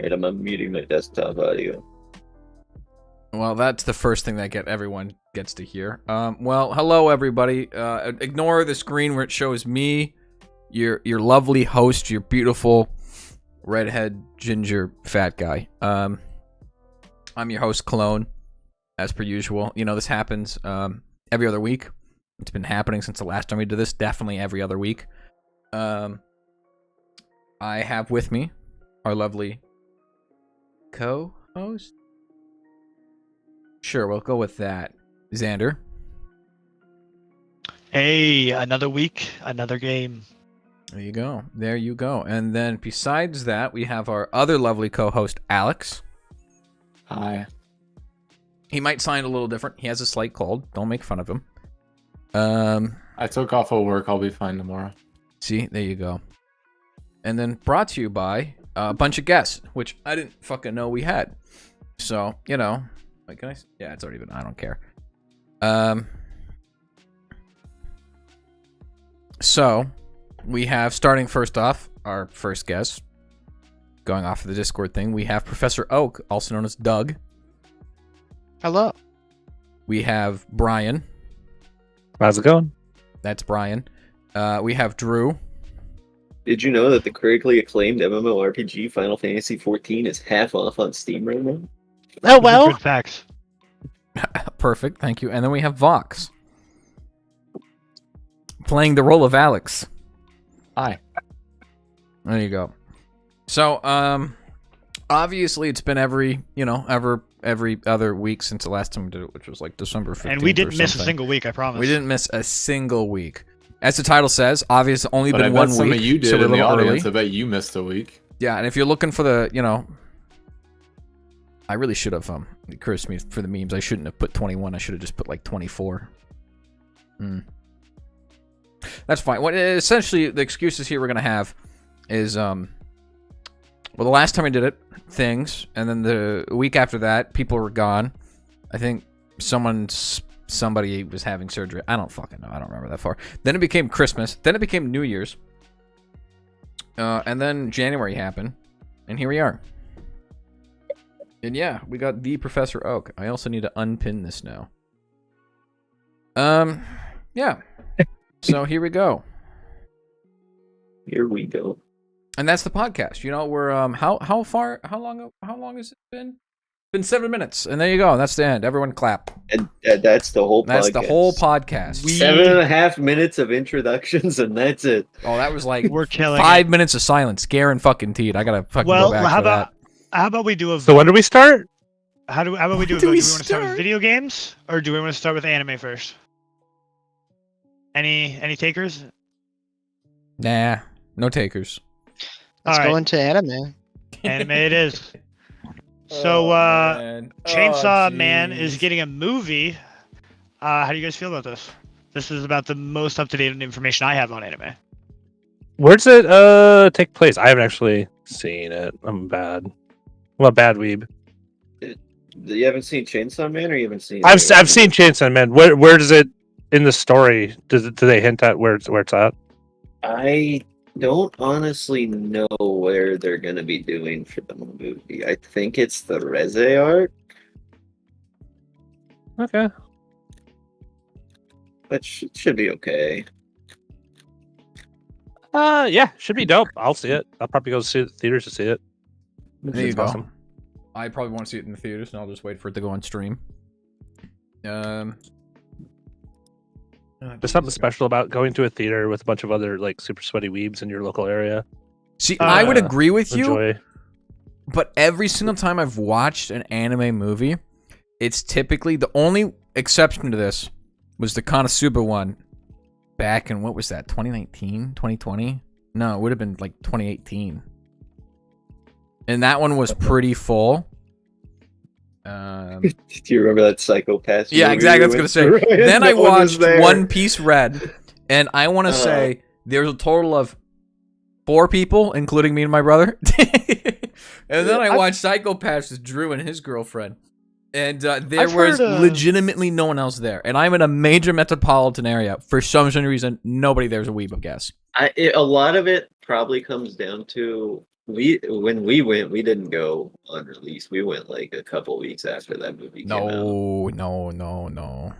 Right, I'm unmuting my desktop audio. Well, that's the first thing that everyone gets to hear. Well, hello everybody. Ignore the screen where it shows me, your lovely host, your beautiful redhead ginger fat guy. I'm your host, Cologne, as per usual. You know, this happens every other week. It's been happening since the last time we did this. Definitely every other week. I have with me our lovely co-host. Sure, we'll go with that. Xander. Hey, another week, another game. There you go. There you go. And then besides that, we have our other lovely co-host, Alex. Hi. He might sound a little different. He has a slight cold. Don't make fun of him. I took off of work. I'll be fine tomorrow. See, there you go. And then brought to you by a bunch of guests, which I didn't fucking know we had. So, you know, like, can I? Yeah, it's already been. I don't care. So we have, starting first off, our first guest. Going off of the Discord thing, we have Professor Oak, also known as Doug. Hello. We have Brian. How's it going? That's Brian. We have Drew. Did you know that the critically acclaimed MMORPG Final Fantasy XIV is half off on Steam right now? Oh, well. Good facts. Perfect, thank you. And then we have Vox. Playing the role of Alex. Hi. There you go. So, obviously it's been every other week since the last time we did it, which was like December 15th. And we didn't miss a single week, I promise. We didn't miss a single week. As the title says, obviously only been I bet 1 week. some of you did so we're in the a little audience. early. I bet you missed a week. Yeah, and if you're looking for the, I really should have, it occurs to me for the memes, I shouldn't have put 21, I should have just put like 24. That's fine. What essentially the excuses here we're going to have is, well, the last time I did it, things, and then the week after that, people were gone. I think somebody was having surgery. I don't fucking know. I don't remember that far. Then it became Christmas. Then it became New Year's. And then January happened. And here we are. And yeah, we got the Professor Oak. I also need to unpin this now. Yeah. So here we go. Here we go. And that's the podcast. You know, we're how long has it been? Been 7 minutes, and there you go. That's the end. Everyone clap. And that's the whole podcast. That's the whole podcast. 7.5 minutes of introductions, and that's it. Oh, that was like We're killing 5 minutes of silence. Guaranteed. I gotta fucking Well, go back how for that. about we do a So when do we start? how about we do a do vote? we Do we want to start with start? video games or do we want to start with anime first? Any takers? Nah, no takers. All Let's right. go into anime. Anime it is. So man. Chainsaw Man is getting a movie. How do you guys feel about this? This is about the most up-to-date information I have on anime. Where does it take place? I haven't actually seen it. I'm bad. I'm a bad weeb. You haven't seen Chainsaw Man, or you haven't seen? I've seen Chainsaw Man. Where does it in the story? Do they hint at where it's at? I don't honestly know where they're gonna be doing for the movie. I think it's the Reze arc, Okay. but should be okay. Yeah, should be dope. I'll see it. I'll probably go see it at the theaters to see it. There you It's go. awesome. I probably want to see it in the theaters, and I'll just wait for it to go on stream. There's something special about going to a theater with a bunch of other like super sweaty weebs in your local area. See, I would agree with you. Enjoy. But every single time I've watched an anime movie, it's typically, the only exception to this was the Konosuba one back in, what was that, 2019, 2020? No, it would have been like 2018. And that one was pretty full. Do you remember that Psycho-Pass? Yeah, movie exactly. I was we going to went say. through? Then I No one was watched there. One Piece Red, and I want to say there's a total of 4 people, including me and my brother. And then I watched Psycho Pass with Drew and his girlfriend. And there I've was heard, legitimately no one else there. And I'm in a major metropolitan area. For some reason, nobody there's a weeb, I guess. A lot of it probably comes down to when we went, we didn't go on release. We went like a couple weeks after that movie came out. No.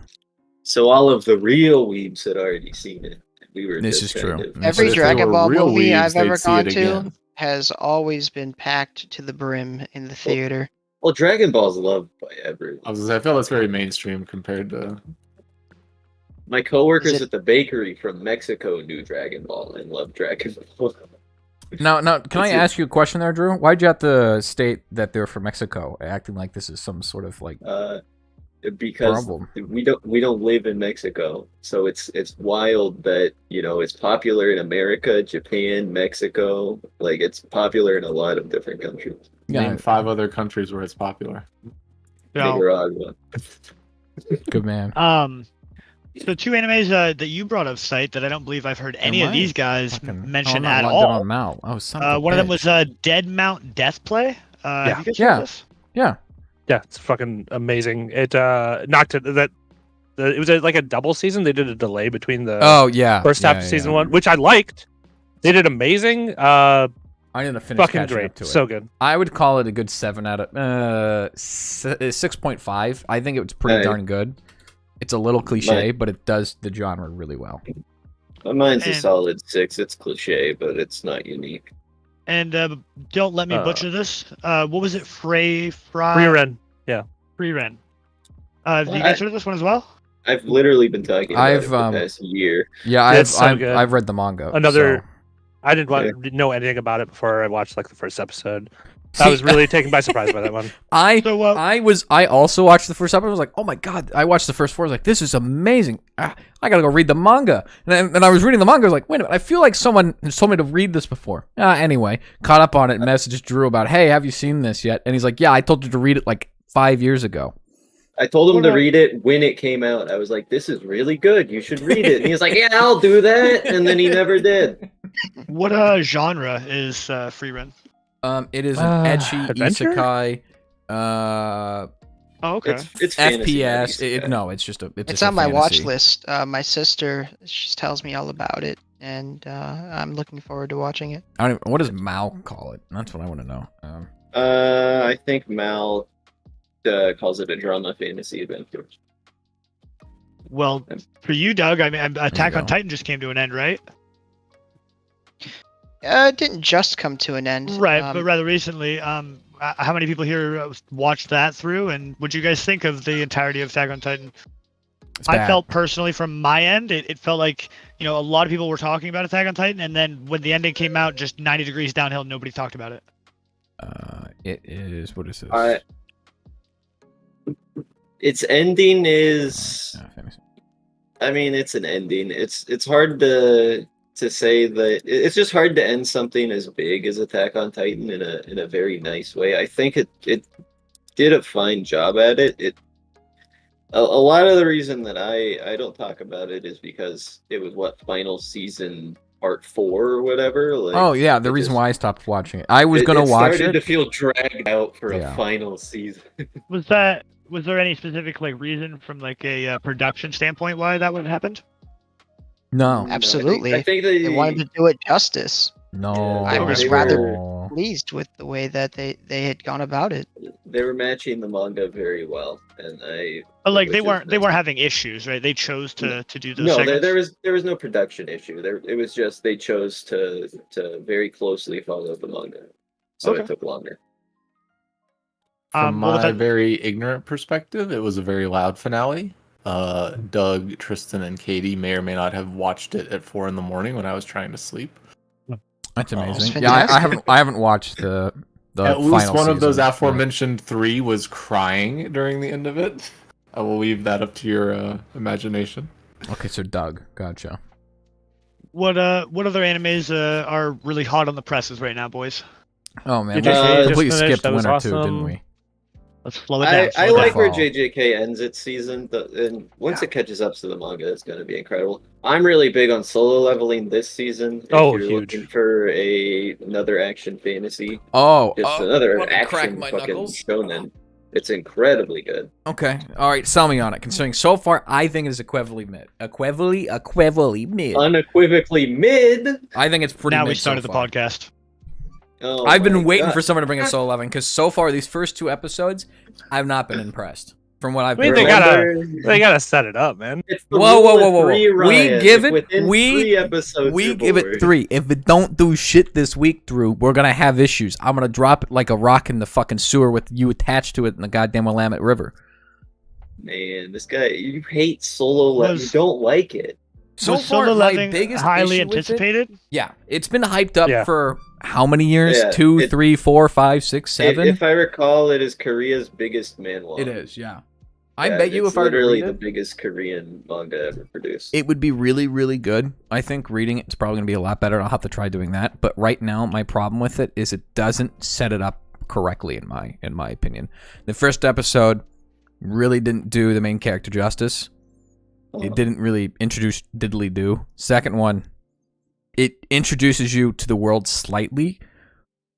So all of the real weebs had already seen it. We were This just is kind true. of- This Every is if they Dragon were Ball real movie weebs, I've ever they'd see gone it to again. has always been packed to the brim in the theater. Well, Dragon Ball's loved by everyone. I feel that's very mainstream compared to. My coworkers Is it- at the bakery from Mexico knew Dragon Ball and loved Dragon Ball. Now, can I It's a- ask you a question there, Drew? Why'd you have to state that they're from Mexico, acting like this is some sort of like Because problem? we don't live in Mexico, so it's wild that it's popular in America, Japan, Mexico. Like it's popular in a lot of different countries. Yeah, Name 5 other countries where it's popular. No. Nicaragua. good man. So 2 animes that you brought up, Sight, that I don't believe I've heard any of Am I these guys Fucking- mention oh, I'm at not logged in all. on Mal. Oh, son of a One of them bitch. was Dead Mount Death Play. Have you guys heard Yeah. of this? Yeah. Yeah, it's fucking amazing. It knocked it that it was like a double season. They did a delay between the Oh yeah. first half Yeah, of season yeah. 1, which I liked. They did amazing. I need to finish Fucking catching great. up to it. So good. I would call it a good 7 out of 6.5. I think it was pretty Hey. darn good. It's a little cliche, My- but it does the genre really well. Mine's a And- solid 6. It's cliche, but it's not unique. And don't let me butcher this. What was it? Free Fry Ren. Ren. Have you Well, guys heard of this one as well? I've literally been talking about it for I've, the past year. Yeah, It's so good. I've read the manga. Another- so- I didn't know anything about it before I watched like the first episode. I was really taken by surprise by that one. So, I also watched the first episode. I was like, oh my god! I watched the first 4. I was like, this is amazing. I gotta go read the manga. And I was reading the manga. I was like, wait a minute. I feel like someone has told me to read this before. Anyway, caught up on it. Messaged Drew about, hey, have you seen this yet? And he's like, yeah, I told you to read it like 5 years ago. I told him What to a- read it when it came out. I was like, this is really good. You should read it. And he was like, yeah, I'll do that. And then he never did. what genre is Free Ren? It is an ecchi adventure? isekai. Oh, okay. It's fantasy, FPS. not isekai. No, it's just a. It's It's just a on my watch fantasy. list. My sister, she tells me all about it, and I'm looking forward to watching it. I don't even, what does Mal call it? That's what I want to know. I think Mal calls it a drama fantasy adventure. Well, for you, Doug, I mean, Attack on go. Titan just came to an end, right? It didn't just come to an end. Right, but rather recently. How many people here watched that through, and what do you guys think of the entirety of Attack on Titan? It's I bad. felt personally from my end, it felt like a lot of people were talking about Attack on Titan, and then when the ending came out, just 90 degrees downhill, nobody talked about it. It is. What is this? Its ending is. Fantasy. I mean, it's an ending. It's hard to say that. It's just hard to end something as big as Attack on Titan in a very nice way. I think it did a fine job at it. A lot of the reason that I don't talk about it is because it was final season part 4 or whatever. Like, Oh yeah, the it reason just- why I stopped watching it. I was gonna it watch started it. to feel dragged out for Yeah. a final season. Was there any specific reason from a production standpoint why that would have happened? No, Absolutely. I think They wanted to do it justice. no. I was they rather no. pleased with the way that they had gone about it. they were matching the manga very well, and But Which they is weren't nice. having issues, right? They chose to do those. no, segments. there was no production issue. It was just they chose to very closely follow the manga, so Okay. it took longer. From what was my that- very ignorant perspective, it was a very loud finale. Doug, Tristan, and Katie may or may not have watched it at 4 a.m. when I was trying to sleep. That's Oh, amazing. that's Yeah, I fantastic. haven't watched the At final least one of those season, aforementioned 3 was crying during the end of it. I will leave that up to your imagination. Yeah. Okay, so Doug, gotcha. What other animes are really hot on the presses right now, boys? Oh man, JJK we just completely finished. skipped That was Winter too, awesome. didn't we? Let's slow it down. I slow it like down. where Fall. JJK ends its season, and once it catches up to the manga, it's going to be incredible. I'm really big on solo leveling this season. If Oh, you're huge. looking for another action fantasy, Oh, just oh, another let me crack action my fucking knuckles. shonen. It's incredibly good. Okay. All right. Sell me on it. Considering so far, I think it's equivocally mid. Equivocally mid. Unequivocally mid. I think it's pretty. Now mid we started so the far. podcast. Oh I've been my waiting God. for someone to bring us Soul 11 because so far these first 2 episodes, I've not been impressed from what I've I mean, been. they gotta set it up, man. It's the Whoa, rule whoa, of whoa, whoa, three, whoa! We Ryan. give If it. within 3 episodes. We you're give it bored. 3. If it don't do shit this week, Drew, we're gonna have issues. I'm gonna drop it like a rock in the fucking sewer with you attached to it in the goddamn Willamette River. Man, this guy, you hate Solo Leveling. You Was- don't like it. So Was far, Solo my Leveling biggest highly issue with it- anticipated? yeah, it's been hyped up Yeah. for how many years? Yeah, 2, it- 3, 4, 5, 6, 7. If I recall, it is Korea's biggest manhwa. It is, yeah. I Yeah, bet you it's if I were to literally read the it, biggest Korean manga ever produced. it would be really, really good. I think reading it's probably going to be a lot better, and I'll have to try doing that. But right now, my problem with it is it doesn't set it up correctly, in my opinion. The first episode really didn't do the main character justice. It didn't really introduce diddly do. Second one, it introduces you to the world slightly,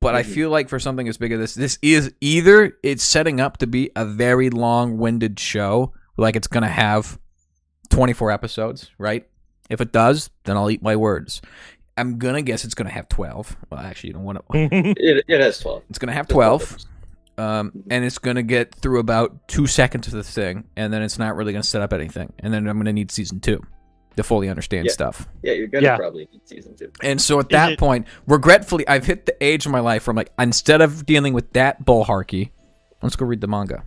but I feel like for something as big as this is either it's setting up to be a very long-winded show, like it's going to have 24 episodes, right? If it does, then I'll eat my words. I'm going to guess it's going to have 12. Well, actually, you don't want to. It has 12. It's going to have 12. And it's going to get through about 2 seconds of the thing, and then it's not really going to set up anything. And then I'm going to need season 2 to fully understand Yeah. stuff. Yeah, you're gonna Yeah. probably need season 2. And so at Is that it- point, regretfully, I've hit the age of my life where I'm like, instead of dealing with that bullharky, let's go read the manga.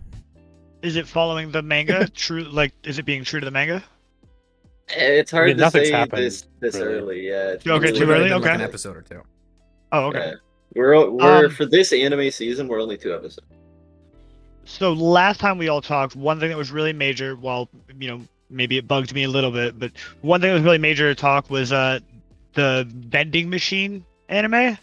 Is it following the manga? True, like, is it being true to the manga? It's hard I mean, to nothing's say happened, this really. early. Yeah. It's Okay, really too early? hard to Okay. Like an say. episode or 2. Oh, okay. Yeah. We're Um, for this anime season, we're only 2 episodes. So last time we all talked, one thing that was really major, well, maybe it bugged me a little bit, but one thing that was really major to talk was the vending machine anime.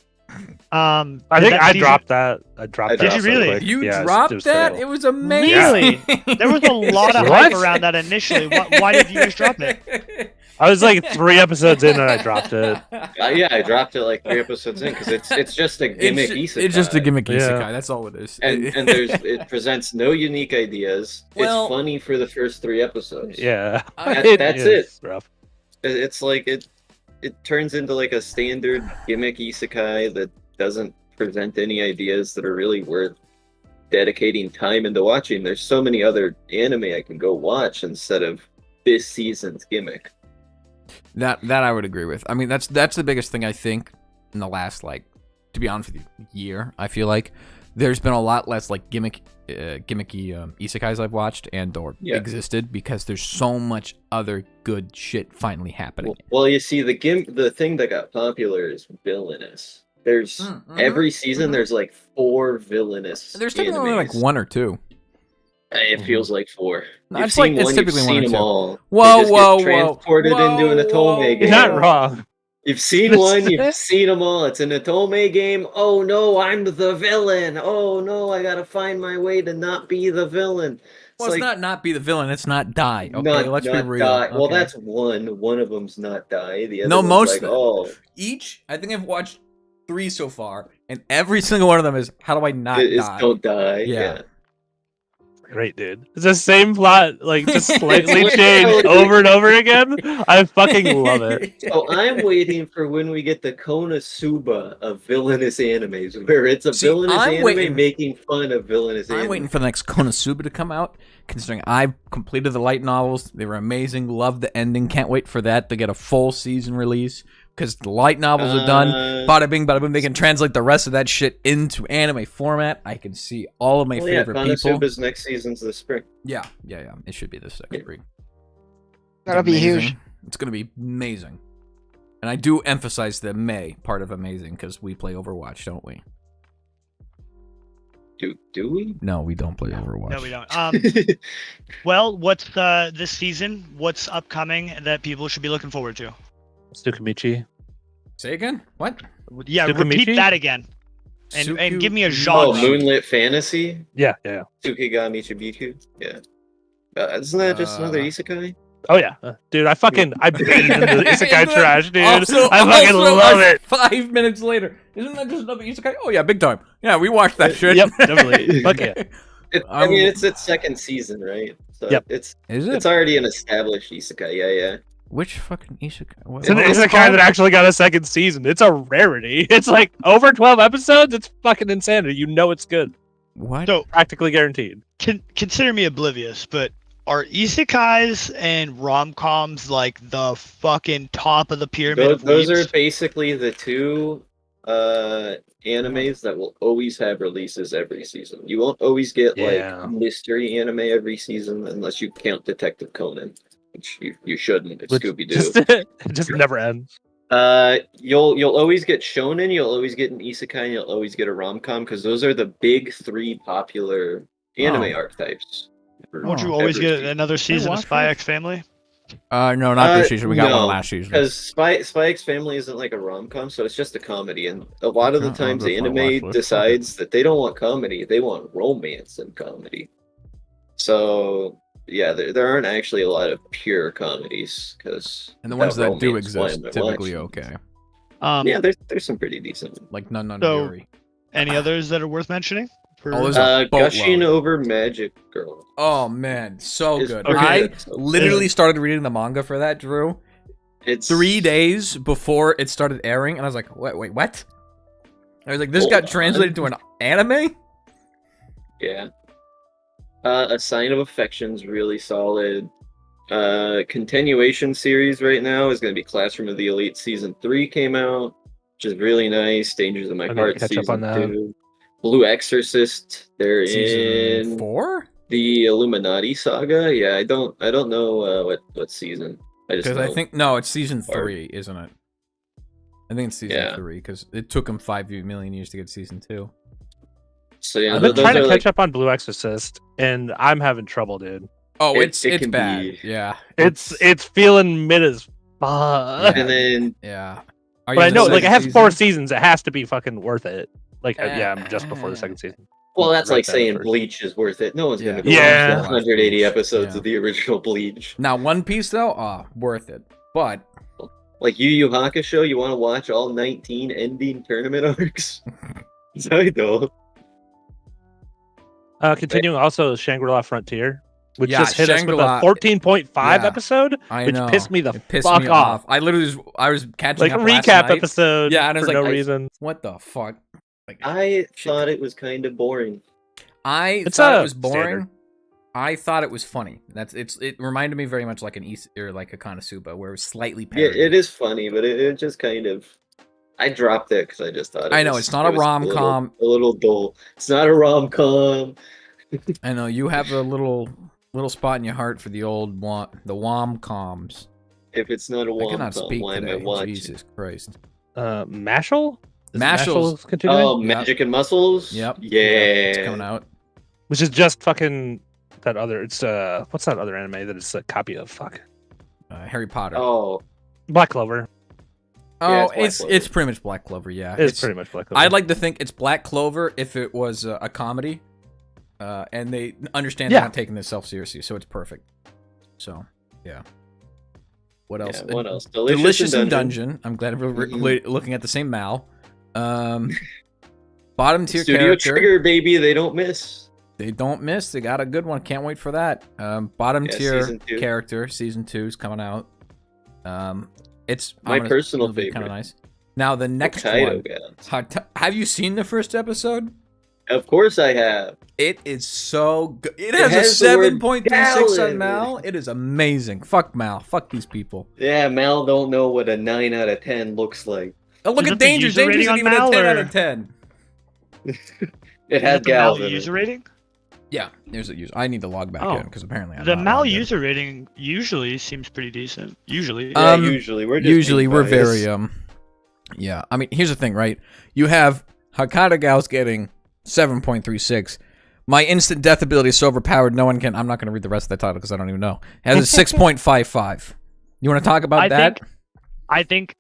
I did think that I season- dropped that. I dropped Did that. you so really? quick. You Yeah, dropped it was that? terrible. It was amazing. There was a lot of What? hype around that initially. Why did you guys drop it? I was like 3 episodes in and I dropped it. Yeah, I dropped it like 3 episodes in because it's just a gimmick isekai. It's just a gimmick Yeah. isekai. That's all it is. and it presents no unique ideas. Well- It's funny for the first 3 episodes. Yeah. That's is rough. It's like it turns into like a standard gimmick isekai that doesn't present any ideas that are really worth dedicating time into watching. There's so many other anime I can go watch instead of this season's gimmick. That I would agree with. I mean, that's the biggest thing I think in the last, like, to be honest with you, year. I feel like there's been a lot less like gimmicky isekais I've watched and or Yeah. existed because there's so much other good shit finally happening. Well, you see, the thing that got popular is villainous. There's every season there's like 4 villainous. There's typically only like animes. 1 or 2. It feels like 4. No, You've it's like- seen it's one, typically you've 1 or seen 2. them all. Whoa, They just whoa, get whoa. transported into an Whoa, Atome game. You're not wrong. You've seen one, you've seen them all. It's an Atome game. Oh no, I'm the villain. Oh no, I gotta find my way to not be the villain. Well, it's not be the villain. It's not die. Okay, not, let's not be real. die. Well, Okay. that's one. One of them's not die. The other No, one's most like, of them. oh, Each, I think I've watched 3 so far, and every single one of them is how do I not it's die? don't die. Yeah. Yeah. Great, dude. It's the same plot, like just slightly It's changed literally- over and over again. I fucking love it. So I'm waiting for when we get the Konosuba of villainous animes, where it's a See, villainous I'm anime waiting- making fun of villainous I'm anime. waiting for the next Konosuba to come out, considering I've completed the light novels. They were amazing. Love the ending. Can't wait for that to get a full season release, because the light novels are done. Bada bing, bada boom. They can translate the rest of that shit into anime format. I can see all of my Well, yeah, favorite people. Konosuba's next season's this spring. Yeah. It should be this second spring. That'll be Amazing. huge. It's going to be amazing. And I do emphasize the May part of amazing because we play Overwatch, don't we? Do we? No, we don't play Overwatch. No, we don't. Well, what's this season? What's upcoming that people should be looking forward to? Tsukimichi. Say again? What? Yeah, Tsukimichi? repeat that again, and give me a Oh, genre. Moonlit Fantasy? Yeah. Tsukigami Chibiku? Yeah. Isn't that just another Uh, isekai? Oh yeah, dude. I banged into the isekai trash, dude. Also, I fucking love it. 5 minutes later. Isn't that just another isekai? Oh, yeah, big time. Yeah, we watched that shit. Yep, definitely. Fuck yeah. I mean, it's its second season, right? So Yep. it's Is it? it's already an established isekai. Yeah. Which fucking isekai? What, It's an what was it isekai called? that actually got a second season. It's a rarity. It's like over 12 episodes. It's fucking insanity. You know it's good. What? So Practically guaranteed. consider me oblivious, but are isekais and rom-coms like the fucking top of the pyramid of Those are weebs? basically the two animes that will always have releases every season. You won't always get Yeah. like mystery anime every season unless you count Detective Conan, which you shouldn't. It's Which Scooby Doo. it just never ends. You'll always get shonen, you'll always get an isekai, and you'll always get a rom-com because those are the big three popular anime Oh. archetypes. for Won't you Oh. always every get season. another season of watch Spy this. X Family? No, not this season. We got one no, last season. Because Spy X Family isn't like a rom-com, so it's just a comedy. And a lot of the Okay, I'll times go the for a watch anime list. decides that they don't want comedy, they want romance and comedy. So yeah, there aren't actually a lot of pure comedies because And the ones that do exist, typically okay. Yeah, there's some pretty decent. Like none on So- Yuri. Any others that are worth mentioning? For- Oh, there's a boatload. Gushing Over Magic Girl. Oh man, so is good. pretty I good. So literally started reading the manga for that, Drew, it's 3 days before it started airing, and I was like, wait, what? I was like, this got Hold translated to an anime? Yeah. A Sign of Affection's really solid. Continuation series right now is going to be Classroom of the Elite Season 3 came out, which is really nice. Dangers of My I need to Heart catch up Season on that. 2. Blue Exorcist, they're Season in 4? the Illuminati saga. Yeah, I don't know what season. I just Because I know. think no, it's season Or- 3, isn't it? I think it's season Yeah. 3 because it took them 5 million years to get season 2. So yeah, I've been those trying to are catch like up on Blue Exorcist, and I'm having trouble, dude. Oh, It- it's it can bad. be- Yeah, It's feeling mid as fuck. and then yeah. Are But I in the know, like, it second has 4 season? seasons. It has to be fucking worth it. Like, yeah, I'm just before the second season. well, that's Right like then saying first. Bleach is worth it. No one's Yeah. gonna go Yeah. watch the 180 Bleach, episodes yeah. of the original Bleach. Now, One Piece though, worth it. But Like Yu Yu Hakusho, you want to watch all 19 ending tournament arcs? Sorry, though. Continuing also Shangri-La Frontier, which Yeah, just hit us with a Shangri-La- 14.5 yeah. episode, I which know pissed me the it pissed fuck me off. I literally I was catching Like a up last recap night. episode Yeah, and I was for like, no reason. What the fuck? Like, I thought it was kind of boring. I It's thought a it was boring. standard. I thought it was funny. It reminded me very much like an East or like a Konosuba, where it was slightly Yeah, parody. it is funny, but it just kind of. I dropped it because I just thought. I know, it's not a it was rom-com. A little dull. It's not a rom com. I know you have a little spot in your heart for the old the wom-coms. If it's not a I rom cannot com, speak why am I today. watching? Jesus Christ. Mashal? Is Mashal's- Mashal's continuing? Oh, Magic and Muscles. Yep. Yeah. It's coming out. Which is just fucking that other. It's what's that other anime that it's a copy of? Fuck. Harry Potter. Oh, Black Clover. Yeah, Oh, it's Black it's Clover. pretty much Black Clover. Yeah, It's pretty much Black Clover. I'd like to think it's Black Clover if it was a comedy, and they understand Yeah. they're not taking themselves seriously, so it's perfect. So, yeah. What else? yeah. What else? Delicious in Dungeon. I'm glad we're Mhm. looking at the same Mal. Bottom tier Studio character. Trigger, baby. They don't miss. They don't miss. They got a good one. Can't wait for that. Bottom Yeah, tier season 2. character. Season 2 is coming out. It's My personal Kind favorite. of nice. Now the next Hokkaido one. guys. Have you seen the first episode? Of course I have. It is so good. It It has has a the word 7.36 gal on in Mal. It is amazing. Fuck Mal. Fuck these people. Yeah, Mal don't know what a 9 out of 10 looks like. Oh, look Is at it the Danger. user Danger's rating not on even a Mal, 10 out or- of 10. It Is has that the Mal gals in user it. rating? Yeah, there's a user. I need to log back Oh. in because apparently I'm The not Mal logged in. user rating usually seems pretty decent. Usually. Yeah, Um, usually we're just Usually being we're biased. very yeah. I mean, here's the thing, right? You have Hakata Gal's getting 7.36. My instant death ability is so overpowered. No one can. I'm not going to read the rest of the title because I don't even know. It has a 6.55. You want to talk about that? I think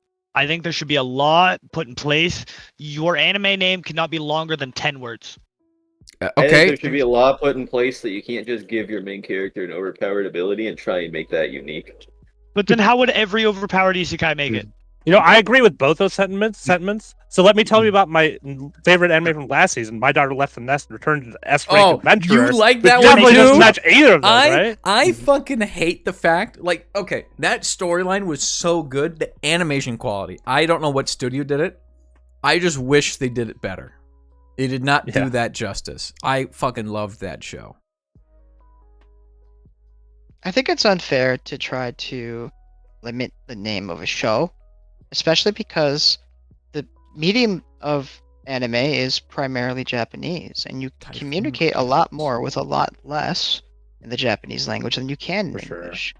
there should be a law put in place. Your anime name cannot be longer than 10 words. I think Okay. there should be a law put in place that you can't just give your main character an overpowered ability and try and make that unique. But then how would every overpowered isekai make it? I agree with both those sentiments. So let me tell you about my favorite anime from last season. My Daughter Left the Nest and Returned to the S-Rank Oh, Adventurer. you like which that one definitely doesn't too? match either of those, right? I fucking hate the fact, like, okay, that storyline was so good. The animation quality. I don't know what studio did it. I just wish they did it better. They did not do that justice. I fucking loved that show. I think it's unfair to try to limit the name of a show, especially because the medium of anime is primarily Japanese, and you communicate a lot more with a lot less in the Japanese language than you can in English.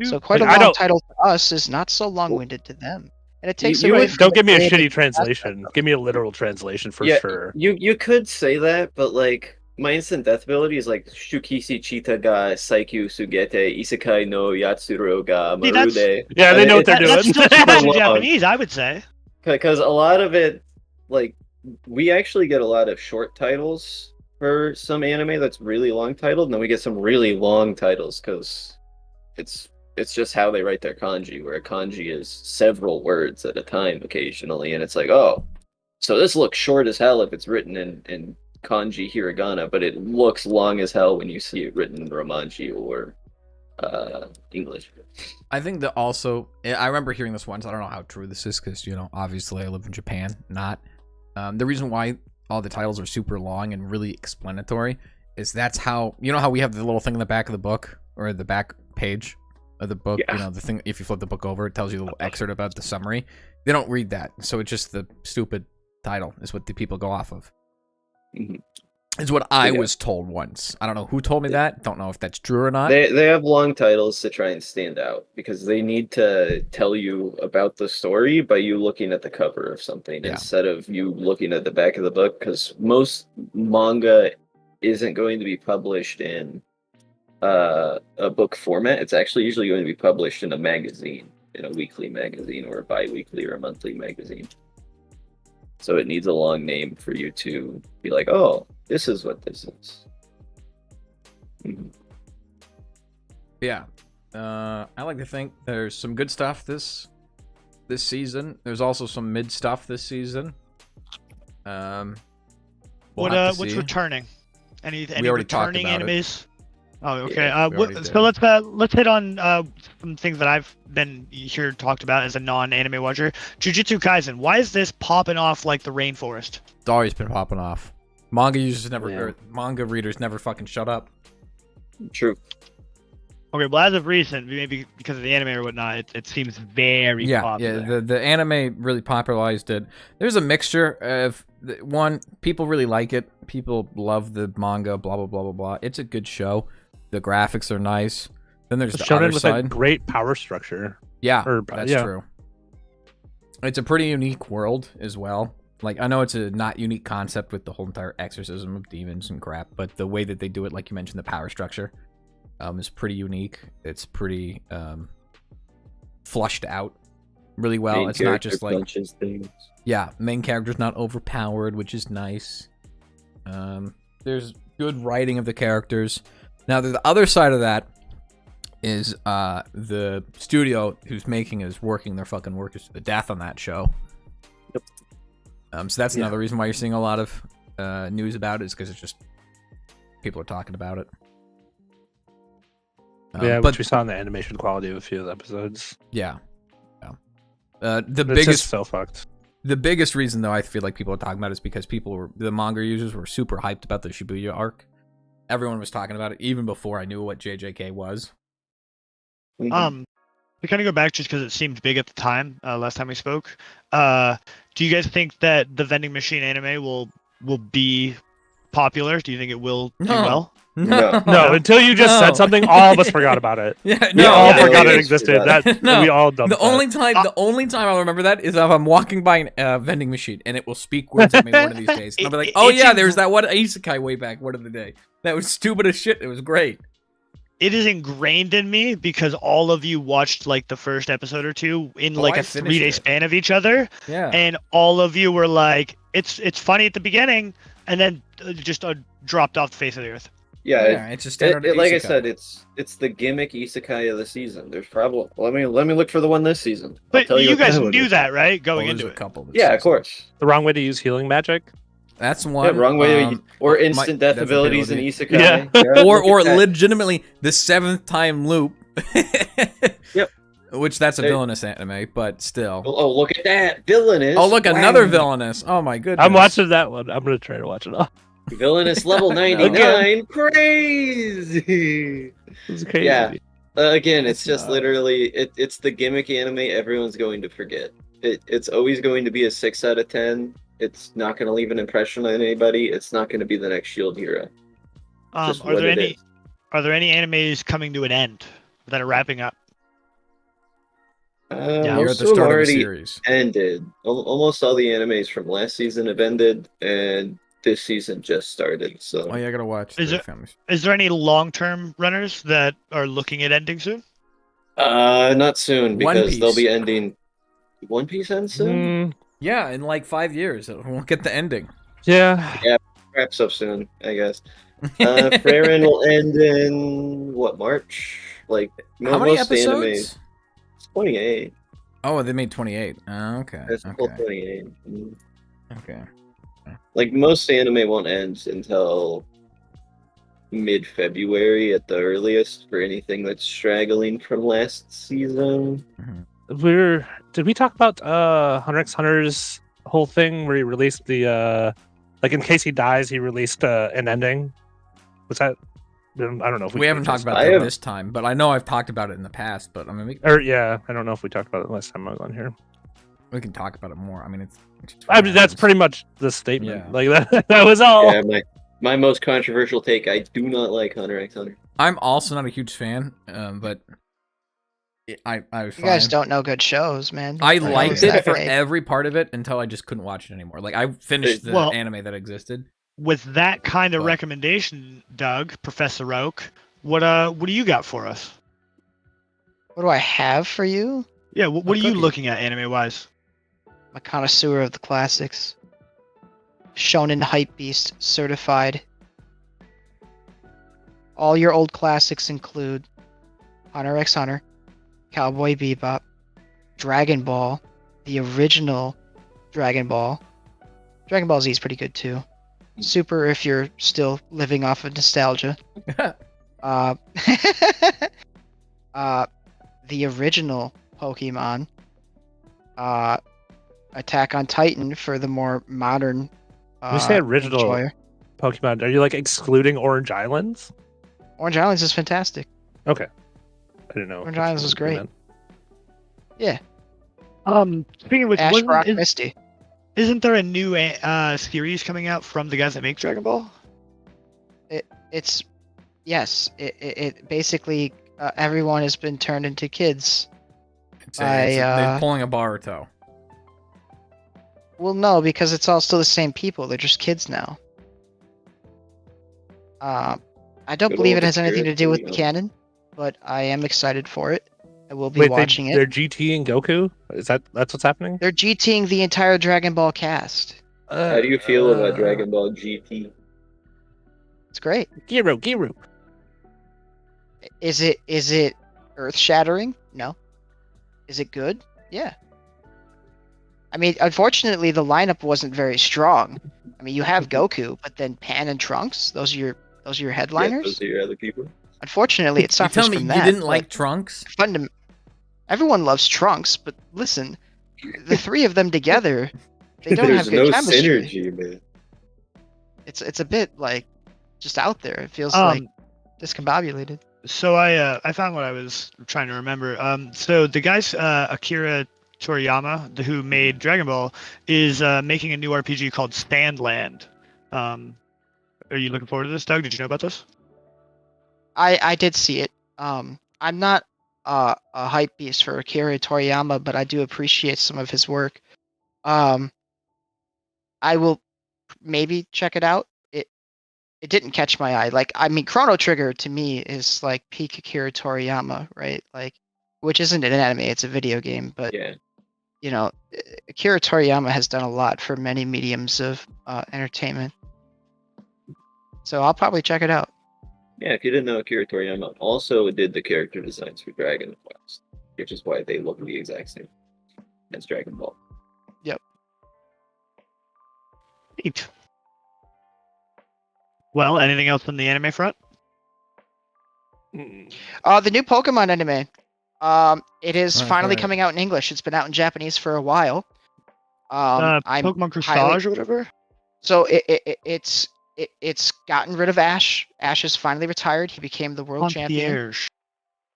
So quite a long title for us is not so long-winded to them, and it takes away from Don't give me a the shitty creative translation. aspect. Give me a literal translation for sure. You could say that, but like my instant death ability is like Shukisi Chita ga Saikyu Sugete Isekai no Yatsuro ga See, that's- Marude. Yeah, they know what they're doing. That's still too much in long. Japanese, I would say. Because a lot of it, like, we actually get a lot of short titles for some anime that's really long titled, and then we get some really long titles because it's just how they write their kanji, where a kanji is several words at a time occasionally, and it's like, oh, so this looks short as hell if it's written in kanji hiragana, but it looks long as hell when you see it written in romanji or English. I think that also, I remember hearing this once. I don't know how true this is because, obviously I live in Japan. Not. The reason why all the titles are super long and really explanatory is that's how, how we have the little thing in the back of the book or the back page of the book, Yeah. the thing, if you flip the book over, it tells you a little excerpt about the summary. They don't read that. So it's just the stupid title is what the people go off of. Mhm. Is what I was told once. I don't know who told me that. Don't know if that's true or not. They have long titles to try and stand out because they need to tell you about the story by you looking at the cover of something instead of you looking at the back of the book, because most manga isn't going to be published in a book format. It's actually usually going to be published in a magazine, in a weekly magazine or a bi-weekly or a monthly magazine. So it needs a long name for you to be like, oh, this is what this is. Mhm. Yeah. I like to think there's some good stuff this season. There's also some mid stuff this season. We'll have to What's see. returning? Any already talked returning about it. animes? Oh, okay. Yeah, we already So did. let's hit on some things that I've been here talked about as a non-anime watcher. Jujutsu Kaisen. Why is this popping off like the rainforest? It's always been popping off. Manga users never, Yeah. or manga readers never fucking shut up. True. Okay, well, as of recent, maybe because of the anime or whatnot, it seems very popular. Yeah. The anime really popularized it. There's a mixture of one, people really like it. People love the manga. Blah blah blah blah blah. It's a good show. The graphics are nice. Then there's the other Shonen with a side. great power structure. Yeah, or- that's yeah. true. It's a pretty unique world as well. Like, I know it's a not unique concept with the whole entire exorcism of demons and crap, but the way that they do it, like you mentioned, the power structure, is pretty unique. It's pretty flushed out really well. Main It's not just character like, punches things. yeah, main character's not overpowered, which is nice. There's good writing of the characters. Now, the other side of that is the studio who's making is working their fucking workers to the death on that show. Yep. So that's another reason why you're seeing a lot of news about it, is because it's just people are talking about it. Yeah, but which we saw in the animation quality of a few of the episodes. yeah. But it's biggest just so fucked. The biggest reason, though, I feel like people are talking about it is because the manga users were super hyped about the Shibuya arc. Everyone was talking about it even before I knew what JJK was. Mhm. To kind of go back just because it seemed big at the time, last time we spoke. Do you guys think that the vending machine anime will be popular? Do you think it will do No. well? No. No, until you just said something, all of us forgot about it. Yeah, We no. all yeah, forgot yeah. it existed. That No. we all dumped The that. only time I'll remember that is if I'm walking by a vending machine and it will speak words at me one of these days. And I'll be like, oh It's yeah, in- there's that one isekai way back one of the day. That was stupid as shit. It was great. It is ingrained in me because all of you watched like the first episode or two in like I a finished 3-day it. span of each other, Yeah. and all of you were like, it's funny at the beginning, and then just dropped off the face of the earth. Yeah, Yeah, it's a standard like I isekai. said, it's the gimmick isekai of the season. There's probably let me look for the one this season. I'll But tell you what guys that one knew is. that, right? Well, Going there's into a it. couple. This Yeah, of season. course. The wrong way to use healing magic. That's Yeah, one. wrong way or my instant death abilities in ability. isekai. Yeah. look or at that. legitimately the 7th time loop. Yep. Which that's a There- villainous anime, but still. Oh, look at that villainous. Oh, look, another Wow. villainous. Oh my goodness. I'm watching that one. I'm gonna try to watch it all. Villainous level No. 99. Crazy. It's crazy. Yeah. Again, it's It's just not. literally it's the gimmick anime everyone's going to forget. It's always going to be a 6 out of 10. It's not going to leave an impression on anybody. It's not going to be the next Shield hero. Just Are what there it any is. are there any animes coming to an end that are wrapping up? Yeah. You're Most at the of them start of the already series. ended. Almost all the animes from last season have ended, and this season just started. So Oh yeah, I gotta watch Is the it- families. Is there any long-term runners that are looking at ending soon? not soon One because they'll Piece. be ending. One Piece ends soon. Yeah, in like 5 years, it won't get the ending. Yeah. Wraps up soon, I guess. Freyrin will end in what, March? Like How many most animes. episodes? It's 28. Oh, they made 28. Oh, okay. It's full Okay. 28. Okay. Like most anime won't end until mid-February at the earliest for anything that's straggling from last season. Did we talk about Hunter x Hunter's whole thing where he released the like in case he dies he released an ending? Was that I don't know if We haven't talked about I that have- this time, but I know I've talked about it in the past. But I mean, or yeah, I don't know if we talked about it last time I was on here. we can talk about it more. I mean, it's I mean, that's fine. pretty much the statement. Yeah. Like that was all. Yeah, my most controversial take. I do not like Hunter x Hunter. I'm also not a huge fan, but I was You fine. guys don't know good shows, man. I What the hell liked is it that for take? every part of it until I just couldn't watch it anymore. Like I finished the Well- anime that existed. With that kind of But- recommendation, Doug, Professor Oak, what do you got for us? What do I have for you? Yeah, what A are you cookie. looking at anime wise? I'm a connoisseur of the classics. Shonen Hype Beast certified. All your old classics include Hunter x Hunter, Cowboy Bebop, Dragon Ball, the original Dragon Ball. Dragon Ball Z is pretty good too. Super if you're still living off of nostalgia. Uh, the original Pokemon. Attack on Titan for the more modern. When you say original enjoyer. Pokemon, are you like excluding Orange Islands? Orange Islands is fantastic. Okay, I didn't know. Orange which Islands one is you great. meant. Speaking of which, Ash Rock Misty. isn't there a new series coming out from the guys that make Dragon Ball? It's yes. It basically everyone has been turned into kids. They're pulling a Baruto. Well, no, because it's all still the same people. They're just kids now. I don't Good believe old it has anything to do with Akira the Toriyama. canon, but I am excited for it. I will be Wait, watching they're it. GT and Goku. That's what's happening? They're GTing the entire Dragon Ball cast. How do you feel about Dragon Ball GT? It's great. Giru. Is it earth shattering? No. Is it good? Yeah. I mean, unfortunately, the lineup wasn't very strong. I mean, you have Goku, but then Pan and Trunks. Those are your Yeah, headliners. those are your other people. Unfortunately, it You suffers tell me from you that. didn't but like Trunks? Everyone loves Trunks, but listen, the three of them together, they don't There's have good no chemistry. synergy, man. It's a bit like just out there. It feels Um, like discombobulated. So I found what I was trying to remember. So the guys Akira Toriyama, who made Dragon Ball, is making a new RPG called Standland. Are you looking forward to this, Doug? Did you know about this? I did see it. I'm not a hype beast for Akira Toriyama, but I do appreciate some of his work. I will maybe check it out. It didn't catch my eye. Like, I mean, Chrono Trigger to me is like peak Akira Toriyama, right? Like, which isn't an anime; it's a video game. But Yeah. you know, Akira Toriyama has done a lot for many mediums of entertainment. So I'll probably check it out. Yeah, if you didn't know, Akira Toriyama also did the character designs for Dragon Quest, which is why they look the exact same as Dragon Ball. Neat. Well, anything else on the anime front? The new Pokemon anime. It is Right, finally right. coming out in English. It's been out in Japanese for a while. I'm Pokemon Crusade highly- or whatever? So it's gotten rid of Ash. Ash is finally retired. He became the world champion. Concierge.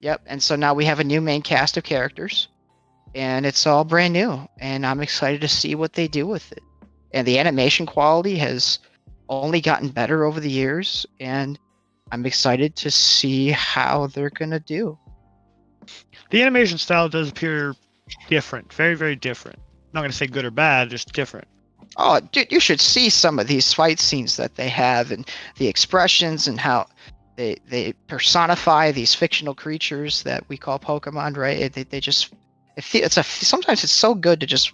Yep. And so now we have a new main cast of characters, and it's all brand new. And I'm excited to see what they do with it. And the animation quality has only gotten better over the years, and I'm excited to see how they're gonna do. The animation style does appear different. Very, very different. I'm not going to say good or bad, just different. Oh, dude, you should see some of these fight scenes that they have, and the expressions, and how they personify these fictional creatures that we call Pokemon, right? They just sometimes it's so good to just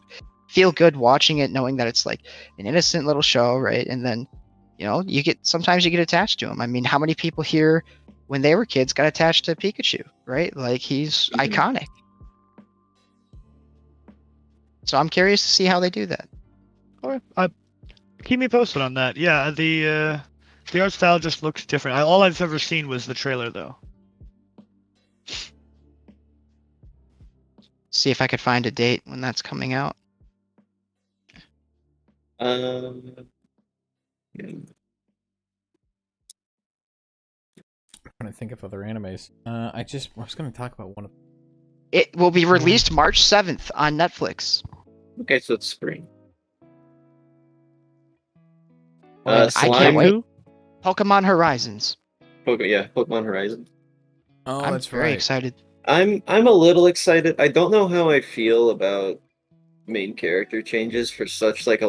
feel good watching it, knowing that it's like an innocent little show, right? And then, sometimes you get attached to them. I mean, how many people here when they were kids got attached to Pikachu, right? Like, he's iconic. So I'm curious to see how they do that. All right. Keep me posted on that. Yeah, the art style just looks different. All I've ever seen was the trailer, though. See if I could find a date when that's coming out. Yeah. I'm trying to think of other animes. I was going to talk about one of. It will be released March 7th on Netflix. Okay, so it's spring. I can't Slime. wait. Pokemon Horizons. Pokemon Horizon. Oh, I'm that's very right. excited. I'm a little excited. I don't know how I feel about main character changes for such like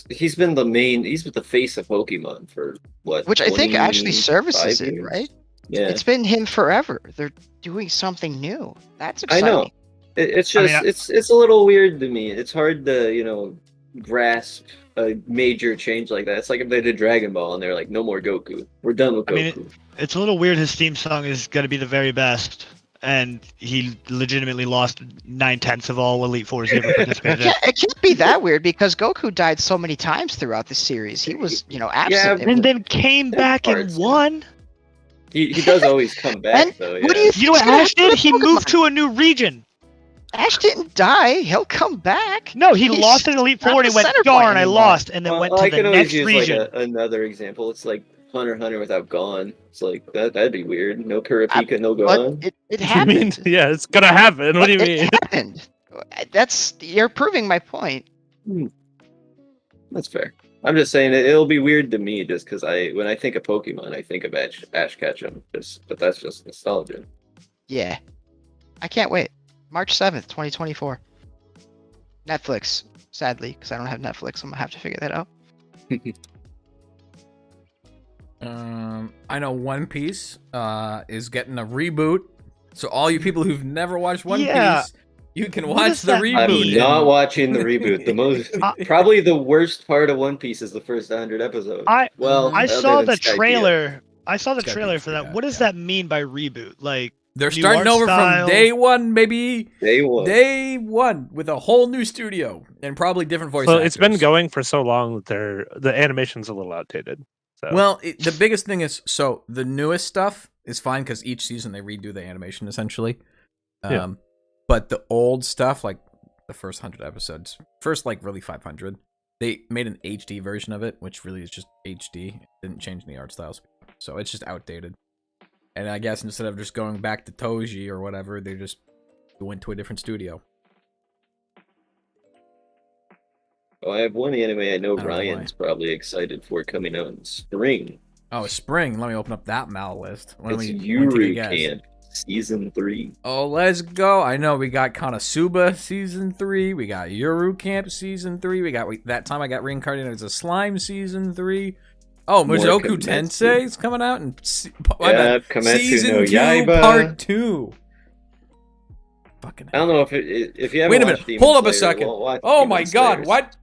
he's been the face of Pokemon for what, Which I think actually 25 services it, years? right? Yeah, It's been him forever. They're doing something new. That's I exciting. know. It's just it's a little weird to me. It's hard to grasp a major change like that. It's like if they did Dragon Ball and they're like, no more Goku. We're done with I Goku. mean, it's a little weird. His theme song is going to be the very best, and he legitimately lost 9/10 of all Elite Fours he ever participated in. Yeah, it can't be that weird because Goku died so many times throughout the series. He was, absent. Yeah, And then came back and parts. won. He does always come back And though. what do Yeah. you You know what He's Ash gonna did? He have moved Pokemon. to a new region. Ash didn't die. He'll come back. No, he He's lost in Elite not Four and the he went, center point darn, I anymore." lost, and then Well, went I to could the always next use region. like another example. It's like Hunter x Hunter without Gon. It's like that'd be weird. No Kurapika, no But Gon. it I mean, happened. yeah, it's gonna happen. What do you mean? It happened. You're proving my point. That's fair. I'm just saying it'll be weird to me just because when I think of Pokemon, I think of Ash Ketchum. But that's just nostalgia. Yeah. I can't wait. March 7th, 2024. Netflix, sadly, because I don't have Netflix. I'm gonna have to figure that out. I know One Piece is getting a reboot. So all you people who've never watched One Piece, you can What watch does the that reboot. I'm not watching the reboot. The most probably the worst part of One Piece is the first 100 episodes. I other saw than the Skypiea. trailer. I saw the Skypiea, trailer for that. yeah, What does yeah. that mean by reboot? Like, They're new starting art over style? from day one, maybe Day one. day one, with a whole new studio and probably different voice Well, actors. it's been going for so long that the animation's a little outdated. So. Well, the biggest thing is, so the newest stuff is fine because each season they redo the animation essentially. Yeah. But the old stuff, like the first 100 episodes, first like really 500, they made an HD version of it, which really is just HD. It didn't change the art styles, so it's just outdated. And I guess instead of just going back to Toji or whatever, they just went to a different studio. Oh, I have one anime I know I don't know Ryan's probably excited for coming out in spring. Oh, spring. Let me open up that Mal list. What do It's we- what do Yuru you guess? Camp Season 3. Oh, let's go. I know we got Konosuba Season 3. We got Yuru Camp Season 3. That time I got reincarnated as a slime Season 3. Oh, More Mushoku Kimetsu. Tensei is coming out in Yeah, Kimetsu Season no 2, Yaiba. Part 2. Fucking I don't know if you haven't Wait a watched minute. Demon Hold up a Slayer, second. well, watch Oh Demon my god, Slayer. what?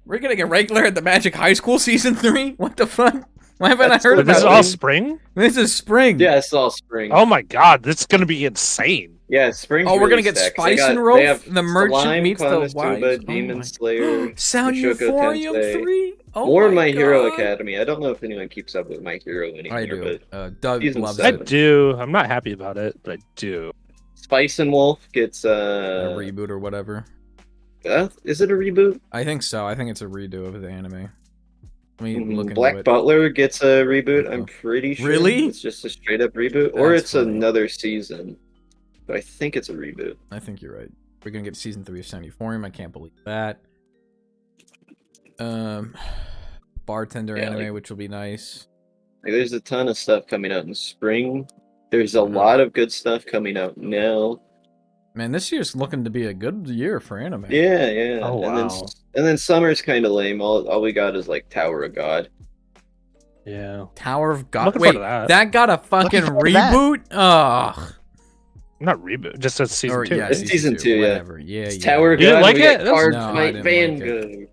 We're getting a regular at the Magic High School Season 3? What the fuck? Why haven't I That's heard what This about is all this? spring? This is spring. Yeah, it's all spring. Oh my god, this is gonna be insane. Yeah, spring's Oh, we're really gonna get stacked. Spice and They Rope. have The merchant Slime, meets the Konosuba, wise. Demon my- Slayer, Sound Mushoku Euphorium Tensei. 3. Oh More my My Hero God. Academy. I don't know if anyone keeps up with My Hero anymore, I do. but Doug Season loves I 7. it. do. I'm not happy about it, but I do. Spice and Wolf gets A reboot or whatever. is it a reboot? I think so. I think it's a redo of the anime. Let me look into Black it. Butler gets a reboot. I'm pretty sure. Really? It's just a straight up reboot, or That's it's funny. another season. But I think it's a reboot. I think you're right. We're gonna get season 3 of Euphorium. I can't believe that. Bartender Yeah, anime, like- which will be nice. Like, there's a ton of stuff coming out in spring. There's a Mhm. lot of good stuff coming out now. Man, this year's looking to be a good year for anime. Yeah, yeah. Oh, wow. And then summer's kind of lame. All we got is like Tower of God. Yeah. Tower of God. Looking Wait, forward to that. that got a fucking forward to that. reboot? Ugh. Not reboot, just a season Or, 2. yeah, It's season 2, yeah. whatever. Yeah, It's yeah. Tower of You God. didn't like we get it? That's- Arc No, I Knight didn't like Vanguard.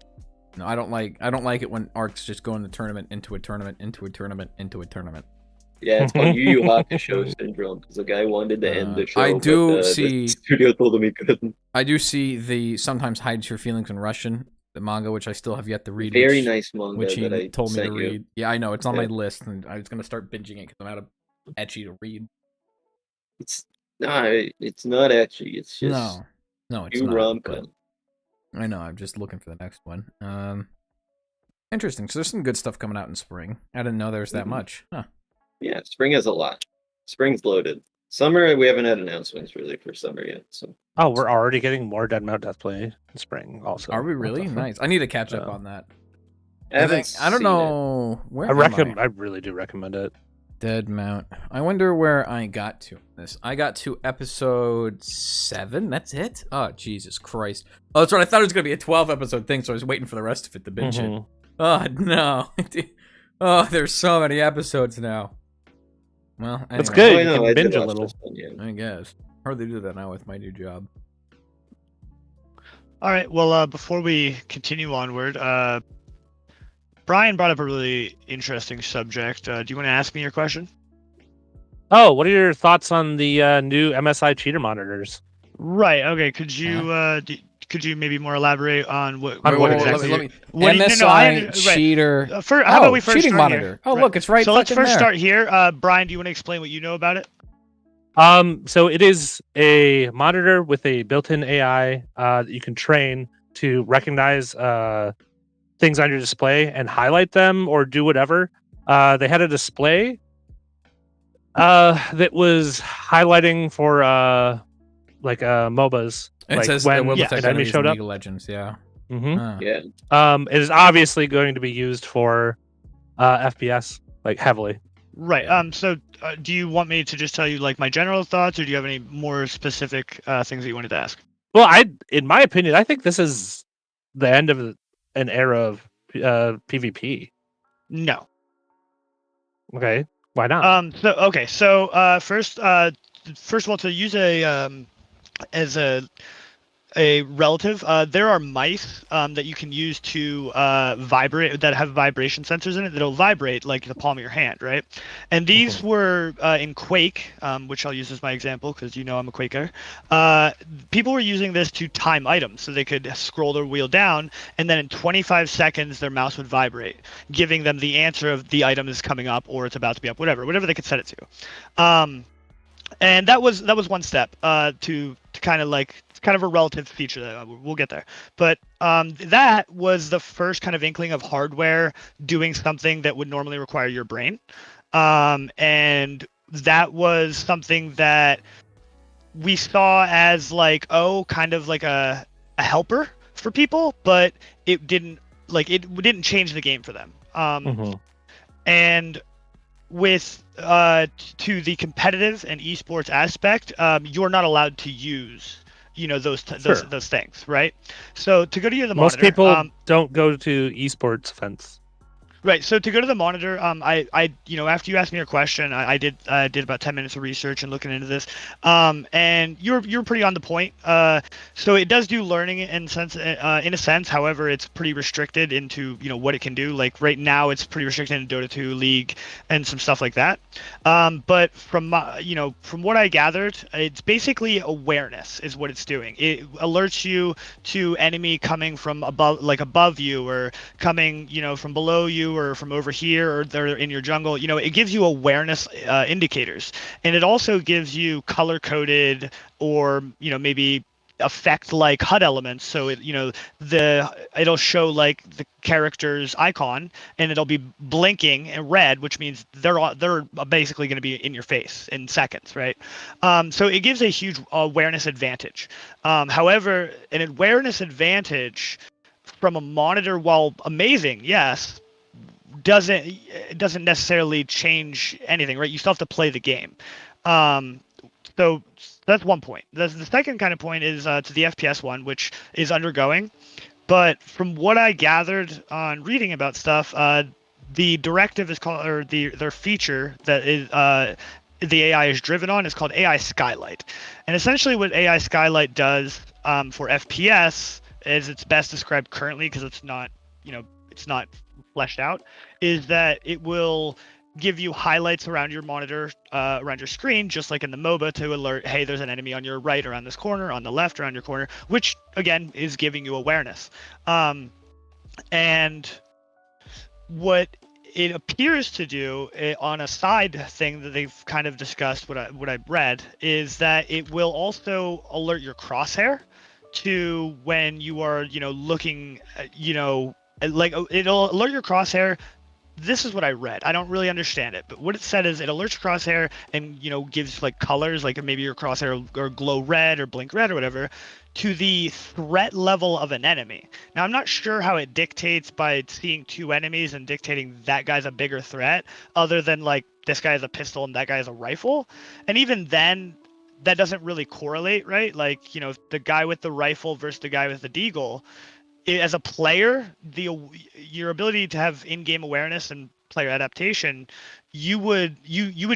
No, I don't like it when arcs just go in the tournament into a tournament into a tournament into a tournament. Yeah, it's called Yu Yu Hakusho syndrome because the guy wanted to end the show. I do but, see- the studio told him he couldn't. I do see the sometimes hides your feelings in Russian, the manga, which I still have yet to read. Very which, nice manga which he that I told me to sent you. read. Yeah, I know it's on Yeah. my list, and I was gonna start binging it because I'm out of etchy to read. It's it's not actually. It's just No, it's new not. rom-com. but I know. I'm just looking for the next one. Interesting. So there's some good stuff coming out in spring. I didn't know there was that Mhm. much. Huh. Yeah, spring has a lot. Spring's loaded. Summer, we haven't had announcements really for summer yet. So Oh, we're already getting more Dead Mount Deathplay in spring also. Are we What really? the fuck? Nice. I need to catch up Yeah. on that. I haven't. I don't seen know where I am recommend. I really do recommend it. Dead Mount. I wonder where I got to. This. I got to episode 7. That's it. Oh Jesus Christ! Oh, that's right. I thought it was gonna be a 12 episode thing, so I was waiting for the rest of it to binge it. Mhm. Oh no! Oh, there's so many episodes now. Well, That's anyway, good. Oh, I You know, can I did binge a watch little. this one, yeah. I guess. Hardly do that now with my new job. All right. Well, before we continue onward, Brian brought up a really interesting subject. Do you want to ask me your question? Oh, what are your thoughts on the new MSI cheater monitors? Right. Okay. Could you maybe more elaborate on what? On what Wait, exactly? Let me. What do you- MSI no, no, right. cheater. How about we first cheating start monitor. here? Oh, Right. look, it's right. So let's fucking first there. start here. Brian, do you want to explain what you know about it? So it is a monitor with a built-in AI that you can train to recognize things on your display and highlight them or do whatever. They had a display that was highlighting for MOBAs. It like says when it will yeah, detect an enemy enemies in showed up. League of Legends. Yeah. hmm Huh. Yeah. It is obviously going to be used for FPS like heavily. Right. Yeah. So, do you want me to just tell you like my general thoughts, or do you have any more specific things that you wanted to ask? Well, in my opinion, I think this is the end of an era of PvP. No. Okay, why not? First of all, to use as a relative, there are mice that you can use to vibrate, that have vibration sensors in it that'll vibrate like the palm of your hand, right? And these were in Quake, which I'll use as my example because you know I'm a Quaker. People were using this to time items, so they could scroll their wheel down, and then in 25 seconds their mouse would vibrate, giving them the answer of the item is coming up or it's about to be up, whatever they could set it to. And that was one step to kind of a relative feature that we'll get there. But that was the first kind of inkling of hardware doing something that would normally require your brain. And that was something that we saw as kind of like a helper for people, but it didn't change the game for them. And with to the competitive and esports aspect, you're not allowed to use those things, right? So to go to the Most monitor, people don't go to esports events. Right. So to go to the monitor, after you asked me your question, I did about 10 minutes of research and looking into this, and you're pretty on the point. So it does do learning in a sense. However, it's pretty restricted into what it can do. Like right now, it's pretty restricted in Dota 2 League and some stuff like that. But from from what I gathered, it's basically awareness is what it's doing. It alerts you to enemy coming from above you, or coming from below you, or from over here, or they're in your jungle. It gives you awareness indicators, and it also gives you color coded, or maybe affect like HUD elements. So it'll show like the character's icon, and it'll be blinking in red, which means they're basically going to be in your face in seconds, right? So it gives a huge awareness advantage. However, an awareness advantage from a monitor, while amazing, yes, doesn't necessarily change anything, right? You still have to play the game. So that's one point. The second kind of point is to the FPS one, which is undergoing. But from what I gathered on reading about stuff, the directive is called, or their feature that is the AI is driven on is called AI Skylight. And essentially what AI Skylight does for FPS, as it's best described currently, because it's not fleshed out, is that it will give you highlights around your monitor, around your screen, just like in the MOBA, to alert, hey, there's an enemy on your right, around this corner, on the left, around your corner, which again is giving you awareness. And what it appears to do, on a side thing that they've kind of discussed, what I read, is that it will also alert your crosshair to when you are looking, like it'll alert your crosshair. This is what I read. I don't really understand it, but what it said is it alerts your crosshair and gives like colors, like maybe your crosshair or glow red or blink red or whatever, to the threat level of an enemy. Now I'm not sure how it dictates by seeing two enemies and dictating that guy's a bigger threat, other than like this guy has a pistol and that guy has a rifle, and even then that doesn't really correlate, right? Like the guy with the rifle versus the guy with the deagle. As a player, your ability to have in-game awareness and player adaptation, you would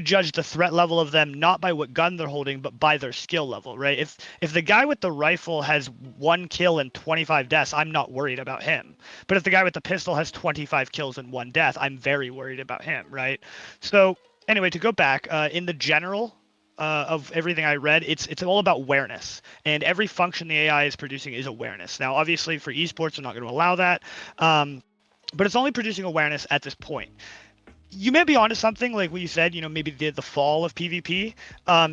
judge the threat level of them not by what gun they're holding, but by their skill level, right? If the guy with the rifle has 1 kill and 25 deaths, I'm not worried about him. But if the guy with the pistol has 25 kills and 1 death, I'm very worried about him, right? So anyway, to go back, in the general of everything I read, it's all about awareness, and every function the AI is producing is awareness. Now, obviously, for esports, they're not going to allow that, but it's only producing awareness at this point. You may be onto something, like what you said. Maybe the fall of PvP.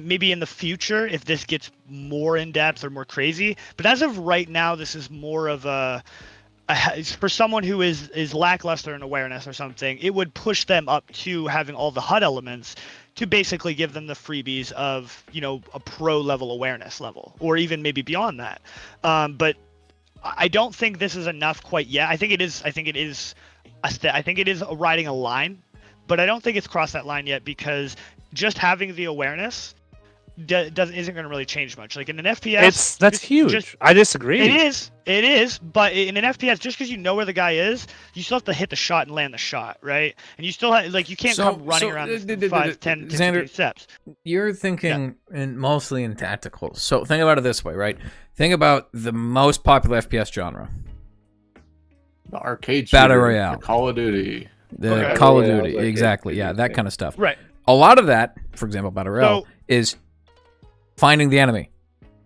Maybe in the future, if this gets more in depth or more crazy. But as of right now, this is more of for someone who is lackluster in awareness or something. It would push them up to having all the HUD elements, to basically give them the freebies of a pro level awareness level, or even maybe beyond that. But I don't think this is enough quite yet. I think it is riding a line, but I don't think it's crossed that line yet, because just having the awareness isn't going to really change much. Like in an FPS, that's huge. I disagree. It is, but in an FPS, just because you know where the guy is, you still have to hit the shot and land the shot, right? And you still have, like, you can't come running around 5, 10, 15 steps. You're thinking mostly in tactical. So think about it this way, right? Think about the most popular FPS genre. The arcade shooter, Battle Royale. the Call of Duty. The Call of Duty, exactly. Yeah, that kind of stuff. Right. A lot of that, for example, Battle Royale, is finding the enemy.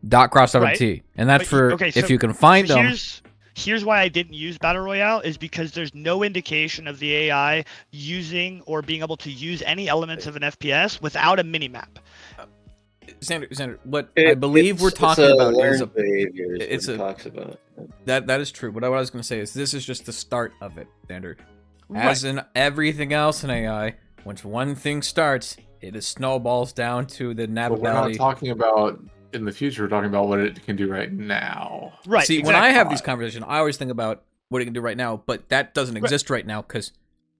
.cross-T. And that's if you can find them. Here's why I didn't use Battle Royale, is because there's no indication of the AI using or being able to use any elements of an FPS without a minimap. Xander, what I believe we're talking about is behaviors. Talks about that is true. But what I was going to say is this is just the start of it, Xander. As in everything else in AI, once one thing starts, it snowballs down to the navigability. But we're not talking about in the future. We're talking about what it can do right now. Right. See, when I have these conversations, I always think about what it can do right now, but that doesn't exist right now because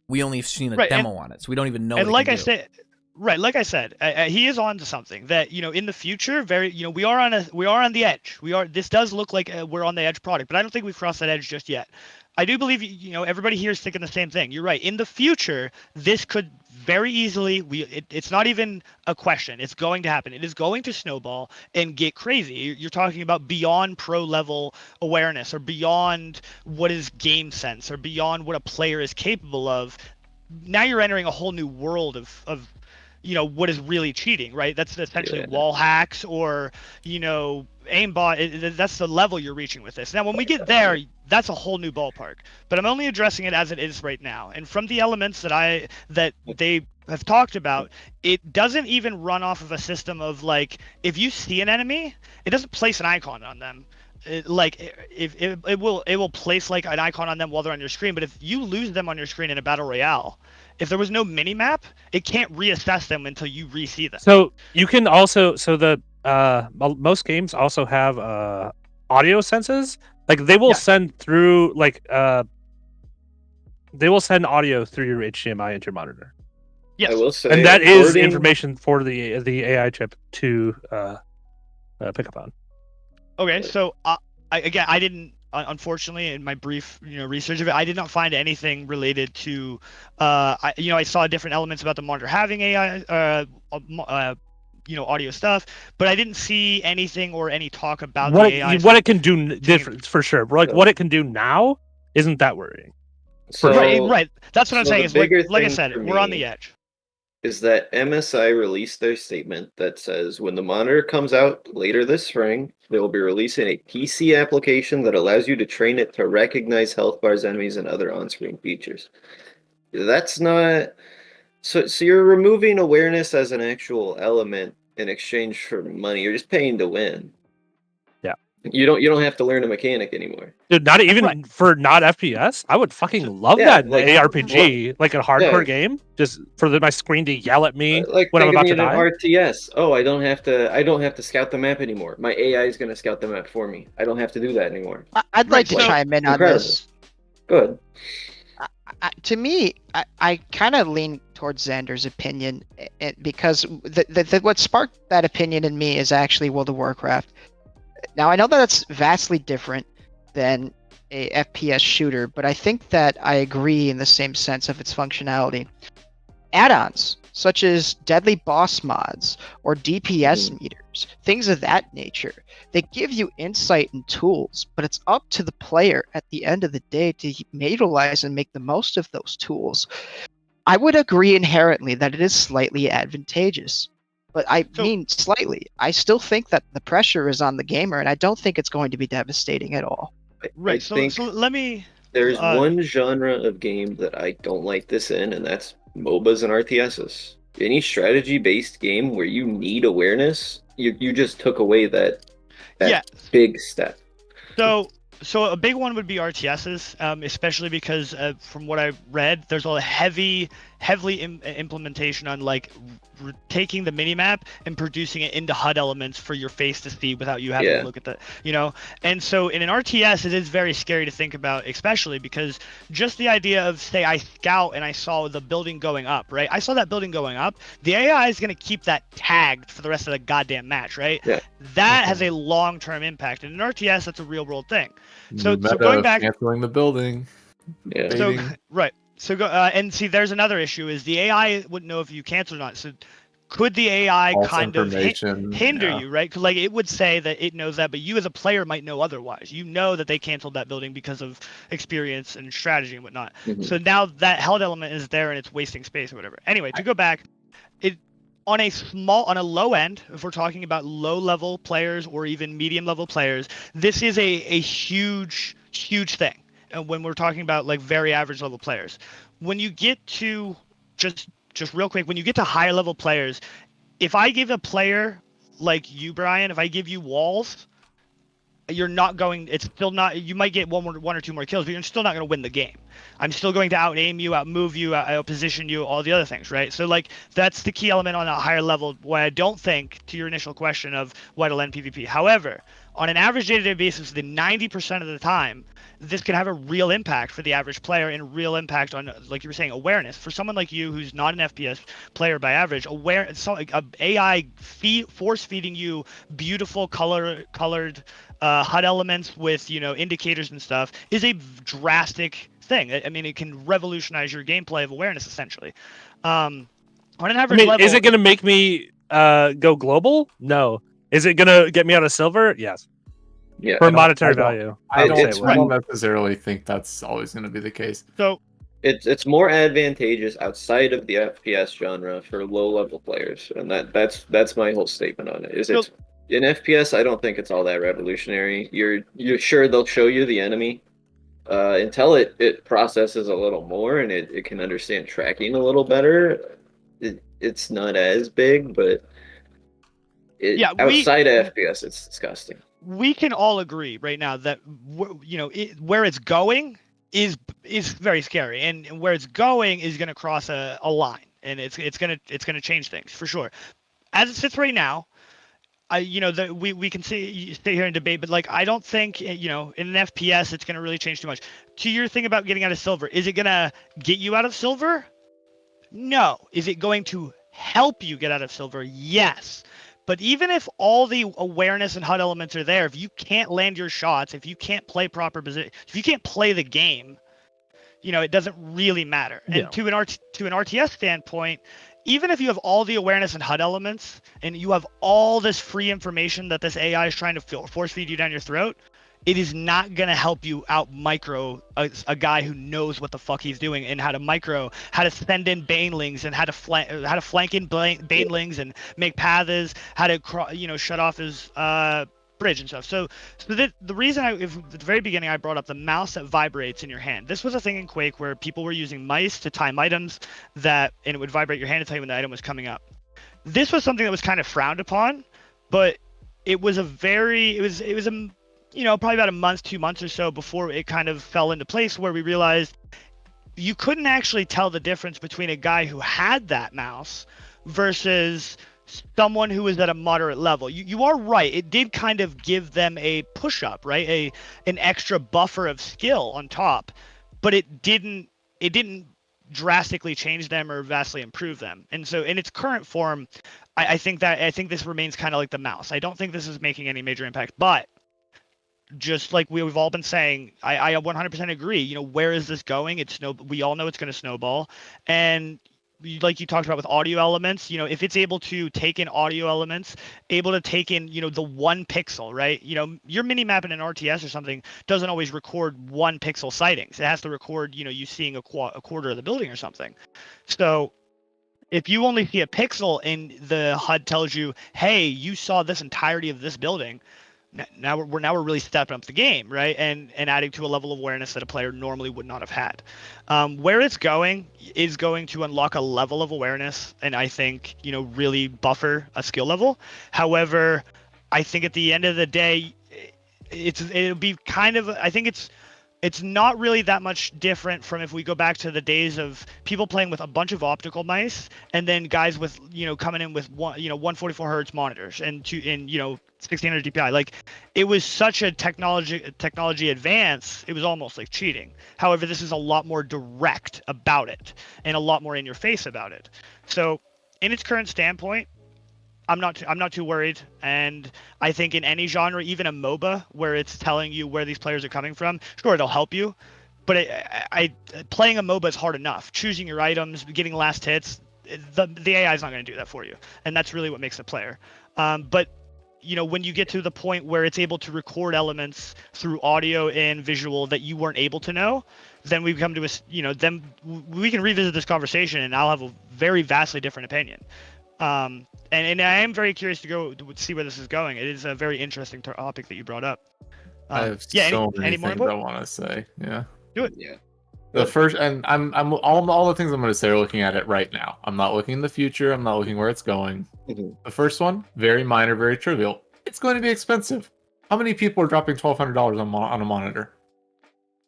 we only have seen a demo on it, so we don't even know. And what like it I can said, right, like I said, he is on to something that in the future, we are on the edge. This does look like we're on the edge product, but I don't think we've crossed that edge just yet. I do believe everybody here is thinking the same thing. You're right. In the future, this could very easily it's not even a question. It's going to happen. It is going to snowball and get crazy. You're talking about beyond pro level awareness, or beyond what is game sense, or beyond what a player is capable of. Now you're entering a whole new world of what is really cheating, right? That's essentially wall hacks, or aimbot. That's the level you're reaching with this. Now when we get there, that's a whole new ballpark, but I'm only addressing it as it is right now. And from the elements that they have talked about, it doesn't even run off of a system of, like, if you see an enemy, it doesn't place an icon on them. It will place like an icon on them while they're on your screen, but if you lose them on your screen in a battle royale, if there was no mini map, it can't reassess them until you re-see them. So you can also most games also have audio senses. Like they will send through they will send audio through your HDMI into your monitor. Yes. I will say, and that is information for the AI chip to pick up on. Okay, so I didn't, unfortunately, in my brief research of it, I did not find anything related to I saw different elements about the monitor having AI audio stuff, but I didn't see anything or any talk about the AI. What it can do different for sure. Like what it can do now isn't that worrying. So, right. That's what I'm saying. Is like I said, we're on the edge. Is that MSI released their statement that says when the monitor comes out later this spring, they will be releasing a PC application that allows you to train it to recognize health bars, enemies, and other on-screen features. That's not... So you're removing awareness as an actual element in exchange for money. You're just paying to win. Yeah. You don't have to learn a mechanic anymore. Dude, not even for not FPS. I would fucking love that in like, ARPG, like a hardcore game, just for my screen to yell at me when I'm about to die. RTS. Oh, I don't have to scout the map anymore. My AI is going to scout the map for me. I don't have to do that anymore. I'd like to chime in on this. Good. To me, I kind of lean towards Xander's opinion, because what sparked that opinion in me is actually World of Warcraft. Now, I know that it's vastly different than a FPS shooter, but I think that I agree in the same sense of its functionality. Add-ons, such as deadly boss mods or DPS meters, things of that nature, they give you insight and tools, but it's up to the player at the end of the day to utilize and make the most of those tools. I would agree inherently that it is slightly advantageous, but I mean slightly. I still think that the pressure is on the gamer, and I don't think it's going to be devastating at all. Right. So let me. There's one genre of game that I don't like this in, and that's MOBAs and RTSs. Any strategy-based game where you need awareness, you just took away that big step. So a big one would be RTSs, especially because from what I've read, there's a heavy implementation on taking the minimap and producing it into HUD elements for your face to see without you having to look at the, And so in an RTS, it is very scary to think about, especially because just the idea of, say, I scout and I saw the building going up, right? I saw that building going up. The AI is going to keep that tagged for the rest of the goddamn match, right? Yeah. That has a long-term impact. In an RTS, that's a real-world thing. So going back, canceling the building. Yeah. So right. So go and see. There's another issue: is the AI wouldn't know if you canceled or not. So could the AI kind of hinder you, right? 'Cause it would say that it knows that, but you as a player might know otherwise. You know that they canceled that building because of experience and strategy and whatnot. Mm-hmm. So now that held element is there and it's wasting space or whatever. Anyway, to go back, on a low end, if we're talking about low level players or even medium level players, this is a huge thing. And when we're talking about very average level players, when you get to just real quick, when you get to higher level players, if I give a player like you, Brian, if I give you walls, you're not going. It's still not. You might get one or two more kills, but you're still not going to win the game. I'm still going to out aim you, out move you, out position you, all the other things, right? So that's the key element on a higher level. Why I don't think, to your initial question of why to lend PvP. However, on an average day-to-day basis, the 90% of the time, this can have a real impact for the average player and real impact on, like you were saying, awareness. For someone like you who's not an FPS player by average, AI force feeding you beautiful colored HUD elements with indicators and stuff is a drastic thing. I mean, it can revolutionize your gameplay of awareness essentially. On an average level, is it going to make me go global? No. Is it going to get me out of silver? Yes. Yeah, For monetary value. I don't It's necessarily think that's always going to be the case. So it's more advantageous outside of the FPS genre for low level players, and that's my whole statement on it. Is it's in FPS, I don't think it's all that revolutionary. You're sure they'll show you the enemy until it processes a little more and it can understand tracking a little better. It's not as big, but outside of FPS, it's disgusting. We can all agree right now that where it's going is very scary, and where it's going is going to cross a line, and it's going to change things for sure. As it sits right now, we can stay here and debate, but like I don't think in an FPS it's going to really change too much. To your thing about getting out of silver, is it going to get you out of silver? No. Is it going to help you get out of silver? Yes. But even if all the awareness and HUD elements are there, if you can't land your shots, if you can't play proper position, if you can't play the game, it doesn't really matter. Yeah. And to an RTS standpoint, even if you have all the awareness and HUD elements, and you have all this free information that this AI is trying to force feed you down your throat, it is not going to help you out micro a guy who knows what the fuck he's doing and how to send in banelings and how to flank in banelings and make paths, how to shut off his bridge and stuff. So the reason at the very beginning I brought up the mouse that vibrates in your hand. This was a thing in Quake where people were using mice to time items and it would vibrate your hand to tell you when the item was coming up. This was something that was kind of frowned upon, but it was probably about a month, 2 months or so before it kind of fell into place where we realized you couldn't actually tell the difference between a guy who had that mouse versus someone who was at a moderate level. You are right. It did kind of give them a push up, right? An extra buffer of skill on top, but it didn't drastically change them or vastly improve them. And so in its current form, I think this remains kind of like the mouse. I don't think this is making any major impact, but just like we've all been saying, I 100% agree. Where is this going? We all know it's going to snowball, and like you talked about with audio elements, if it's able to take in audio elements, able to take in, the 1 pixel, right? Your mini map in an RTS or something doesn't always record 1 pixel sightings. It has to record, you seeing a quarter of the building or something. So if you only see a pixel and the HUD tells you, hey, you saw this entirety of this building, now we're really stepping up the game, right? And adding to a level of awareness that a player normally would not have had. Where it's going is going to unlock a level of awareness, and I think really buffer a skill level. However, I think at the end of the day, it'll be kind of, I think it's not really that much different from if we go back to the days of people playing with a bunch of optical mice and then guys with coming in with 144 hertz monitors and 1600 DPI. Like, it was such a technology advance, it was almost like cheating. However, this is a lot more direct about it and a lot more in your face about it. So in its current standpoint, I'm not too worried, and I think in any genre, even a MOBA where it's telling you where these players are coming from, sure, it'll help you, but playing a MOBA is hard enough. Choosing your items, getting last hits, the AI is not going to do that for you, and that's really what makes a player. But when you get to the point where it's able to record elements through audio and visual that you weren't able to know, then we come to then we can revisit this conversation, and I'll have a very vastly different opinion. And I am very curious to go to see where this is going. It is a very interesting topic that you brought up. I have many things I want to say. Yeah. Do it. Yeah. The first, and I'm all the things I'm going to say are looking at it right now. I'm not looking in the future. I'm not looking where it's going. Mhm. The first one, very minor, very trivial. It's going to be expensive. How many people are dropping $1,200 on a monitor?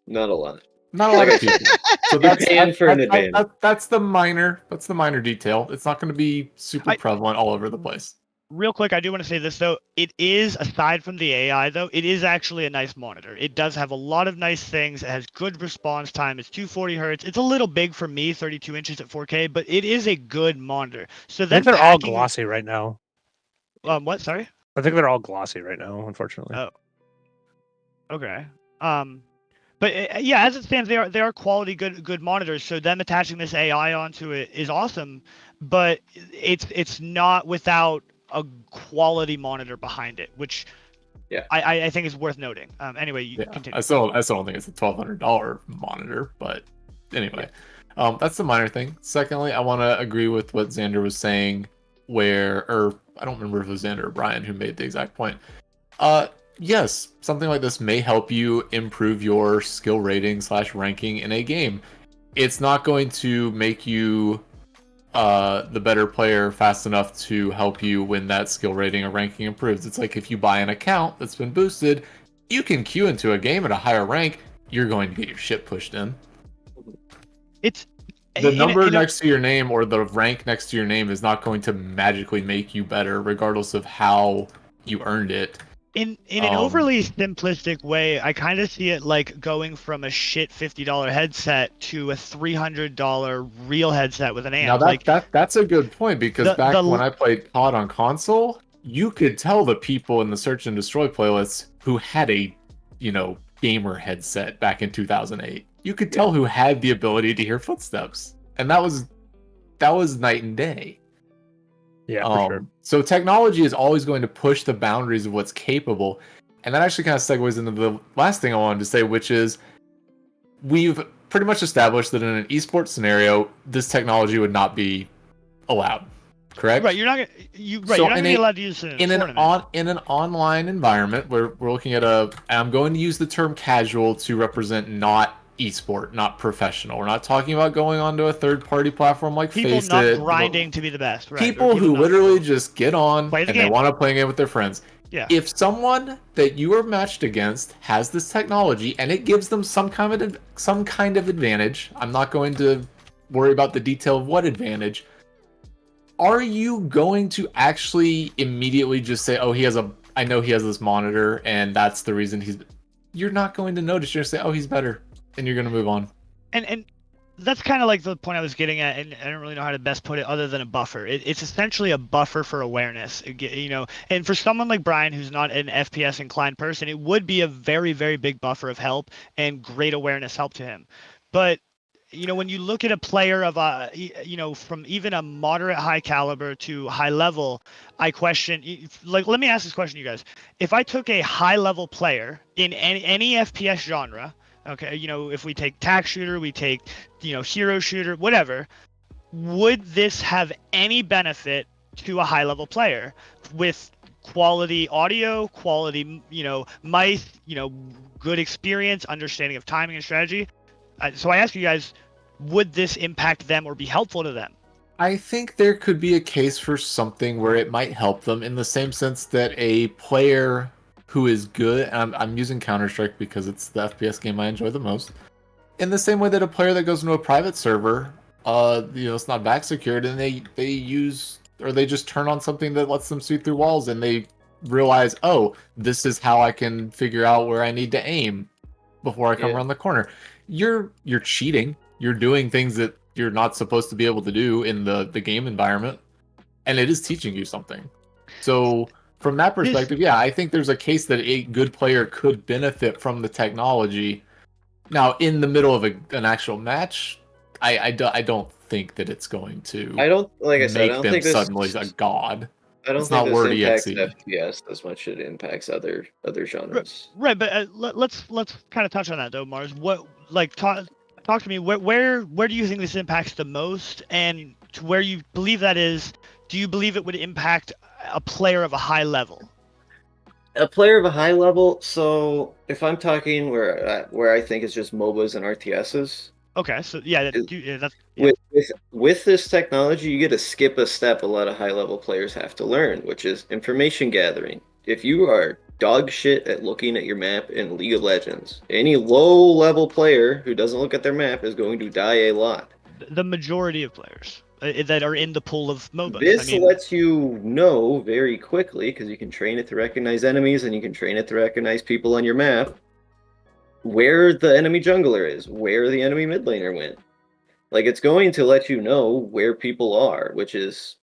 Not a lot. Not a lot of people. So You're paying for an advantage. That's the minor detail. It's not going to be super prevalent all over the place. Real quick, I do want to say this though. It is, aside from the AI though, it is actually a nice monitor. It does have a lot of nice things. It has good response time. It's 240 hertz. It's a little big for me, 32 inches at 4K, but it is a good monitor. So I then think they're all packing, glossy right now. what? Sorry. I think they're all glossy right now, unfortunately. Oh. Okay. But yeah, as it stands, they are quality good monitors. So them attaching this AI onto it is awesome, but it's not without a quality monitor behind it, which Yeah. I think is worth noting. Anyway, you Yeah, continue. I still don't think it's a $1,200 monitor, but anyway, that's the minor thing. Secondly, I want to agree with what Xander was saying, or I don't remember if it was Xander or Brian who made the exact point. Yes, something like this may help you improve your skill rating / ranking in a game. It's not going to make you the better player fast enough to help you when that skill rating or ranking improves. It's like if you buy an account that's been boosted, you can queue into a game at a higher rank, you're going to get your shit pushed in. It's The number next to your name or the rank next to your name is not going to magically make you better, regardless of how you earned it. in an overly simplistic way. I kind of see it like going from a shit $50 headset to a $300 real headset with an amp. Now that's a good point, because when I played COD on console, you could tell the people in the Search and Destroy playlists who had a, gamer headset back in 2008. You could tell who had the ability to hear footsteps, and that was night and day. Yeah, for sure. So technology is always going to push the boundaries of what's capable, and that actually kind of segues into the last thing I wanted to say, which is we've pretty much established that in an esports scenario, this technology would not be allowed. Correct? Right, you're not going to be allowed to use it in a tournament. In an online environment where we're looking at I'm going to use the term casual to represent not esport, not professional. We're not talking about going onto a third-party platform like people Face not It. grinding to be the best. Right? People who literally just get on play the and game. they want to play a game with their friends. Yeah. If someone that you are matched against has this technology and it gives them some kind of advantage, I'm not going to worry about the detail of what advantage. Are you going to actually immediately just say, "Oh, I know he has this monitor, and that's the reason he's"? You're not going to notice. You're going to say, "Oh, he's better," and you're going to move on. And that's kind of like the point I was getting at, and I don't really know how to best put it other than a buffer. It's essentially a buffer for awareness, and for someone like Brian, who's not an FPS inclined person, it would be a very, very big buffer of help and great awareness help to him. But when you look at a player of from even a moderate high caliber to high level, I question, let me ask this question, you guys. If I took a high level player in any FPS genre, okay, if we take tac shooter, we take, hero shooter, whatever, would this have any benefit to a high level player with quality audio, quality, mice, good experience, understanding of timing and strategy? So I ask you guys, would this impact them or be helpful to them? I think there could be a case for something where it might help them, in the same sense that a player who is good, and I'm using Counter-Strike because it's the FPS game I enjoy the most, in the same way that a player that goes into a private server, it's not back secured, and they just turn on something that lets them see through walls, and they realize, oh, this is how I can figure out where I need to aim before I come around the corner. You're cheating. You're doing things that you're not supposed to be able to do in the game environment, and it is teaching you something. So from that perspective, I think there's a case that a good player could benefit from the technology. Now, in the middle of an actual match, I don't think that it's going to. I don't think this suddenly a god. I don't it's think not this word impacts EXE. FPS as much as it impacts other genres. Right, but let's kind of touch on that though, Mars. What talk to me. Where do you think this impacts the most, and to where you believe that is? Do you believe it would impact a player of a high level? A player of a high level. So if I'm talking where I think it's just MOBAs and RTSs. Okay, so that's with this technology, you get to skip a step a lot of high level players have to learn, which is information gathering. If you are dog shit at looking at your map in League of Legends, any low level player who doesn't look at their map is going to die a lot. The majority of players. that are in the pool of MOBAs. This I mean, lets you know very quickly, because you can train it to recognize enemies and you can train it to recognize people on your map, where the enemy jungler is, where the enemy mid laner went. Like, it's going to let you know where people are, which is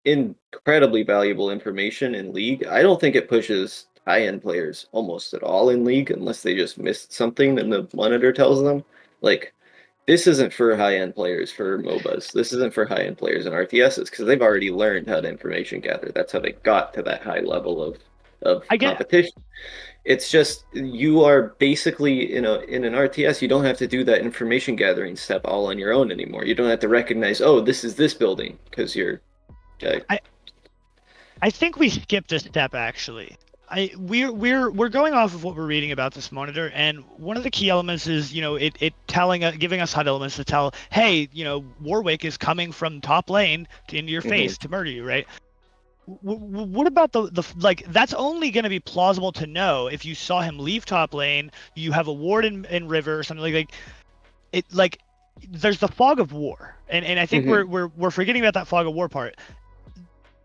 incredibly valuable information in League. I don't think it pushes high-end players almost at all in League unless they just missed something and the monitor tells them. Like, this isn't for high-end players for MOBAs. This isn't for high-end players in RTSs because they've already learned how to information gather. That's how they got to that high level of I get competition. It's just you are basically in an RTS. You don't have to do that information gathering step all on your own anymore. You don't have to recognize, oh, this is this building because you're. I think we skipped a step actually. We're going off of what we're reading about this monitor, and one of the key elements is it giving us HUD elements to tell, hey, Warwick is coming from top lane into your face to murder you, right? What about the like? That's only going to be plausible to know if you saw him leave top lane. You have a ward in river or something like it. Like there's the fog of war, and I think we're forgetting about that fog of war part.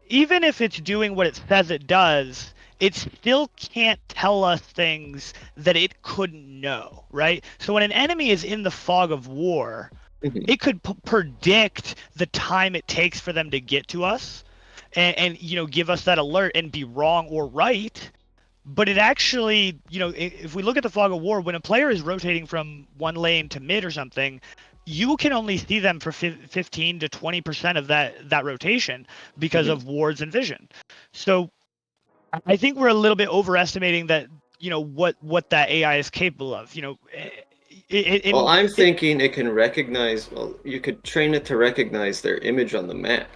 Even if it's doing what it says it does, it still can't tell us things that it couldn't know, right? So when an enemy is in the fog of war, it could predict the time it takes for them to get to us. And give us that alert and be wrong or right, but it actually if we look at the fog of war, when a player is rotating from one lane to mid or something, you can only see them for 15 to 20% of that rotation because of wards and vision. So I think we're a little bit overestimating that what that AI is capable of. Well, I'm thinking it can recognize. Well, you could train it to recognize their image on the map.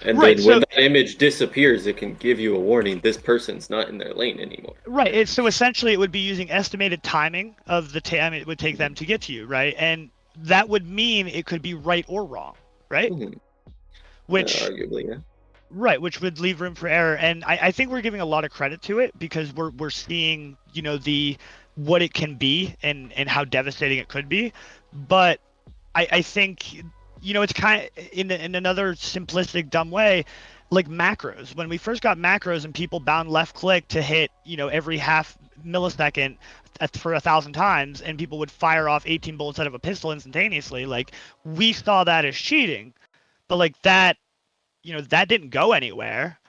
And right, then when that image disappears, it can give you a warning, this person's not in their lane anymore. Right. So essentially it would be using estimated timing of the time it would take them to get to you, right? And that would mean it could be right or wrong, right? Which arguably, yeah. Right, which would leave room for error. And I think we're giving a lot of credit to it because we're seeing, what it can be and how devastating it could be. But I think it's kind of in another simplistic, dumb way, like macros. When we first got macros and people bound left click to hit, every half millisecond for 1,000 times, and people would fire off 18 bullets out of a pistol instantaneously, like we saw that as cheating. But like that, that didn't go anywhere.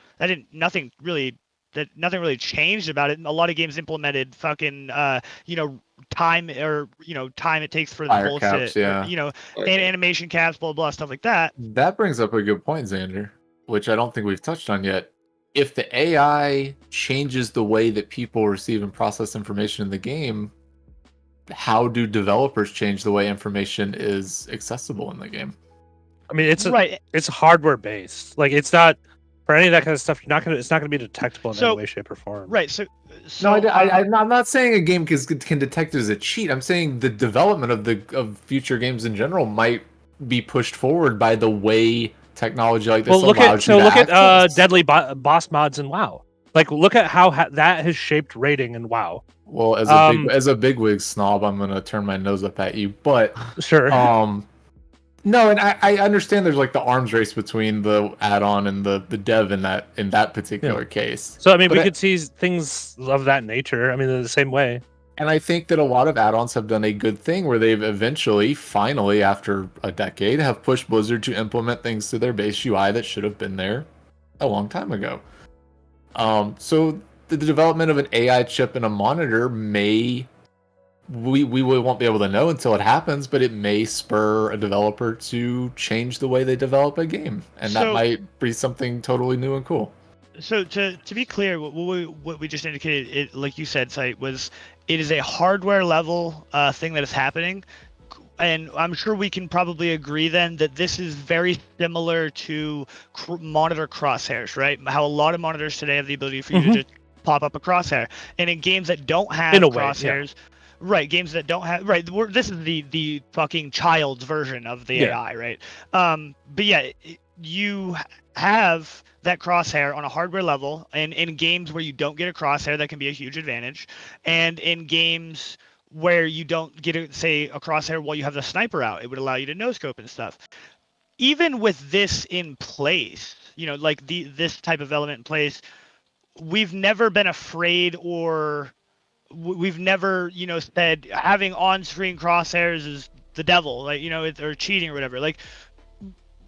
Nothing really changed about it. A lot of games implemented fucking time it takes for the Fire bullets caps, yeah. and animation caps, blah blah stuff like that. That brings up a good point, Xander, which I don't think we've touched on yet. If the AI changes the way that people receive and process information in the game, how do developers change the way information is accessible in the game? I mean, it's hardware based. Like it's not for any of that kind of stuff. It's not gonna be detectable in any way, shape, or form. Right. So no, I'm not saying a game can detect it as a cheat. I'm saying the development of future games in general might be pushed forward by the way technology like this allows you to look access. at deadly boss mods in WoW. Like look at how that has shaped rating in WoW. Well, as a bigwig snob, I'm gonna turn my nose up at you, but sure. No, and I understand there's like the arms race between the add-on and the dev in that particular case. So I mean, we could see things of that nature. I mean, in the same way. And I think that a lot of add-ons have done a good thing where they've eventually, finally, after a decade, have pushed Blizzard to implement things to their base UI that should have been there a long time ago. So the development of an AI chip in a monitor we won't be able to know until it happens, but it may spur a developer to change the way they develop a game, and that might be something totally new and cool. So to be clear, what we just indicated, it, like you said, Site, was it is a hardware level thing that is happening, and I'm sure we can probably agree then that this is very similar to monitor crosshairs, right? How a lot of monitors today have the ability for you to just pop up a crosshair, and in games that don't have crosshairs. Right, games that don't have this is the fucking child's version of the AI, right? But yeah, you have that crosshair on a hardware level, and in games where you don't get a crosshair, that can be a huge advantage. And in games where you don't get a crosshair while you have the sniper out, it would allow you to no scope and stuff. even with this in place, like this type of element in place, we've never been afraid or we've never, said having on-screen crosshairs is the devil, like, or cheating or whatever. Like,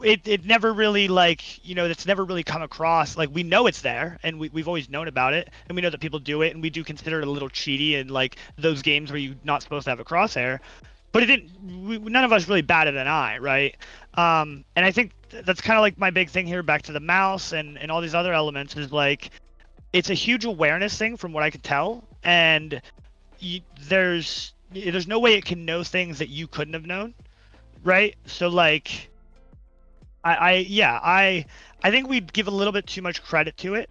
it never really, like, it's never really come across. Like, we know it's there, and we've always known about it, and we know that people do it, and we do consider it a little cheaty in, like, those games where you're not supposed to have a crosshair. But none of us really batted an eye, right? And I think that's kind of like my big thing here, back to the mouse and all these other elements, is like, it's a huge awareness thing from what I could tell, and there's no way it can know things that you couldn't have known, right? So, like, I think we give a little bit too much credit to it.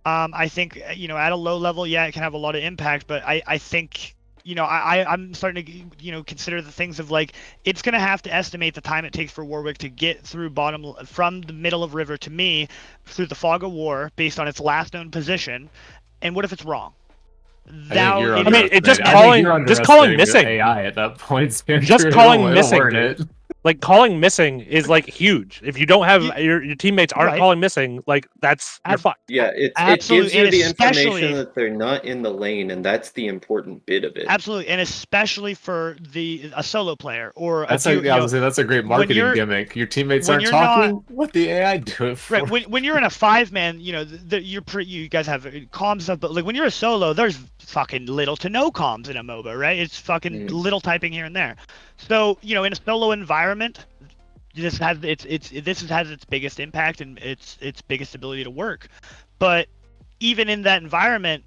I think, at a low level, yeah, it can have a lot of impact, but I think, I'm starting to, consider the things of, like, it's going to have to estimate the time it takes for Warwick to get through from the middle of river to me through the fog of war based on its last known position. And what if it's wrong? I I mean, it just underestimating calling missing AI at that point. Sandra. Just calling It'll missing, learn dude. it. Like, calling missing is, like, huge. If you don't have your teammates aren't Right. calling missing, like, you're fucked. Yeah, it Absolutely, gives you and the especially- information that they're not in the lane, and that's the important bit of it. Absolutely, and especially for a solo player or That's a, that's a great marketing gimmick. Your teammates when aren't you're talking. Let the AI do it for right. When you're in a 5-man, you guys have comms stuff, but, like, when you're a solo, there's fucking little to no comms in a MOBA, right? It's fucking little typing here and there. So, in a solo environment, this has its biggest impact and its biggest ability to work. But even in that environment,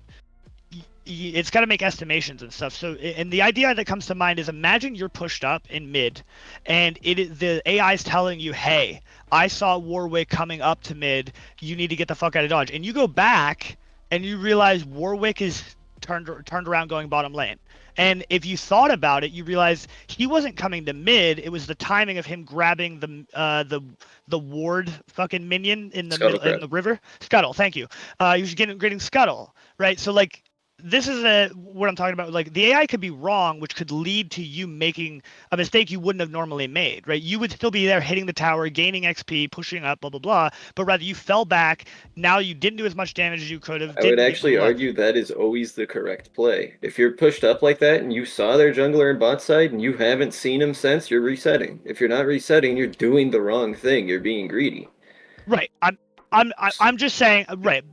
it's got to make estimations and stuff. So, and the idea that comes to mind is, imagine you're pushed up in mid, and the AI is telling you, "Hey, I saw Warwick coming up to mid. You need to get the fuck out of Dodge." And you go back, and you realize Warwick is turned around going bottom lane. And if you thought about it, you realize he wasn't coming to mid. It was the timing of him grabbing the ward fucking minion in the middle, in the river. Scuttle, thank you. He was getting Scuttle, right? So, like, this is what I'm talking about. Like, the AI could be wrong, which could lead to you making a mistake you wouldn't have normally made, right? You would still be there hitting the tower, gaining XP, pushing up, blah, blah, blah. But rather you fell back. Now you didn't do as much damage as you could have. I would actually argue that is always the correct play. If you're pushed up like that and you saw their jungler in bot side and you haven't seen him since, you're resetting. If you're not resetting, you're doing the wrong thing. You're being greedy. Right. I'm just saying, right.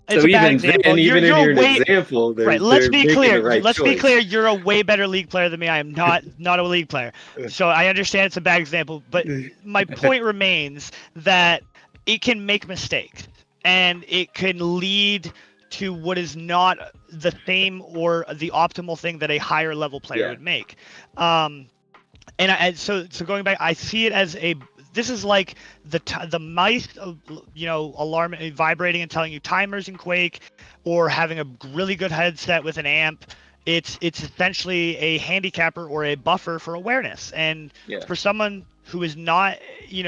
It's so a bad even example. then, even you're if you're an way, example, right. Let's be clear. Let's be choice. clear. You're a way better league player than me. I am not a league player. So I understand it's a bad example, but my point remains that it can make mistakes, and it can lead to what is not the same or the optimal thing that a higher level player would make. So going back, I see it as this is like the mice, alarm vibrating and telling you timers in Quake, or having a really good headset with an amp. It's essentially a handicapper or a buffer for awareness. And for someone who is not, we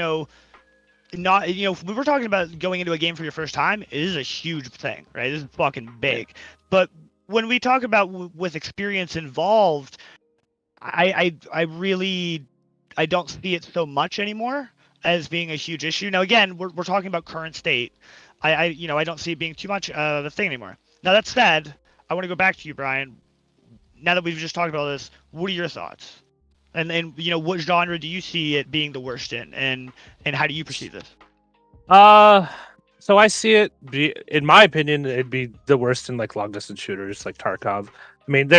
were talking about going into a game for your first time, it is a huge thing, right? This is fucking big. But when we talk about with experience involved, I don't see it so much anymore as being a huge issue. Now, again, we're talking about current state. I don't see it being too much of a thing anymore. Now, that said, I want to go back to you, Brian. Now that we've just talked about this, what are your thoughts? And what genre do you see it being the worst in, and how do you perceive this? So I see it in my opinion, it'd be the worst in, like, long distance shooters like Tarkov. I mean,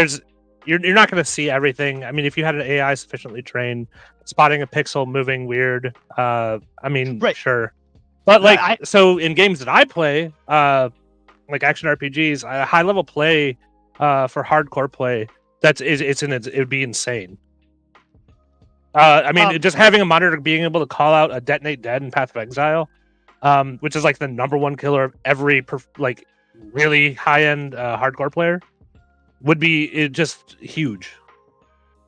you're not going to see everything. I mean, if you had an AI sufficiently trained, spotting a pixel moving weird, I mean, sure. But, like, so in games that I play, like action RPGs, high level play, for hardcore play, it would be insane. I mean, just having a monitor being able to call out a detonate dead in Path of Exile, which is, like, the #1 killer of every really high end hardcore player, would be just huge.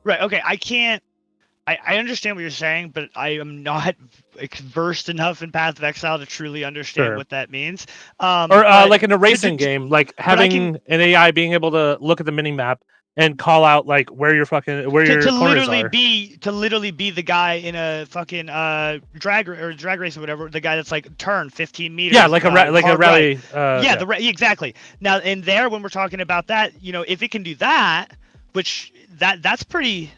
Right. Okay. I understand what you're saying, but I am not versed enough in Path of Exile to truly understand what that means. Like in a racing game, like having an AI being able to look at the mini map and call out like where your to corners literally are. be the guy in a fucking drag race or whatever, the guy that's like turn 15 meters. Yeah, like a hard rally. right. Exactly. Now in there, when we're talking about that, if it can do that, which that's pretty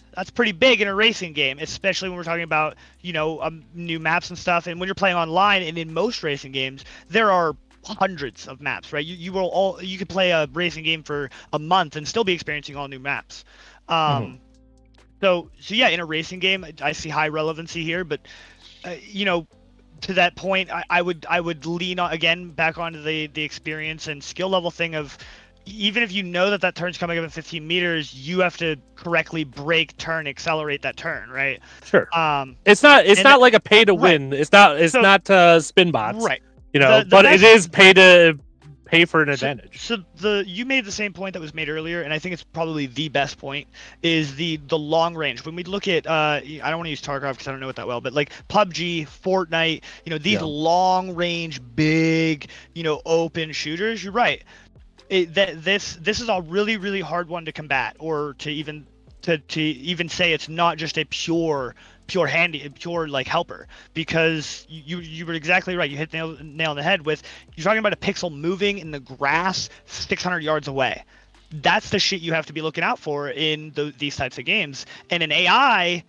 big in a racing game, especially when we're talking about new maps and stuff. And when you're playing online, and in most racing games, there are hundreds of maps, right? You could play a racing game for a month and still be experiencing all new maps. So yeah, in a racing game, I see high relevancy here, but to that point, I would lean on, again, back onto the experience and skill level thing of, even if you know that turn's coming up in 15 meters, you have to correctly brake, turn, accelerate that turn, right? Sure. It's not like a pay to win. Right. It's not spin bots. Right. But it is pay for an advantage. So you made the same point that was made earlier, and I think it's probably the best point, is the long range. When we look at I don't want to use Tarkov because I don't know it that well, but like PUBG, Fortnite, these long range, big, open shooters. You're right. This is a really, really hard one to combat, or to even say it's not just a pure like helper, because you were exactly right. You hit the nail on the head with, you're talking about a pixel moving in the grass 600 yards away. That's the shit you have to be looking out for in these types of games. And an AI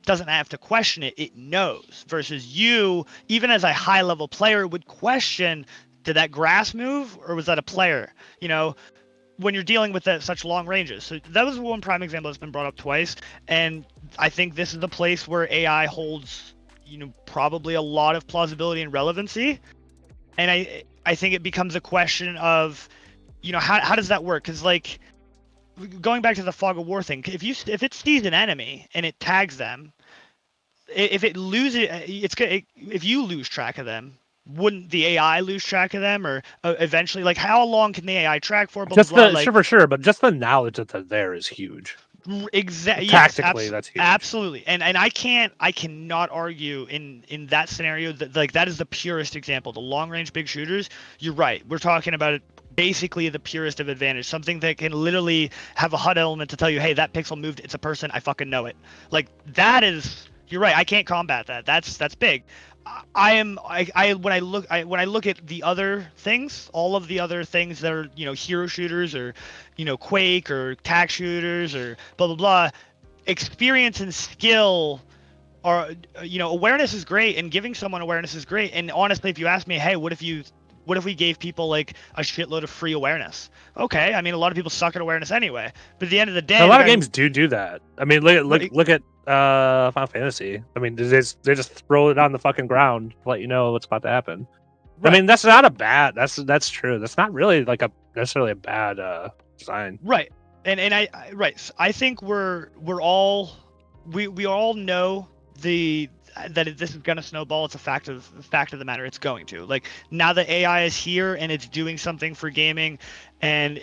doesn't have to question it. It knows, versus you, even as a high level player, would question, did that grass move or was that a player? When you're dealing with such long ranges. So that was one prime example that's been brought up twice. And I think this is the place where AI holds, probably a lot of plausibility and relevancy. And I think it becomes a question of, how does that work? Because, like, going back to the fog of war thing, if it sees an enemy and it tags them, if it loses, if you lose track of them, wouldn't the AI lose track of them, or eventually, like, how long can the AI track for? Just for sure, but just the knowledge that they're there is huge. Exactly. Tactically, that's huge. Absolutely. And I cannot argue in that scenario that, like, that is the purest example. The long range big shooters, you're right. We're talking about basically the purest of advantage. Something that can literally have a HUD element to tell you, hey, that pixel moved, it's a person, I fucking know it. Like, that is, you're right. I can't combat that. That's big. When I look at the other things, all of the other things that are, hero shooters, or, Quake, or tac shooters, or blah blah blah, experience and skill are, awareness is great, and giving someone awareness is great. And honestly, if you ask me, hey, what if we gave people like a shitload of free awareness? Okay, I mean, a lot of people suck at awareness anyway. But at the end of the day, a lot of games do that. I mean, look at Final Fantasy. I mean, they just throw it on the fucking ground to let you know what's about to happen. Right. I mean, that's not a bad. That's true. That's not really like necessarily a bad design. Right. And I think we all know that this is going to snowball. It's a fact of the matter. It's going to. Like, now that AI is here and it's doing something for gaming, and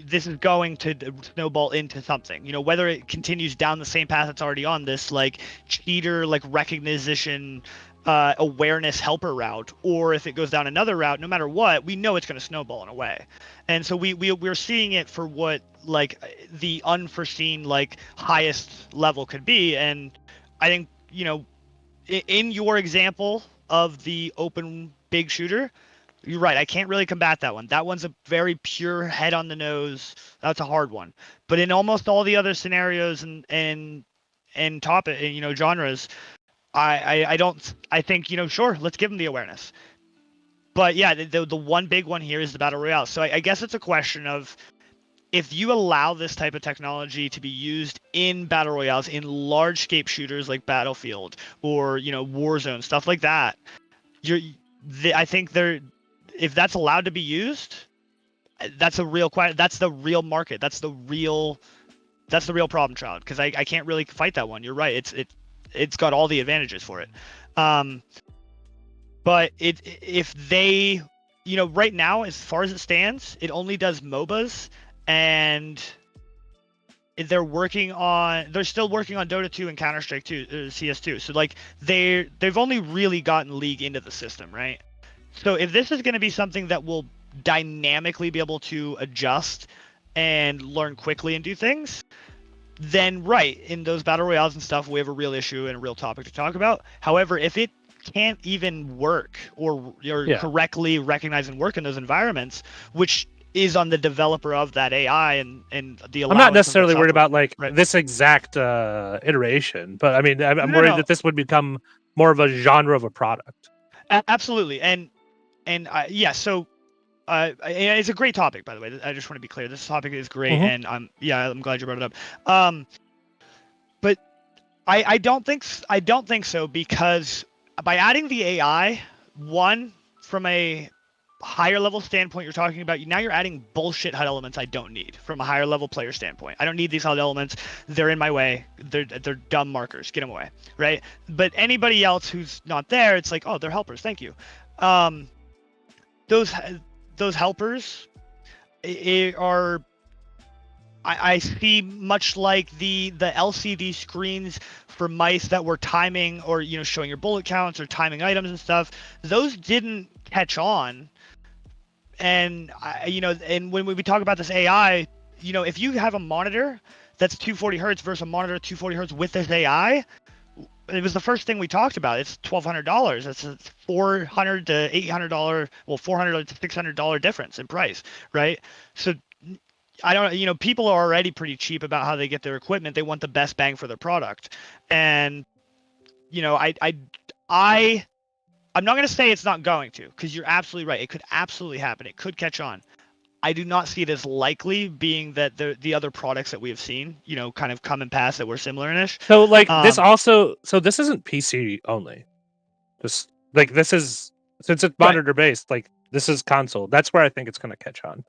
this is going to snowball into something. Whether it continues down the same path it's already on, this like cheater, like recognition, awareness helper route, or if it goes down another route, no matter what, we know it's going to snowball in a way. And so we're seeing it for what, like, the unforeseen, like, highest level could be. And I think, in your example of the open big shooter, you're right. I can't really combat that one. That one's a very pure head on the nose. That's a hard one. But in almost all the other scenarios and topic, genres, I think, sure, let's give them the awareness. But yeah, the one big one here is the battle royale. So I guess it's a question of, if you allow this type of technology to be used in battle royales, in large scale shooters like Battlefield or, Warzone, stuff like that, I think if that's allowed to be used, that's the real market. That's the real problem child, because I can't really fight that one. You're right. It's got all the advantages for it. But if they, right now, as far as it stands, it only does MOBAs. And they're still working on Dota 2 and Counter-Strike 2, CS2. So, like, they've only really gotten League into the system, right? So if this is going to be something that will dynamically be able to adjust and learn quickly and do things, then right, in those battle royales and stuff, we have a real issue and a real topic to talk about. However, if it can't even work or Yeah. correctly recognize and work in those environments, which is on the developer of that AI and the I'm allowance not of the necessarily worried software. about like Right. this exact iteration, but I mean, I'm No, worried no. that this would become more of a genre of a product. Absolutely, and yeah, so it's a great topic, by the way. I just want to be clear. This topic is great, Mhm. and I'm glad you brought it up. But I don't think so, because by adding the AI, one, from a higher level standpoint, you're talking about now you're adding bullshit HUD elements I don't need from a higher level player standpoint. I don't need these HUD elements. They're in my way. They're dumb markers. Get them away, right? But anybody else who's not there, it's like, oh, they're helpers. Thank you. Those helpers are, I see, much like the LCD screens for mice that were timing, or showing your bullet counts or timing items and stuff. Those didn't catch on. And and when we talk about this AI, if you have a monitor that's 240 hertz versus a monitor 240 hertz with this AI, it was the first thing we talked about. It's $1,200. That's a $400 to $800, well, $400 to $600 difference in price, right? So I don't, people are already pretty cheap about how they get their equipment. They want the best bang for their product, and I'm not going to say it's not going to, because you're absolutely right. It could absolutely happen. It could catch on. I do not see it as likely, being that the other products that we have seen, kind of come and pass that were similar-ish. So like this Um, also, so this isn't PC only. Just like this is, since it's monitor based, like this is console. That's where I think it's going to catch on.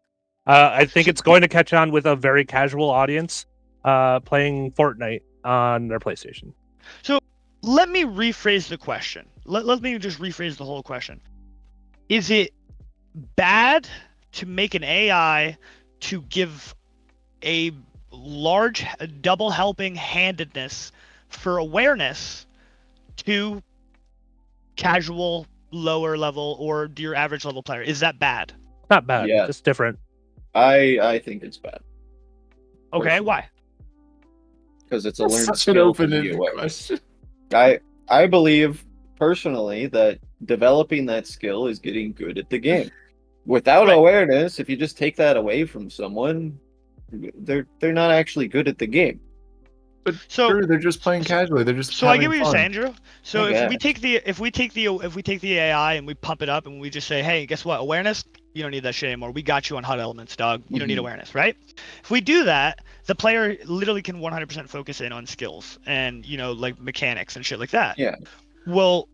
I think it's going to catch on with a very casual audience playing Fortnite on their PlayStation. Let me rephrase the question. Let me just rephrase the whole question. Is it bad to make an AI to give a large double helping handedness for awareness to casual, lower level, or your average level player? Is that bad? Not bad, Yeah. just different. I think it's bad Okay, Personally. why? because it's a That's learned such an skill to be open-ended aware. question. I believe personally that developing that skill is getting good at the game. Without Right. awareness, if you just take that away from someone, they're not actually good at the game. But So- sure, they're just playing casually. They're just So I get having what you're fun. saying, Drew. So I if we guess. take the AI and we pump it up and we just say, hey, guess what? Awareness, you don't need that shit anymore. We got you on HUD elements, dog. You don't need Mhm. awareness, right? If we do that, the player literally can 100% focus in on skills and like mechanics and shit like that. Yeah. Well,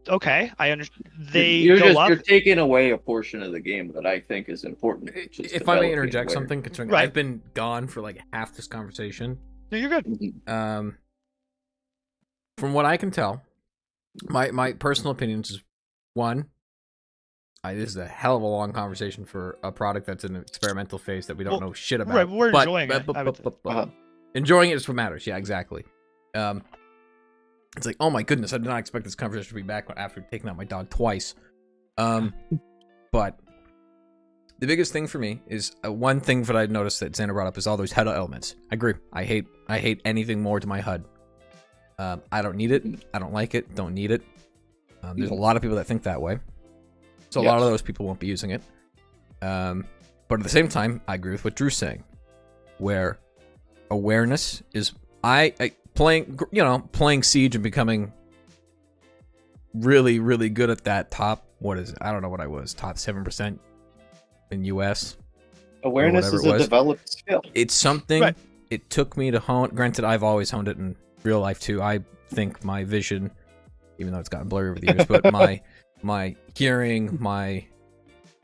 okay, I understand. They You're go up. you're taking away a portion of the game that I think is important. which is If I may developing interject awareness. something, considering Right. I've been gone for like half this conversation. No, you're good. Mhm. From what I can tell, my personal opinions is one. This is a hell of a long conversation for a product that's in an experimental phase that we don't Well, know shit about. right, we're But- enjoying but- it, but- I would but- but- Uh-huh. Enjoying it is what matters. Yeah, exactly. It's like, oh my goodness, I did not expect this conversation to be back after taking out my dog twice. But the biggest thing for me is one thing that I noticed that Xander brought up is all those HUD elements. I agree. I hate anything more to my HUD. I don't need it. I don't like it. Don't need it. There's a lot of people that think that way. So a lot of Yes. those people won't be using it. But at the same time, I agree with what Drew's saying, where awareness is playing Siege and becoming really, really good at that top. What is it? I don't know what I was. Top 7% in US. Awareness whatever is it a was. developed skill. It's something. Right. It took me to hone. Granted, I've always honed it in real life too. I think my vision, even though it's gotten blurry over the years, but my hearing, my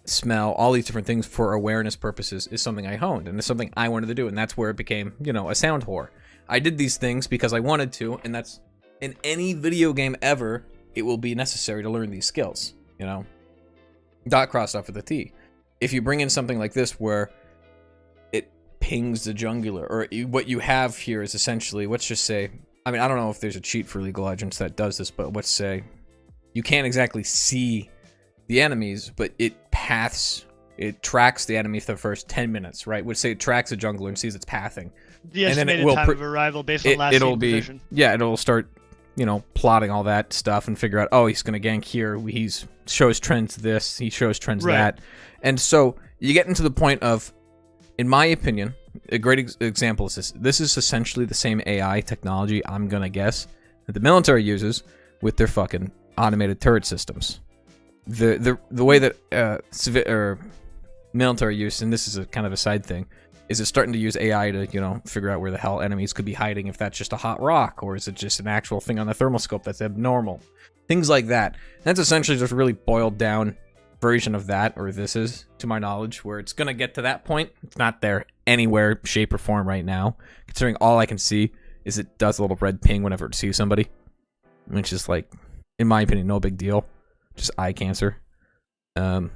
smell, all these different things for awareness purposes is something I honed, and it's something I wanted to do, and that's where it became, a sound whore. I did these things because I wanted to, and that's in any video game ever. It will be necessary to learn these skills. Dot crossed off with a T. If you bring in something like this where it pings the jungler, or what you have here is essentially, let's just say, I mean, I don't know if there's a cheat for League of Legends that does this, but let's say you can't exactly see the enemies, but it paths it tracks the enemy for the first 10 minutes, right? Would say it tracks a jungler and sees its pathing. The And then it estimated will time of arrival based on last it'll seen be position. yeah, it'll start, plotting all that stuff and figure out, oh, he's going to gank here. He's shows trends this, he shows trends Right. that. And so you get into the point of, in my opinion, a great example is this. This is essentially the same AI technology, I'm going to guess, that the military uses with their fucking automated turret systems. The way that military use, and this is a kind of a side thing, is it starting to use AI to, figure out where the hell enemies could be hiding, if that's just a hot rock, or is it just an actual thing on the thermal scope that's abnormal? Things like that. That's essentially just a really boiled down version of that, or this is, to my knowledge, where it's going to get to that point. It's not there anywhere, shape, or form right now, considering all I can see is it does a little red ping whenever it sees somebody, which is, like, in my opinion, no big deal. Just eye cancer.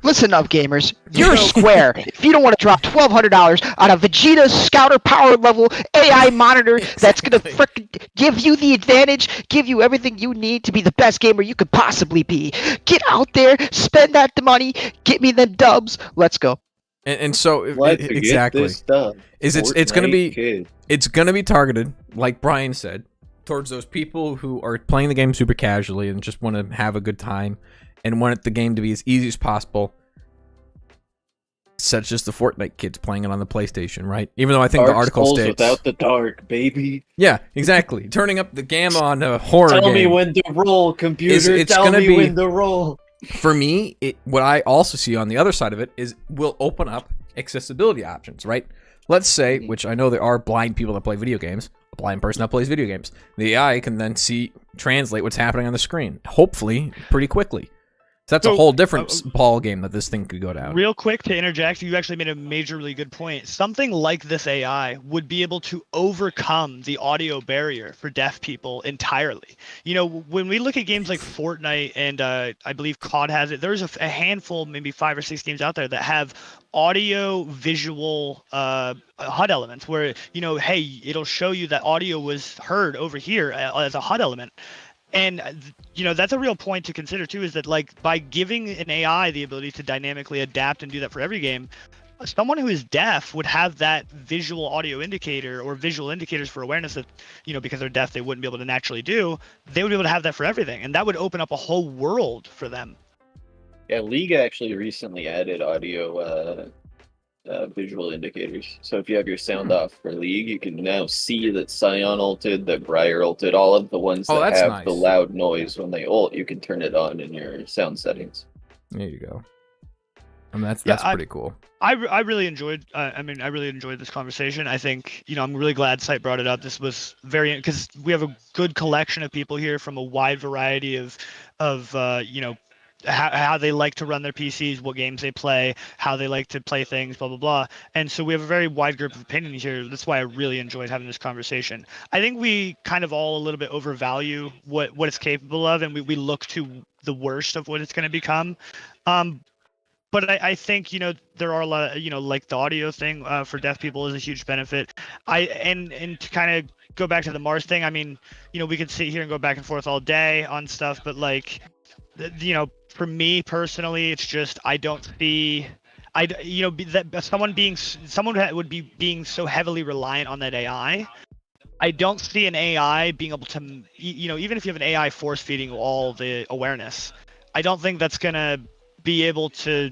Listen up, gamers. You're square. If you don't want to drop $1,200 on a Vegeta Scouter power level AI monitor that's gonna frickin' give you the advantage, give you everything you need to be the best gamer you could possibly be, get out there, spend that money, get me them dubs. Let's go. And so Let's get exactly this stuff. it's gonna be Fortnite it's gonna be targeted, like Brian said, towards those people who are playing the game super casually and just want to have a good time and want the game to be as easy as possible, such as the Fortnite kids playing it on the PlayStation, right? Even though I think the Dark article Souls states, without the dark, baby. yeah, exactly, turning up the gamma on a horror Tell game. me when to roll, computer. It's Tell gonna me be- when to roll. For me, what I also see on the other side of it is we'll open up accessibility options, right? Let's say, which I know there are blind people that play video games, a blind person that plays video games. The AI can then translate what's happening on the screen, hopefully pretty quickly. So that's a So, whole different ball game that this thing could go down. Real quick to interject, you actually made a majorly good point. Something like this AI would be able to overcome the audio barrier for deaf people entirely. When we look at games like Fortnite and I believe COD has it, there's a handful, maybe 5 or 6 games out there that have audio visual HUD elements where, hey, it'll show you that audio was heard over here as a HUD element. And that's a real point to consider too, is that, like, by giving an AI the ability to dynamically adapt and do that for every game, someone who is deaf would have that visual audio indicator or visual indicators for awareness that, because they're deaf, they wouldn't be able to naturally do. They would be able to have that for everything, and that would open up a whole world for them. Yeah, League actually recently added audio visual indicators. So if you have your sound off for League, you can now see that Scion ulted, that Briar ulted, all of the ones Oh, that that's have nice. the loud noise when they ult. You can turn it on in your sound settings. There you go. I mean, that's Yeah, pretty cool. I really enjoyed. I really enjoyed this conversation. I think I'm really glad Sight brought it up. This was because we have a good collection of people here from a wide variety of how they like to run their PCs, what games they play, how they like to play things, blah blah blah. And so we have a very wide group of opinions here. That's why I really enjoyed having this conversation. I think we kind of all a little bit overvalue what it's capable of, and we look to the worst of what it's going to become. But I think there are a lot of, like the audio thing for deaf people is a huge benefit. And to kind of go back to the Mars thing, I mean, we could sit here and go back and forth all day on stuff, but like, for me personally, it's just I don't see someone that would be being so heavily reliant on that AI. I don't see an AI being able to, even if you have an AI force feeding all the awareness, I don't think that's gonna be able to.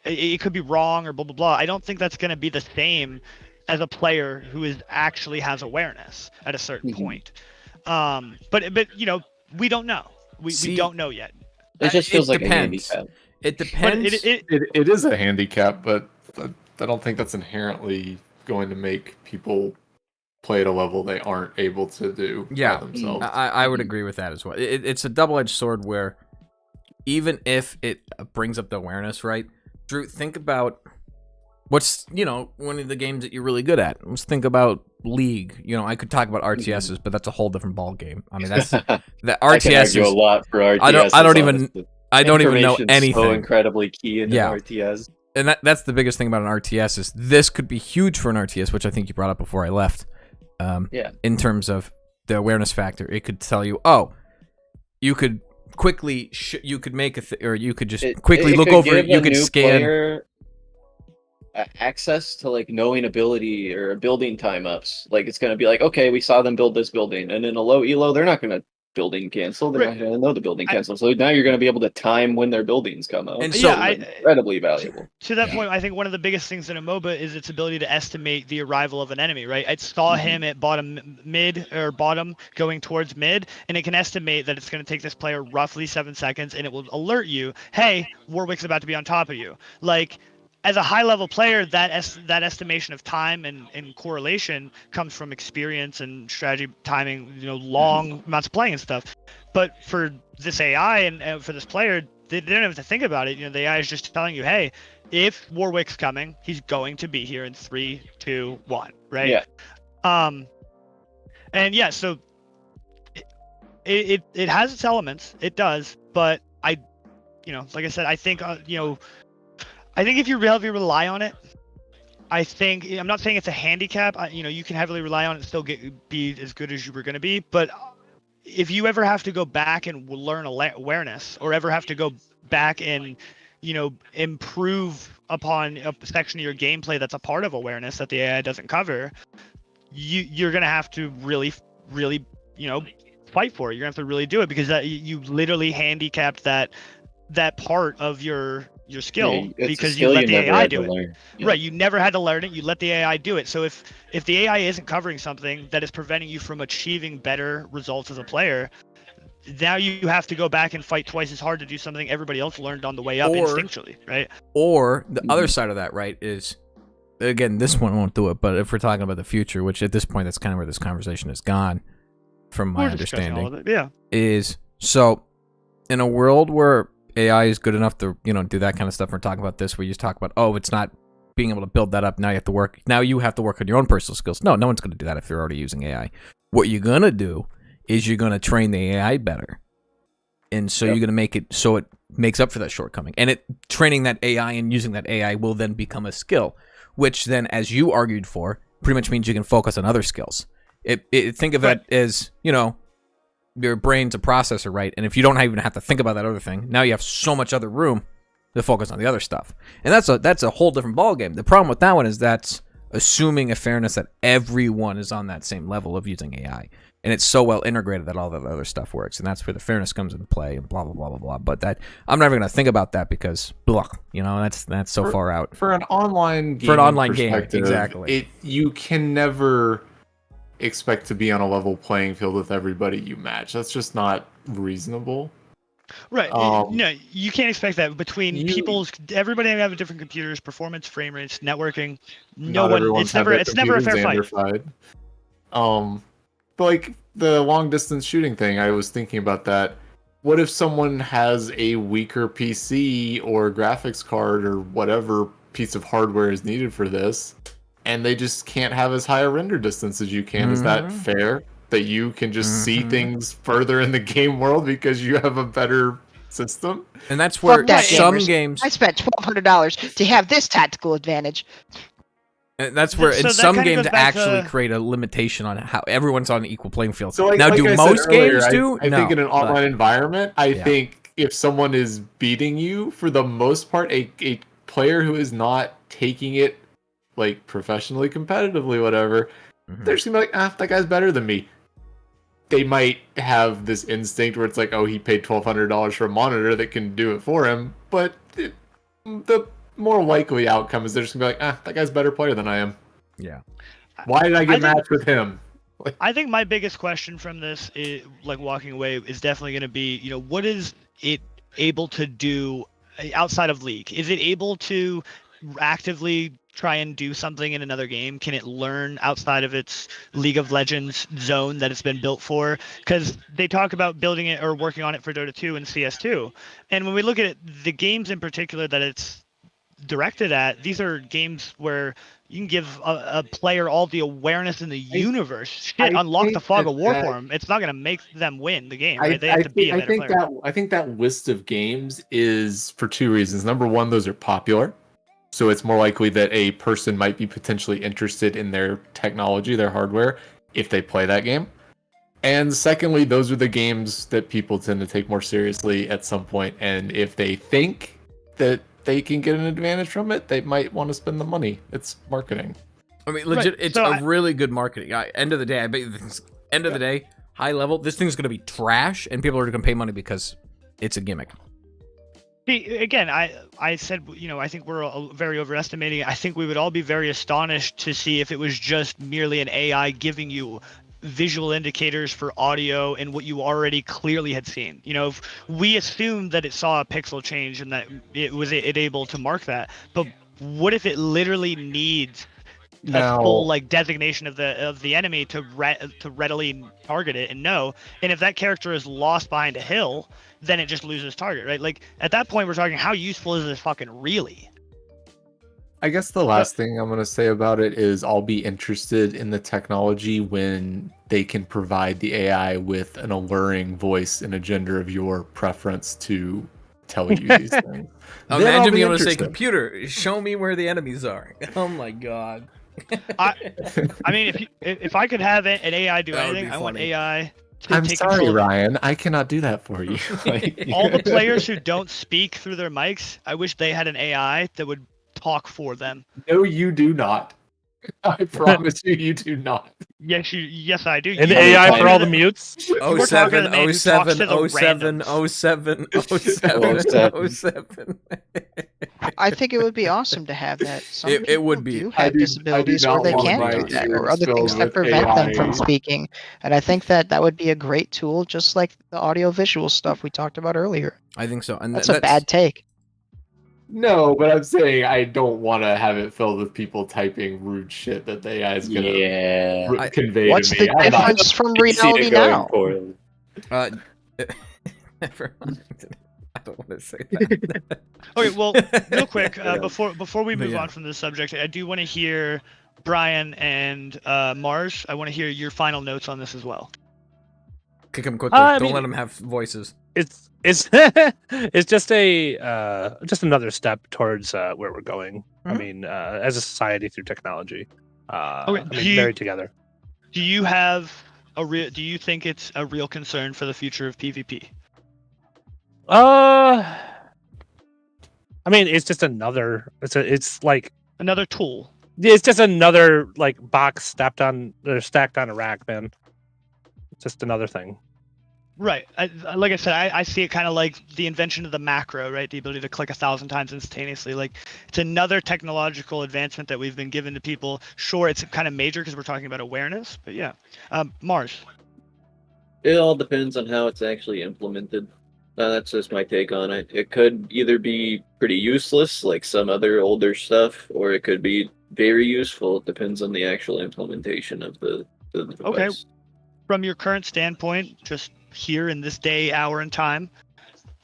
It could be wrong or blah blah blah. I don't think that's gonna be the same as a player who actually has awareness at a certain point. But we don't know. We don't know yet. It just feels like depends. a handicap. It depends. It is a handicap, but I don't think that's inherently going to make people play at a level they aren't able to do Yeah, by themselves. I would agree with that as well. It's a double-edged sword where even if it brings up the awareness, right? Drew, think about what's, one of the games that you're really good at. Let's think about League. I could talk about RTSs, but that's a whole different ball game. I mean, that's the I can RTS argue a is, lot for RTS. I don't even know Information's anything. So incredibly key in Yeah. an RTS. And that's the biggest thing about an RTS is this could be huge for an RTS, which I think you brought up before I left. Yeah. In terms of the awareness factor, it could tell you, oh, you could quickly, you could make or you could just quickly It look could over give it. You a could new scan. player access to like knowing ability or building time ups. Like it's going to be like, okay, we saw them build this building, and in a low elo, they're not going to building cancel. They're not going to know the building cancel. So now you're going to be able to time when their buildings come out. And It's so- incredibly valuable. To that point, I think one of the biggest things in a MOBA is its ability to estimate the arrival of an enemy, right? I saw him at bottom going towards mid, and it can estimate that it's going to take this player roughly 7 seconds, and it will alert you, hey, Warwick's about to be on top of you. Like, as a high-level player, that estimation of time and correlation comes from experience and strategy, timing, long amounts of playing and stuff. But for this AI and for this player, they don't have to think about it. The AI is just telling you, hey, if Warwick's coming, he's going to be here in 3, 2, 1, right? Yeah. And yeah, so it has its elements, it does, but like I said, I think I think if you heavily rely on it, I'm not saying it's a handicap. You can heavily rely on it and still be as good as you were going to be. But if you ever have to go back and learn awareness, or ever have to go back and, improve upon a section of your gameplay that's a part of awareness that the AI doesn't cover, you're going to have to really, really, fight for it. You're going to have to really do it, because you literally handicapped that part of your skill, because you let the AI do it. Yeah. Right, you never had to learn it, you let the AI do it. So if the AI isn't covering something that is preventing you from achieving better results as a player, now you have to go back and fight twice as hard to do something everybody else learned on the way up instinctually, right? Or the other side of that, right, is, again, this one won't do it, but if we're talking about the future, which at this point that's kind of where this conversation has gone, from my understanding, is so in a world where AI is good enough to, do that kind of stuff. We're talking about this, where you just talk about, it's not being able to build that up. Now you have to work on your own personal skills. No one's going to do that if you're already using AI. What you're going to do is you're going to train the AI better. And so you're going to make it so it makes up for that shortcoming. And training that AI and using that AI will then become a skill, which then, as you argued for, pretty much means you can focus on other skills. Think of it as, your brain's a processor, right? And if you don't even have to think about that other thing, now you have so much other room to focus on the other stuff. And that's a whole different ballgame. The problem with that one is that's assuming a fairness that everyone is on that same level of using AI. And it's so well integrated that all the other stuff works. And that's where the fairness comes into play, and blah, blah, blah, blah, blah. But I'm never going to think about that, because, that's so far out. For an online game. For an online game, exactly. You can never expect to be on a level playing field with everybody you match. That's just not reasonable. Right. No, you can't expect that between everybody have different computers, performance, frame rates, networking. It's never a fair fight. But like the long distance shooting thing, I was thinking about that. What if someone has a weaker PC or graphics card or whatever piece of hardware is needed for this, and they just can't have as high a render distance as you can? Mm-hmm. Is that fair? That you can just see things further in the game world because you have a better system? And that's where some games... I spent $1,200 to have this tactical advantage. And that's where in some games actually create a limitation on how everyone's on an equal playing field. So now, do most games do? I think in an online environment, I think if someone is beating you, for the most part, a player who is not taking it like professionally, competitively, whatever, they're just gonna be like, that guy's better than me. They might have this instinct where it's like, he paid $1,200 for a monitor that can do it for him, but the more likely outcome is they're just gonna be like, that guy's a better player than I am. Yeah. Why did I get matched with him? I think my biggest question from this, walking away, is definitely going to be, what is it able to do outside of League? Is it able to actively try and do something in another game? Can it learn outside of its League of Legends zone that it's been built for? Because they talk about building it or working on it for Dota 2 and CS2. And when we look at it, the games in particular that it's directed at, these are games where you can give a player all the awareness in the universe. Unlock the fog of war for them. It's not going to make them win the game, right? They have to be a better player. I think that list of games is for two reasons. Number one, those are popular. So it's more likely that a person might be potentially interested in their technology, their hardware, if they play that game. And secondly, those are the games that people tend to take more seriously at some point. And if they think that they can get an advantage from it, they might want to spend the money. It's marketing. I mean, legit, Right, it's so really good marketing. End of the day, I bet you end of the day, high level, this thing's gonna be trash, and people are gonna pay money because it's a gimmick. See, again, I said, I think we're very overestimating it. I think we would all be very astonished to see if it was just merely an AI giving you visual indicators for audio and what you already clearly had seen. If we assumed that it saw a pixel change and that it was able to mark that, but what if it literally needs a full designation of the enemy to readily target it and know? And if that character is lost behind a hill, then it just loses target, right? Like at that point, we're talking, how useful is this fucking really? I guess the last thing I'm going to say about it is I'll be interested in the technology when they can provide the AI with an alluring voice and a gender of your preference to tell you these things. Imagine being able to say, "Computer, show me where the enemies are." Oh my god. I mean, if I could have an AI do That would anything, be I want funny. AI to I'm take sorry, control of Ryan. I cannot do that for you. all the players who don't speak through their mics. I wish they had an AI that would talk for them. No, you do not. I promise you, you do not. Yes, I do. An You AI talk for to all the- the mutes. We're talking to the man who talks to the 07, randoms. 07, 07. I think it would be awesome to have that. Some It people would be. do I have do disabilities where not they want can't my do that, or ears other things filled that with prevent them AI. from speaking. And I think that would be a great tool, just like the audio-visual stuff we talked about earlier. I think so. And That's a bad take. No, but I'm saying I don't want to have it filled with people typing rude shit that the AI is gonna Yeah. convey What's to me. the I'm not- difference from I see reality it going now? poorly. Never mind. I don't want to say that. Okay, well, real quick, Yeah. before we But move yeah. on from this subject, I do want to hear Brian and Mars. I want to hear your final notes on this as well. Kick them quickly. I Don't mean- let them have voices. It's it's just just another step towards where we're going. I Mhm. mean, as a society through technology, Okay, I mean, married together. Do you have do you think it's a real concern for the future of PvP? I mean, it's just another. It's like Another tool. it's just another like box stacked on a rack, man. It's just another thing. Right. Like I said, I see it kind of like the invention of the macro, right? The ability to click 1,000 times instantaneously. Like, it's another technological advancement that we've been given to people. Sure, it's kind of major because we're talking about awareness, but yeah. Mars. It all depends on how it's actually implemented. That's just my take on it. It could either be pretty useless, like some other older stuff, or it could be very useful. It depends on the actual implementation of the device. Okay. From your current standpoint, just here in this day, hour, and time,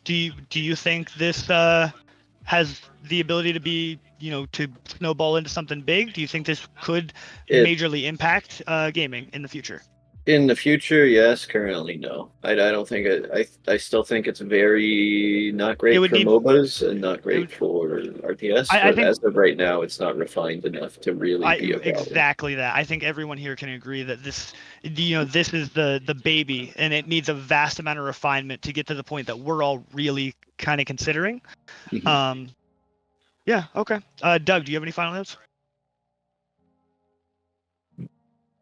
do you think this has the ability to be, to snowball into something big? Do you think this could majorly impact gaming in the future? In the future, yes. Currently, no. I don't think it. I still think it's very not great would for need- MOBAs and not great would- for RTS. I But think- as of right now, it's not refined enough to really be a problem. Exactly that. I think everyone here can agree that this is the baby, and it needs a vast amount of refinement to get to the point that we're all really kind of considering. Mhm. Yeah. Okay. Doug, do you have any final notes?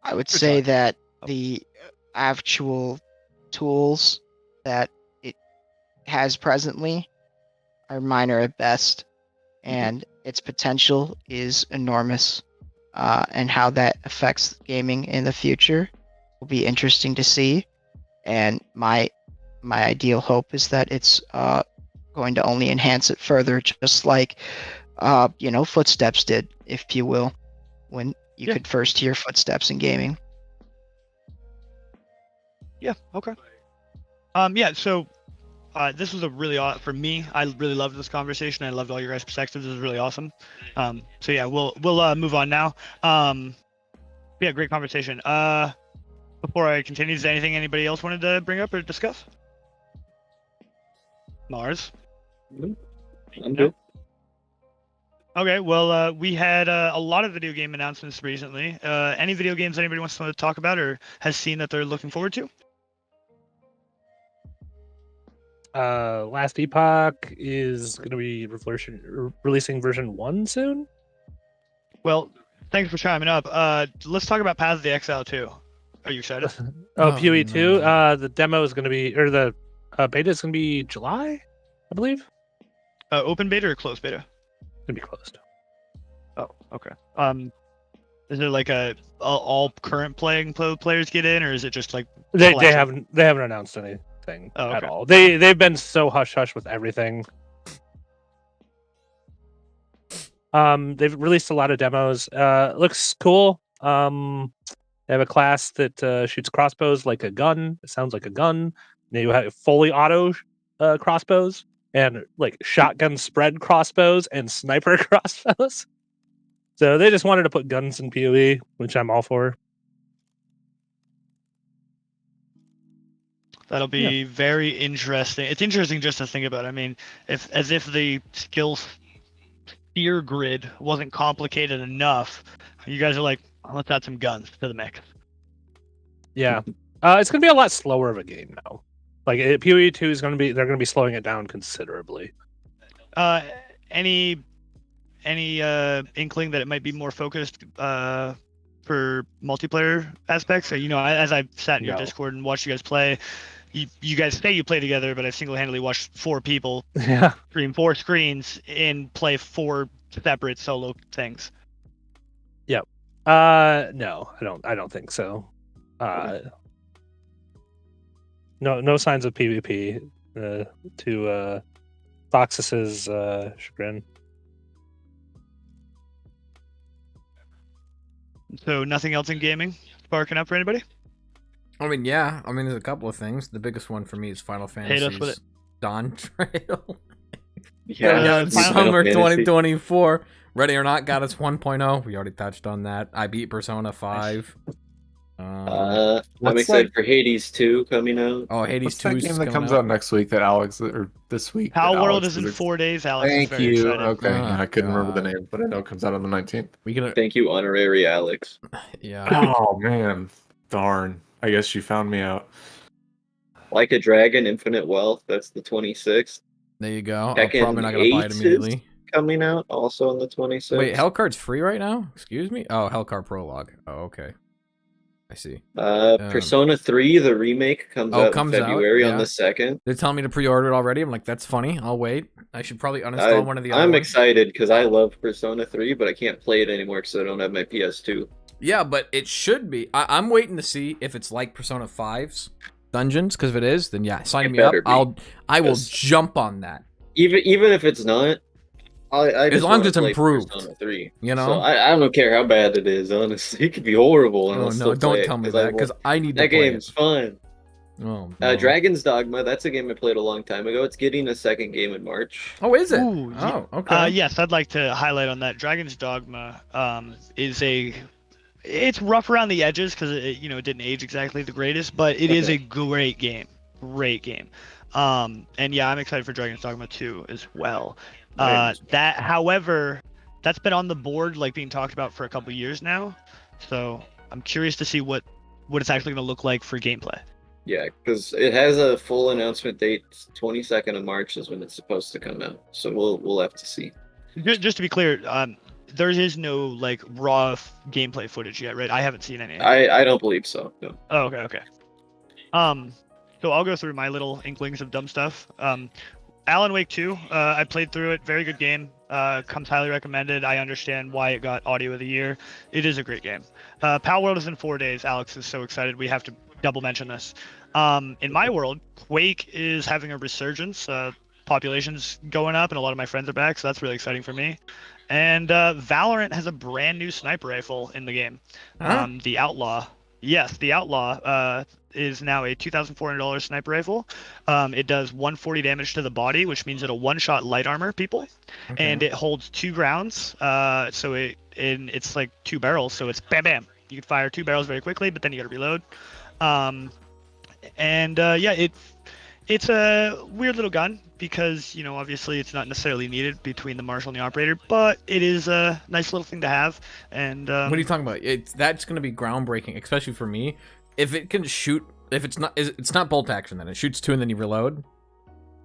I would Good say talk. that the actual tools that it has presently are minor at best, and its potential is enormous. And how that affects gaming in the future will be interesting to see. And my ideal hope is that it's going to only enhance it further, just like footsteps did, if you will, when you Yeah. could first hear footsteps in gaming. Yeah. Okay. Yeah. So, this was a really for me. I really loved this conversation. I loved all your guys' perspectives. This was really awesome. So yeah, we'll move on now. Yeah, great conversation. Before I continue, is there anything anybody else wanted to bring up or discuss? Mars. I'm good. Okay. Well, we had a lot of video game announcements recently. Any video games anybody wants to talk about or has seen that they're looking forward to? Last Epoch is going to be releasing version 1 soon. Well, thanks for chiming up. Let's talk about Path of the Exile too. Are you excited? Oh, PoE 2. no. The demo is going to be, or the beta is going to be July, I believe. Open beta or closed beta? Going to be closed. Oh, okay. Is there like all current players get in, or is it just like They selection? haven't announced anything Oh, at okay. all. They've been so hush hush with everything. They've released a lot of demos. Looks cool. They have a class that shoots crossbows like a gun. It sounds like a gun. They have fully auto crossbows and like shotgun spread crossbows and sniper crossbows. So they just wanted to put guns in PoE, which I'm all for. That'll be very interesting. It's interesting just to think about. I mean, if the skill steer grid wasn't complicated enough, you guys are like, let's add some guns to the mix. Yeah, it's gonna be a lot slower of a game now. Like PoE 2 is they're gonna be slowing it down considerably. Any inkling that it might be more focused for multiplayer aspects? So, as I've sat in your No. Discord and watched you guys play, you guys say you play together, but I've single-handedly watched 4 people Yeah. stream 4 screens and play 4 separate solo things. No, I don't think so. No signs of PvP to Foxus's chagrin. So nothing else in gaming sparking up for anybody? I mean, yeah. I mean, there's a couple of things. The biggest one for me is Final Hit us with Fantasy's Dawn Trail. Yeah, Final Summer Fantasy. 2024. Ready or Not got its 1.0. We already touched on that. I beat Persona 5. I'm What's excited for Hades 2 coming out. Oh, Hades What's 2 that is game that coming comes out next week that Alex, or this week? Pal that World Alex is in 4 days, Alex. is Thank very you. excited. Okay, Oh, I couldn't remember the God. name, but I know it comes out on the 19th. We can, Thank you, honorary Alex. yeah. Oh man, darn! I guess you found me out. Like a Dragon, Infinite Wealth. That's the 26th. There you go. I'm Tekken probably not gonna buy it 8 is immediately. coming out also on the 26th. Wait, Hellcard's free right now? Excuse me? Oh, Hellcard Prologue. Oh, okay. I see. Persona 3, the remake, comes out comes in out, February on yeah. the 2nd. They're telling me to pre-order it already. I'm like, that's funny. I'll wait. I should probably uninstall one of the other I'm ones. excited because I love Persona 3, but I can't play it anymore because I don't have my PS2. Yeah, but it should be. I'm waiting to see if it's like Persona 5's Dungeons, because if it is, then yeah, sign It me up. better be. I will Yes. jump on that. Even if it's not, I just As long as wanna it's play improved, Persona 3. you know? So I don't care how bad it is, honestly. It could be horrible. And Oh I'll no, still don't play tell me it, that, because I need to that play game's it. fun. Oh, no. Dragon's Dogma, that's a game I played a long time ago. It's getting a second game in March. Oh, is it? Ooh, Oh, okay. Yes, I'd like to highlight on that. Dragon's Dogma it's rough around the edges because it didn't age exactly the greatest, but it is a great game. Great game. And yeah, I'm excited for Dragon's Dogma 2 as well. However, that's been on the board, like being talked about for a couple years now. So I'm curious to see what it's actually going to look like for gameplay. Yeah, because it has a full announcement date. 22nd of March is when it's supposed to come out. So we'll have to see. Just to be clear, there is no like raw gameplay footage yet, right? I haven't seen any. I don't believe so. No. Oh, okay. So I'll go through my little inklings of dumb stuff. Alan Wake 2, I played through it. Very good game. Comes highly recommended. I understand why it got Audio of the Year. It is a great game. Pal World is in 4 days. Alex is so excited. We have to double mention this. In my world, Quake is having a resurgence. Population's going up, and a lot of my friends are back, so that's really exciting for me. And Valorant has a brand new sniper rifle in the game. Huh? The Outlaw. Yes, the Outlaw is now a $2,400 sniper rifle. It does 140 damage to the body, which means it'll one-shot light armor people, Okay. and it holds 2 rounds. So it's like 2 barrels, so it's bam bam. You can fire 2 barrels very quickly, but then you got to reload. It's a weird little gun because obviously it's not necessarily needed between the marshal and the operator, but it is a nice little thing to have. And What are you talking about? That's going to be groundbreaking, especially for me. If it can shoot, if it's not bolt action, then it shoots 2 and then you reload.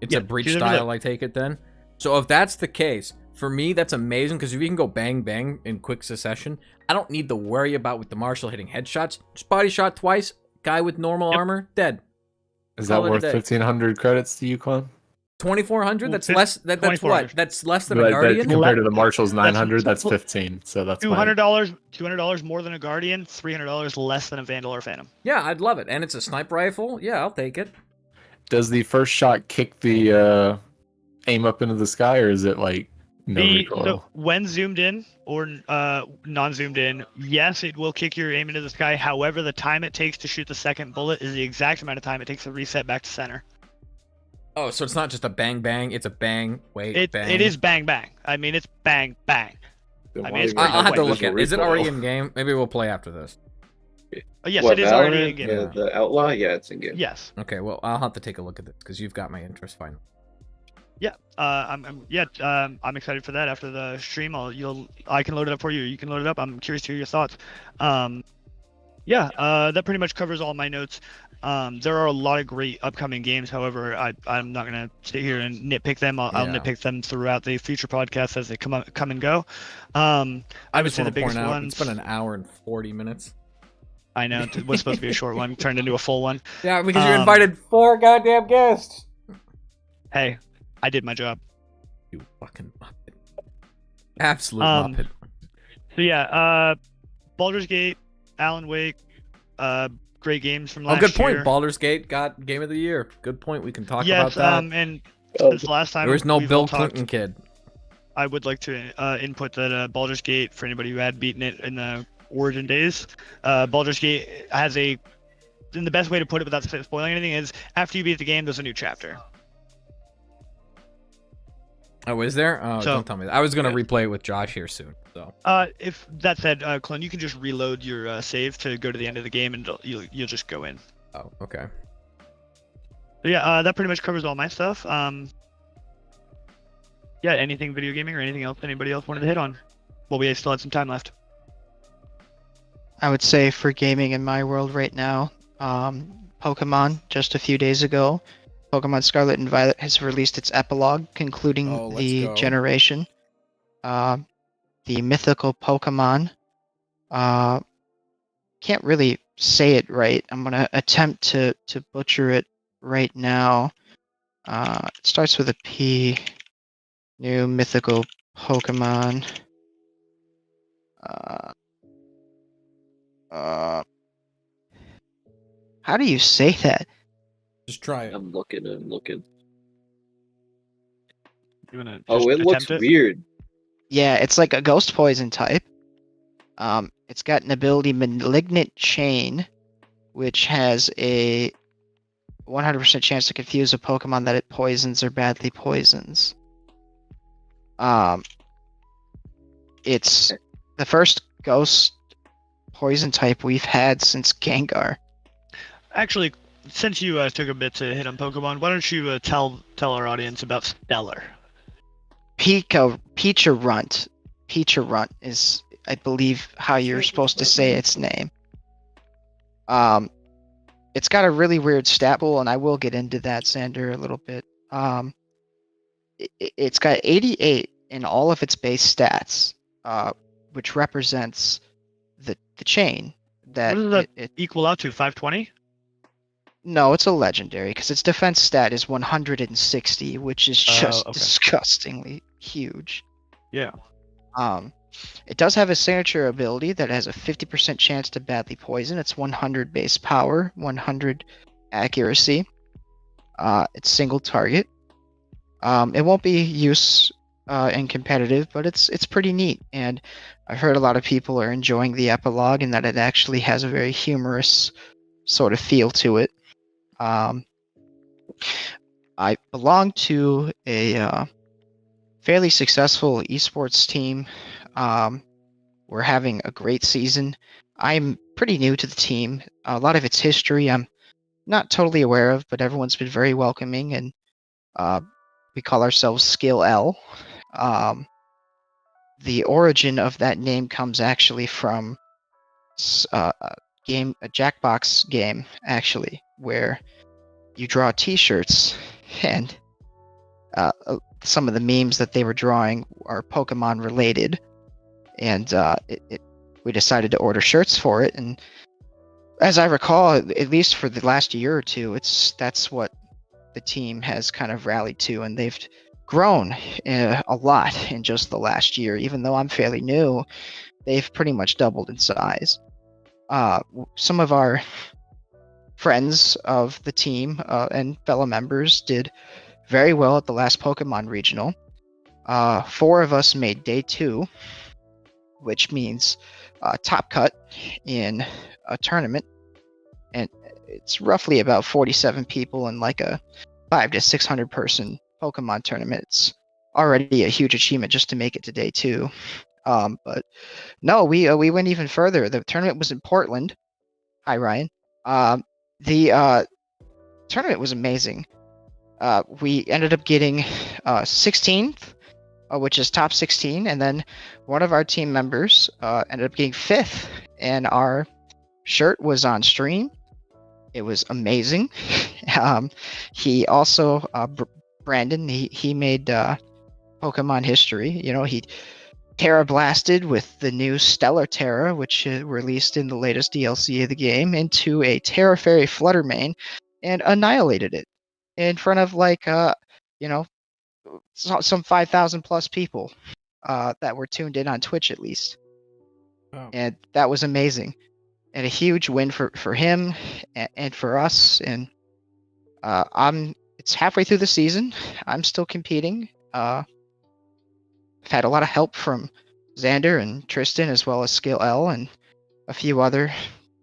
It's Yeah, a breach choose style, I take it then. So if that's the case, for me, that's amazing because if you can go bang bang in quick succession, I don't need to worry about with the marshal hitting headshots. Just body shot twice, guy with normal Yep. armor, dead. Is Call that it a worth day. 1,500 credits to you, Clon? 2,400. Well, That's fif- less. That's 2,400. what? That's less than a But guardian. compared to the Marshal's That's 900, that's 15. So that's my. $200 more than a Guardian, $300 less than a Vandal or Phantom. Yeah, I'd love it. And it's a sniper rifle. Yeah, I'll take it. Does the first shot kick the aim up into the sky, or is it like no recoil? So when zoomed in or non-zoomed in, yes, it will kick your aim into the sky. However, the time it takes to shoot the second bullet is the exact amount of time it takes to reset back to center. Oh, so it's not just a bang bang. It's a bang. Wait, bang. It is bang bang. I mean, it's bang bang. Then I why mean, it's do you I'll have to Wait, look at it. Is it recoil? already in game? Maybe we'll play after this. Yes, What, it is already Valorant? in game. Yeah. The Outlaw? Yeah, it's in game. Yes. Okay, well, I'll have to take a look at this because you've got my interest. Fine. Yeah. I'm excited for that. After the stream, I can load it up for you. You can load it up. I'm curious to hear your thoughts. That pretty much covers all my notes. There are a lot of great upcoming games. However, I'm not gonna sit here and nitpick them. I'll Yeah. nitpick them throughout the future podcasts as they come and go. I I would just say want the to point biggest out ones. it's been an hour and 40 minutes. I know it was supposed to be a short one, turned into a full one. Yeah, because you Um, invited 4 goddamn guests. Hey, I did my job. You fucking muppet. Absolute Um, muppet. So yeah, Baldur's Gate, Alan Wake, great games from Oh, last good point. year. Baldur's Gate got Game of the Year. Good point. We can talk Yes, about that. and Oh, since the last time There was no we've Bill all talked, Clinton kid. I would like to input that Baldur's Gate, for anybody who had beaten it in the Origin days, Baldur's Gate has and the best way to put it without spoiling anything is, after you beat the game, there's a new chapter. Oh, is there? Oh, So- don't tell me that. I was going to yeah. replay it with Josh here soon. So If that said, Clint, you can just reload your save to go to the end of the game, and you'll just go in. Oh, okay. So yeah, that pretty much covers all my stuff. Yeah, anything video gaming or anything else anybody else wanted to hit on? Well, we still had some time left. I would say for gaming in my world right now, Pokemon just a few days ago, Pokemon Scarlet and Violet has released its epilogue concluding Oh, let's the go. generation. The mythical Pokemon. Can't really say it right. I'm gonna attempt to butcher it right now. It starts with a P. New mythical Pokemon. How do you say that? Just try it. I'm looking. You wanna Oh, just it looks attempt weird. Yeah, it's like a ghost poison type. It's got an ability Malignant Chain, which has a 100% chance to confuse a Pokemon that it poisons or badly poisons. It's the first ghost poison type we've had since Gengar. Actually, since you took a bit to hit on Pokemon, why don't you tell our audience about Stellar? Peacharunt. Peacharunt is, I believe, how you're supposed to say its name. It's got a really weird stat pool, and I will get into that, Sander, a little bit. It's got 88 in all of its base stats, which represents the chain that What does that it equal out to? 520? No, it's a legendary because its defense stat is 160, which is just okay. disgustingly huge. Yeah. It does have a signature ability that has a 50% chance to badly poison. It's 100 base power, 100 accuracy. It's single target. It won't be used in competitive, but it's pretty neat. And I've heard a lot of people are enjoying the epilogue and that it actually has a very humorous sort of feel to it. I belong to a fairly successful esports team. We're having a great season. I'm pretty new to the team. A lot of its history I'm not totally aware of, but everyone's been very welcoming, and we call ourselves Skill L. The origin of that name comes actually from a Jackbox game, actually, where you draw T-shirts, and some of the memes that they were drawing are Pokemon related, and we decided to order shirts for it. And as I recall, at least for the last year or two, that's what the team has kind of rallied to, and they've grown a lot in just the last year. Even though I'm fairly new, they've pretty much doubled in size. Some of our friends of the team and fellow members did very well at the last Pokemon regional. 4 of us made day 2, which means top cut in a tournament, and it's roughly about 47 people in like a 500 to 600 person Pokemon tournament. It's already a huge achievement just to make it to day 2. But no, we went even further. The tournament was in Portland. Hi, Ryan. The tournament was amazing. We ended up getting 16th, which is top 16, and then one of our team members ended up getting 5th, and our shirt was on stream. It was amazing. He also, Brandon, he made Pokemon history. You know, he Terra blasted with the new Stellar Terra, which released in the latest DLC of the game, into a Terra Fairy Fluttermane and annihilated it in front of some 5,000 plus people that were tuned in on Twitch at least. Oh. And that was amazing. And a huge win for him and for us. And it's halfway through the season. I'm still competing. I've had a lot of help from Xander and Tristan, as well as Skill L and a few other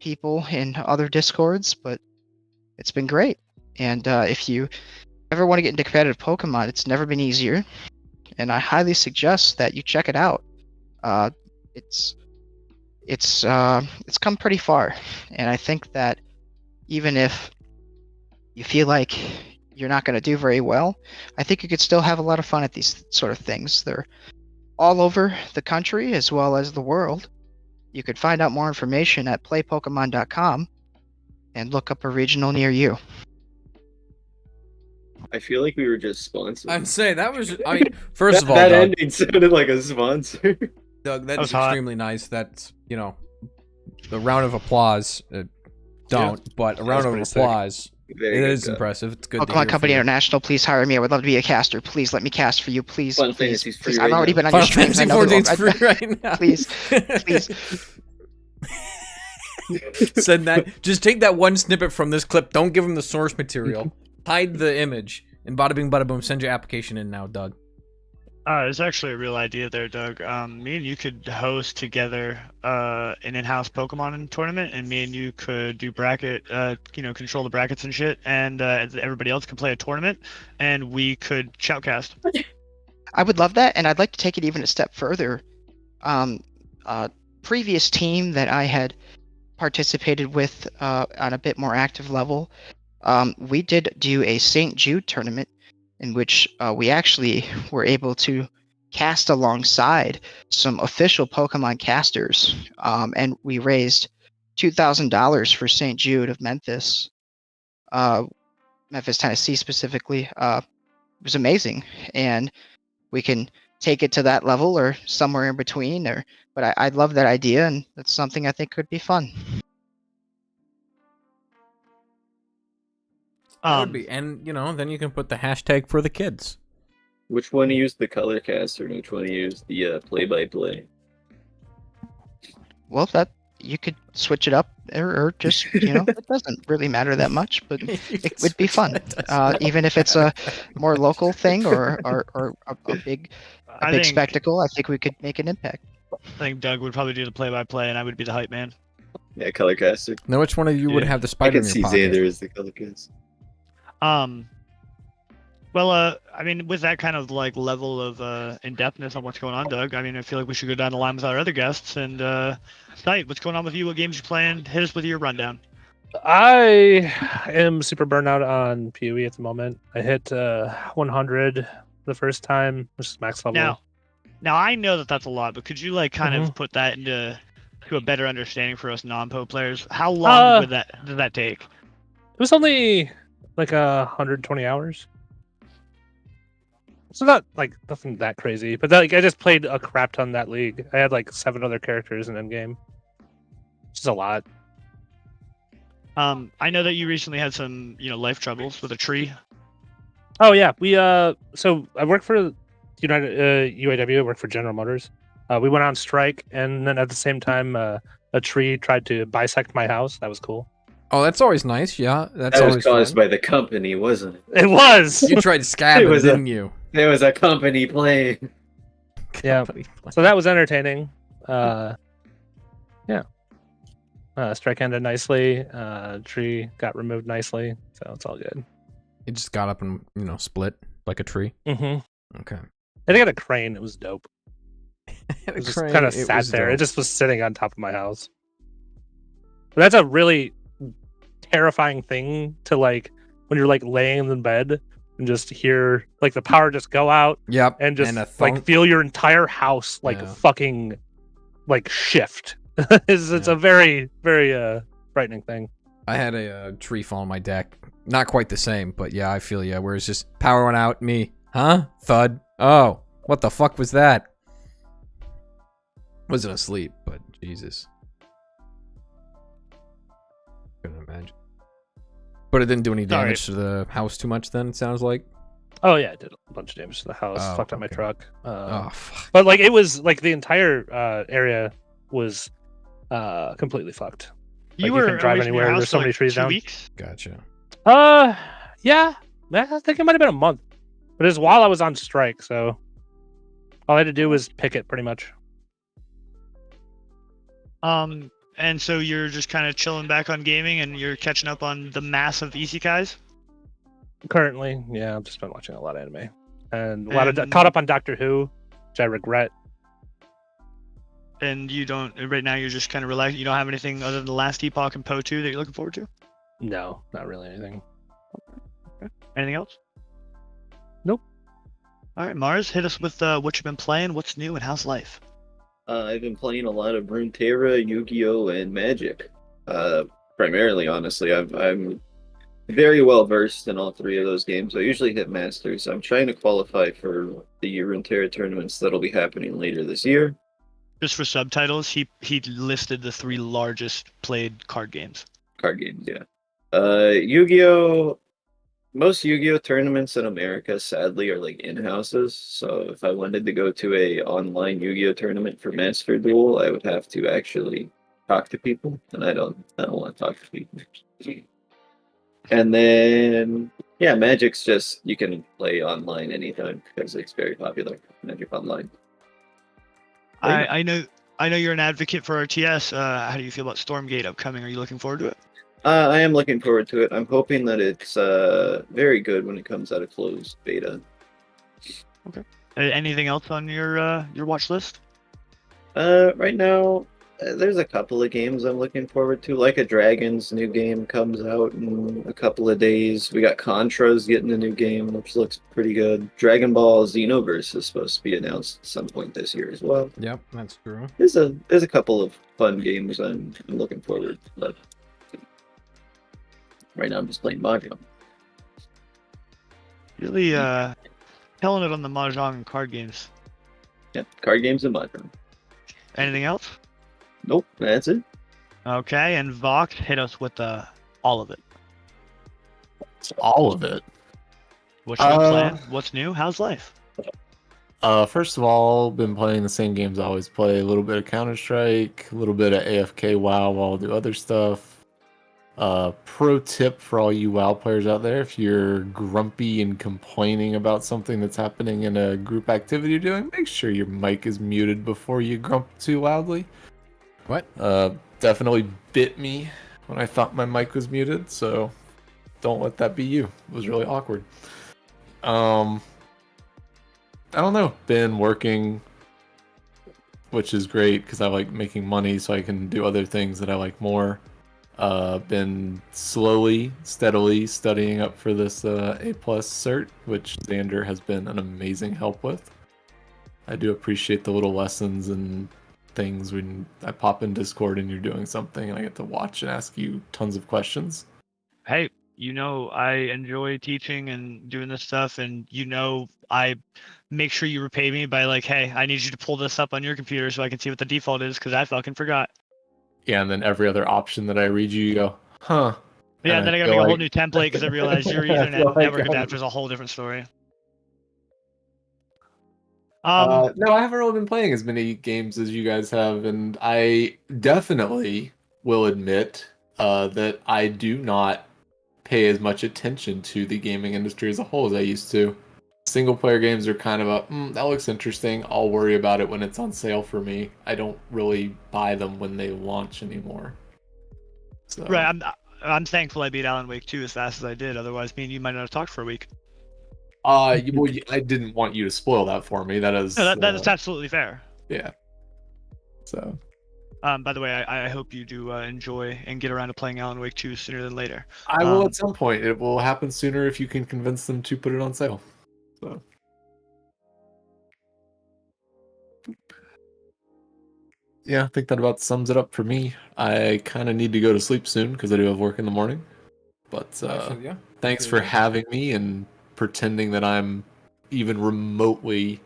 people in other Discords, but it's been great. And if you ever want to get into competitive Pokemon, it's never been easier, and I highly suggest that you check it out. It's come pretty far, and I think that even if you feel like you're not going to do very well, I think you could still have a lot of fun at these sort of things. They're all over the country as well as the world. You could find out more information at playpokemon.com and look up a regional near you. I feel like we were just sponsored. I'm saying that was. I mean, first of all, that Doug, ending sounded like a sponsor. Doug, That that's was hot. extremely nice. That's the round of applause. But a round of pretty sick. applause. Very It good is job. impressive. It's good. to Pokemon hear Company from you. International, please hire me. I would love to be a caster. Please let me cast for you. Please, Final please, Fantasy's please. free I've right already now. been on your Final streams. I Fantasy know 14's the free right now. Please, please. Send that. Just take that one snippet from this clip. Don't give him the source material. Hide the image. And bada bing, bada boom. Send your application in now, Doug. It's actually a real idea there, Doug. Me and you could host together an in-house Pokemon tournament, and me and you could do bracket, control the brackets and shit, and everybody else can play a tournament, and we could shoutcast. I would love that, and I'd like to take it even a step further. Previous team that I had participated with on a bit more active level, we did do a St. Jude tournament in which we actually were able to cast alongside some official Pokemon casters, and we raised $2,000 for St. Jude of Memphis, Tennessee specifically. It was amazing, and we can take it to that level or somewhere in between. But I love that idea, and that's something I think could be fun. That would be, and then you can put the hashtag for the kids. Which one used the color caster and which one used the play-by-play? Well, that you could switch it up, or just it doesn't really matter that much, but it would be fun, even if it's a more local thing or a big spectacle. I think we could make an impact. I think Doug would probably do the play-by-play, and I would be the hype man. Yeah, color caster. Now, which one of you would Yeah. have the I spider can in see your pocket? Xander as the color caster. Well, I mean, with that kind of like level of in-depthness on what's going on, Doug, I mean, I feel like we should go down the line with our other guests. And Knight, what's going on with you? What games you playing? Hit us with your rundown. I am super burnt out on PoE at the moment. I hit 100 the first time, which is max level. Now I know that that's a lot, but could you like kind of put that to a better understanding for us non-po players? How long did that take? It was only like 120 hours. So not like nothing that crazy, but like I just played a crap ton that league. I had like 7 other characters in endgame, which is a lot. I know that you recently had some, life troubles with a tree. Oh yeah, we so I work for United UAW. I work for General Motors. We went on strike, and then at the same time, a tree tried to bisect my house. That was cool. Oh, that's always nice. Yeah, that's That was always caused fun. by the company, wasn't it? It was. You tried to scab It him, was didn't you? There was a company playing. Yeah. Company plan. So that was entertaining. Yeah. Strike ended nicely. Tree got removed nicely, so it's all good. It just got up and split like a tree. Mm-hmm. Okay. I think I had a crane. It was dope. It just kind of sat there. It just was sitting on top of my house. But that's a really terrifying thing to like when you're like laying in bed and just hear like the power just go out. Yep. And just a like thunk. feel your entire house like Yeah. fucking like shift. It's Yeah. a very, very frightening thing. I had a tree fall on my deck. Not quite the same, but yeah, I feel ya. Where it's just power went out, me, huh? Thud. Oh, what the fuck was that? Wasn't asleep, but Jesus. Couldn't imagine. But it didn't do any Sorry. damage to the house too much. Then it sounds like. Oh yeah, it did a bunch of damage to the house. Oh, Fucked up my okay. truck. Oh fuck. But like it was like the entire area was completely fucked. Like, you were couldn't drive away from your anywhere, house there's so for, many like, trees 2 down. weeks? Gotcha. Yeah. I think it might have been a month. But it was while I was on strike, so all I had to do was picket pretty much. And so you're just kind of chilling back on gaming, and you're catching up on the massive isekais. Currently, yeah, I've just been watching a lot of anime. And a lot of And- caught up on Doctor Who, which I regret. And you don't right now. You're just kind of relaxed. You don't have anything other than the Last Epoch and Poe 2 that you're looking forward to. No, not really anything. Anything else? Nope. All right, Mars, hit us with what you've been playing, what's new, and how's life? I've been playing a lot of Runeterra, Yu-Gi-Oh, and Magic. Primarily, honestly, I'm very well versed in all 3 of those games. I usually hit Masters. I'm trying to qualify for the Runeterra tournaments that'll be happening later this year. Just for subtitles, he listed the 3 largest played card games. Card games, yeah. Yu-Gi-Oh! Most Yu-Gi-Oh tournaments in America, sadly, are like in-houses. So if I wanted to go to a online Yu-Gi-Oh tournament for Master Duel, I would have to actually talk to people, and I don't want to talk to people. And then yeah, Magic's just you can play online anytime because it's very popular. Magic Online. I know you're an advocate for RTS. How do you feel about Stormgate upcoming? Are you looking forward to it? I am looking forward to it. I'm hoping that it's very good when it comes out of closed beta. Anything else on your watch list? Right now, there's a couple of games I'm looking forward to. Like a Dragon's new game comes out in a couple of days. We got Contra's getting a new game, which looks pretty good. Dragon Ball Xenoverse is supposed to be announced at some point this year as well. Yep, that's true. There's a couple of fun games I'm looking forward to. But right now I'm just playing Mahjong. Really killing it on the Mahjong and card games. Yeah, card games and Mahjong. Anything else? Nope, that's it. Okay, and Vox, hit us with all of it. It's all of it. What you been playing? What's new? How's life? First of all, been playing the same games I always play. A little bit of Counter-Strike, a little bit of AFK WoW while I do other stuff. Pro tip for all you WoW players out there: if you're grumpy and complaining about something that's happening in a group activity you're doing, make sure your mic is muted before you grump too loudly. What? Definitely bit me when I thought my mic was muted, so don't let that be you. It was really awkward. I don't know. Been working, which is great because I like making money, so I can do other things that I like more. Been slowly, steadily studying up for this A+ cert, which Xander has been an amazing help with. I do appreciate the little lessons and things when I pop in Discord and you're doing something and I get to watch and ask you tons of questions. Hey, I enjoy teaching and doing this stuff, and I make sure you repay me by like, hey, I need you to pull this up on your computer so I can see what the default is because I fucking forgot. Yeah, and then every other option that I read you go, huh? Yeah, and then I gotta feel make a whole like- new template because I realized your I Ethernet feel like network I'm- adapter is a whole different story. No, I haven't really been playing as many games as you guys have, and I definitely will admit that I do not pay as much attention to the gaming industry as a whole as I used to. Single player games are kind of that looks interesting. I'll worry about it when it's on sale for me. I don't really buy them when they launch anymore. So. Right, I'm thankful I beat Alan Wake 2 as fast as I did. Otherwise, me and you might not have talked for a week. I didn't want you to spoil that for me. That is. No, that is absolutely fair. Yeah. So. By the way, I hope you do enjoy and get around to playing Alan Wake 2 sooner than later. I will at some point. It will happen sooner if you can convince them to put it on sale. So. Yeah, I think that about sums it up for me. I kind of need to go to sleep soon because I do have work in the morning. But thanks for having me and pretending that I'm even remotely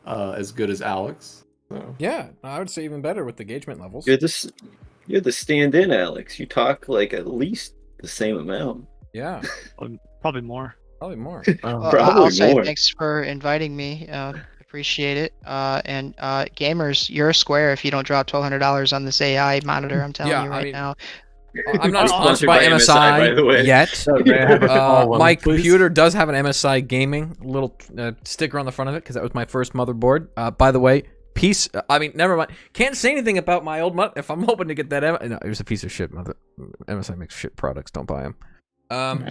as good as Alex. So. Yeah, I would say even better with the engagement levels. You're the stand-in, Alex. You talk like at least the same amount. Yeah, Probably more. probably more. Well, Probably I'll say more. thanks for inviting me. Appreciate it. And gamers, you're a square if you don't drop $1,200 on this AI monitor. I'm telling Yeah, you I right mean, now. I'm not Sponsored sponsored by by MSI, MSI, by the way. yet. May I have a small one, My please? computer does have an MSI gaming little sticker on the front of it because that was my first motherboard. By the way, never mind. Can't say anything about my old if I'm hoping to get that. No, it was a piece of shit. MSI makes shit products. Don't buy them.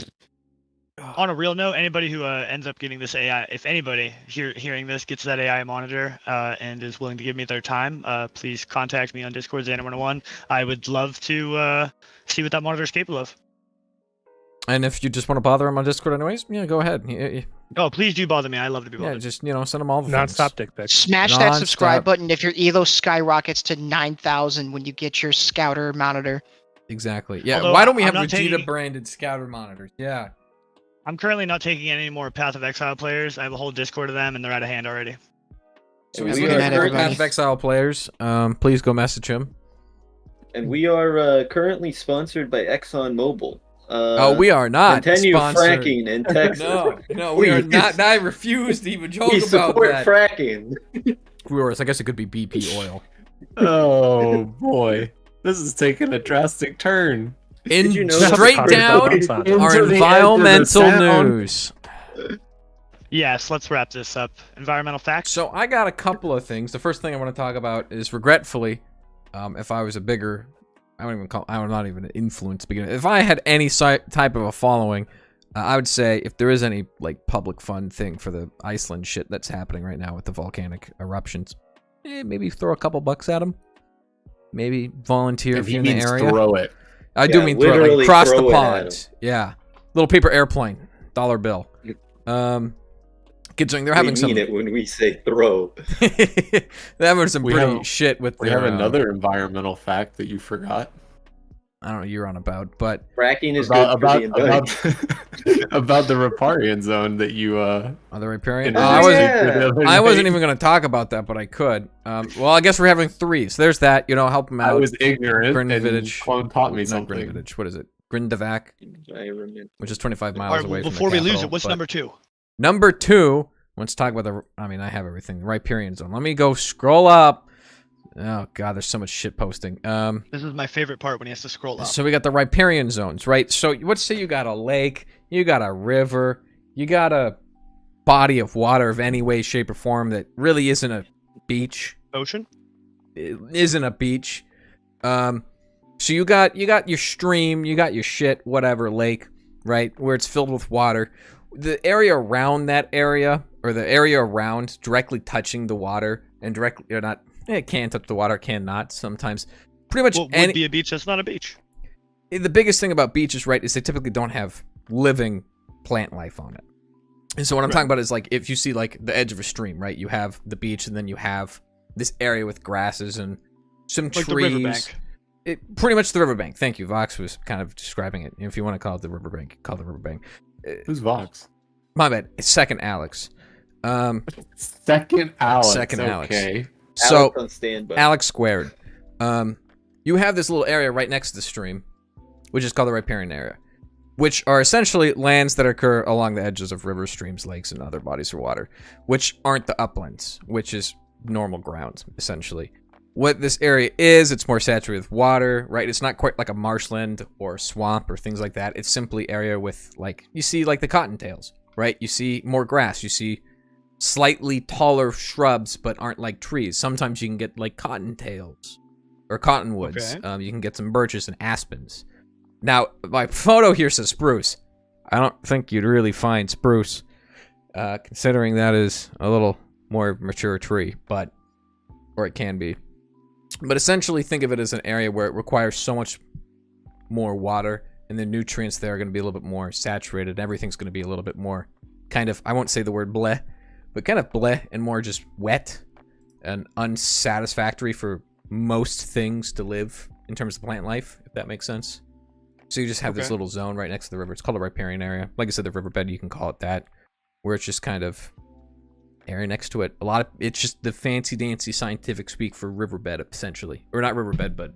On a real note, anybody who ends up getting this AI, if anybody hearing this gets that AI monitor and is willing to give me their time, please contact me on Discord, Xander101. I would love to see what that monitor is capable of. And if you just want to bother him on Discord anyways, yeah, go ahead. Oh, please do bother me. I love to be Yeah, bothered. just send him all the things. Non-stop dick pics. Smash that subscribe Nonstop. button if your elo skyrockets to 9,000 when you get your Scouter monitor. Exactly. Yeah. Although Why don't we I'm have not Vegeta taking- branded Scouter monitors? Yeah. I'm currently not taking any more Path of Exile players. I have a whole Discord of them, and they're out of hand already. So And if we you are Good night, guys everybody. Path of Exile players, please go message him. And we are currently sponsored by ExxonMobil. We are not Continue sponsored. fracking in Texas. No, we are Please. not. I refuse to even joke We about support that. fracking. Brewers, I guess it could be BP oil. Oh boy, this is taking a drastic turn. Did you know Straight that- down Into our the edge of the environmental sound. news. Yes, let's wrap this up. Environmental facts. So I got a couple of things. The first thing I want to talk about is, regretfully, if I was a bigger, I'm not even an influence to begin with. If I had any type of a following, I would say if there is any like public fund thing for the Iceland shit that's happening right now with the volcanic eruptions, maybe throw a couple bucks at them. Maybe volunteer If if he you're in the means area. throw it. I do Yeah, mean throw, like literally cross the throw it at pond. Yeah, little paper airplane, dollar bill. Considering they're having we some, mean it when we say throw. they're having some We pretty have- shit with. We their, have another environmental fact that you forgot. I don't know you're on about, but Fracking is about good for the environment. about the Riparian zone that you other riparian. introduced yeah. me to the other I wasn't day. even going to talk about that, but I could. Well, I guess we're having three. So there's that. Help them I out. was ignorant and Grindavich. Clone taught me Not something. Grindavich. What is it? Grindavac, Environment. which is 25 All miles right, away from before the we lose capital, it, what's but- number 2? Number 2. Let's talk about the. I mean, I have everything. The riparian zone. Let me go scroll up. Oh god, there's so much shit posting. This is my favorite part when he has to scroll up. So we got the riparian zones, right? So let's say you got a lake, you got a river, you got a body of water of any way, shape, or form that really isn't a beach. Ocean? It isn't a beach. So you got your stream, you got your shit, whatever, lake, right? Where it's filled with water. The area around that area, or the area around directly touching the water, and directly or not, it can touch the water, can not sometimes. Pretty much What would any. be a beach that's not a beach? The biggest thing about beaches, right, is they typically don't have living plant life on it. And so what I'm talking about is like if you see like the edge of a stream, right? You have the beach, and then you have this area with grasses and some Like the trees. riverbank. pretty much the riverbank. Thank you. Vox was kind of describing it. If you want to call it the riverbank, call it the riverbank. Who's Vox? My bad. It's second Alex. Second Alex. Second Alex. Okay. So Alex on standby. Alex squared. You have this little area right next to the stream, which is called the riparian area, which are essentially lands that occur along the edges of rivers, streams, lakes, and other bodies of water, which aren't the uplands, which is normal ground, essentially. What this area is, it's more saturated with water, right? It's not quite like a marshland or a swamp or things like that. It's simply area with, like, you see like the cottontails, right? You see more grass. You see slightly taller shrubs, but aren't like trees. Sometimes you can get like cottontails or cottonwoods. Okay. You can get some birches and aspens. Now, my photo here says spruce. I don't think you'd really find spruce, considering that is a little more mature tree, or it can be. But essentially, think of it as an area where it requires so much more water, and the nutrients there are going to be a little bit more saturated. Everything's going to be a little bit more kind of, I won't say the word bleh, but kind of bleh and more just wet and unsatisfactory for most things to live in terms of plant life, if that makes sense. So you just have this little zone right next to the river. It's called a riparian area. Like I said, the riverbed, you can call it that, where it's just kind of area next to it. It's just the fancy dancy scientific speak for riverbed, essentially. Or not riverbed, but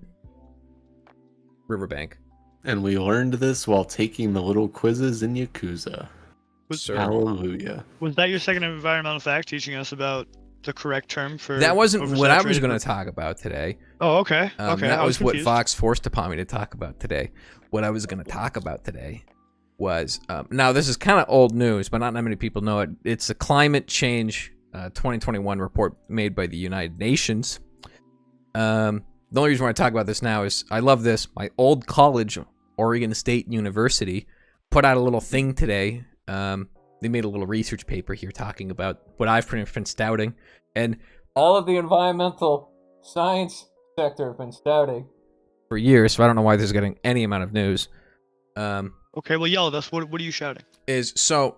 riverbank. And we learned this while taking the little quizzes in Yakuza. Sir. Hallelujah. Was that your second environmental fact, teaching us about the correct term for? That wasn't what I was oversaturated? going to talk about today. Oh, okay. Okay. That I was what confused. Fox forced upon me to talk about today. What I was going to talk about today was, now this is kind of old news, but not that many people know it. It's a climate change 2021 report made by the United Nations. The only reason why I talk about this now is I love this. My old college, Oregon State University, put out a little thing today. They made a little research paper here talking about what I've pretty much been spouting, and all of the environmental science sector have been spouting for years, so I don't know why this is getting any amount of news. Okay, well, yell at us. What are you shouting? So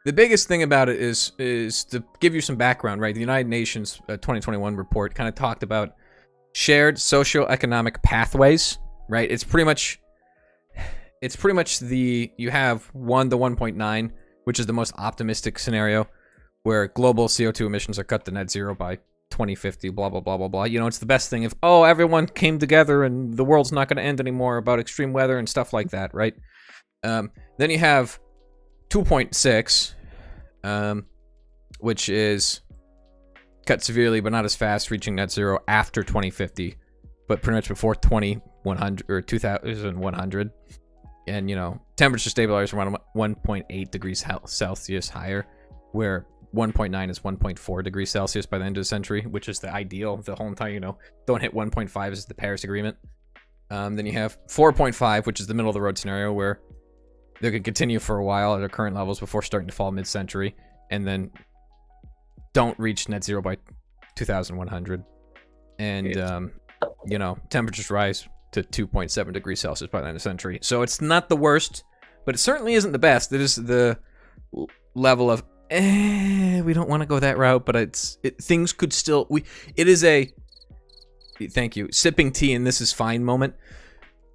the biggest thing about it is to give you some background, right? The United Nations 2021 report kind of talked about shared socioeconomic pathways, right? It's pretty much you have 1 to 1.9, which is the most optimistic scenario, where global CO2 emissions are cut to net zero by 2050, blah, blah, blah, blah, blah. You know, it's the best thing if, everyone came together and the world's not going to end anymore about extreme weather and stuff like that, right? Then you have 2.6, which is cut severely but not as fast, reaching net zero after 2050, but pretty much before 2100 or 2100. And, you know, temperature stabilizers around 1.8 degrees Celsius higher, where 1.9 is 1.4 degrees Celsius by the end of the century, which is the ideal. The whole entire, you know, don't hit 1.5 is the Paris Agreement. Then you have 4.5, which is the middle of the road scenario, where they could continue for a while at their current levels before starting to fall mid-century, and then don't reach net zero by 2100. And, you know, temperatures rise to 2.7 degrees Celsius by the end of the century. So it's not the worst, but it certainly isn't the best. It is the level of, we don't want to go that route, but things could still, it is a, thank you, sipping tea and this is fine moment.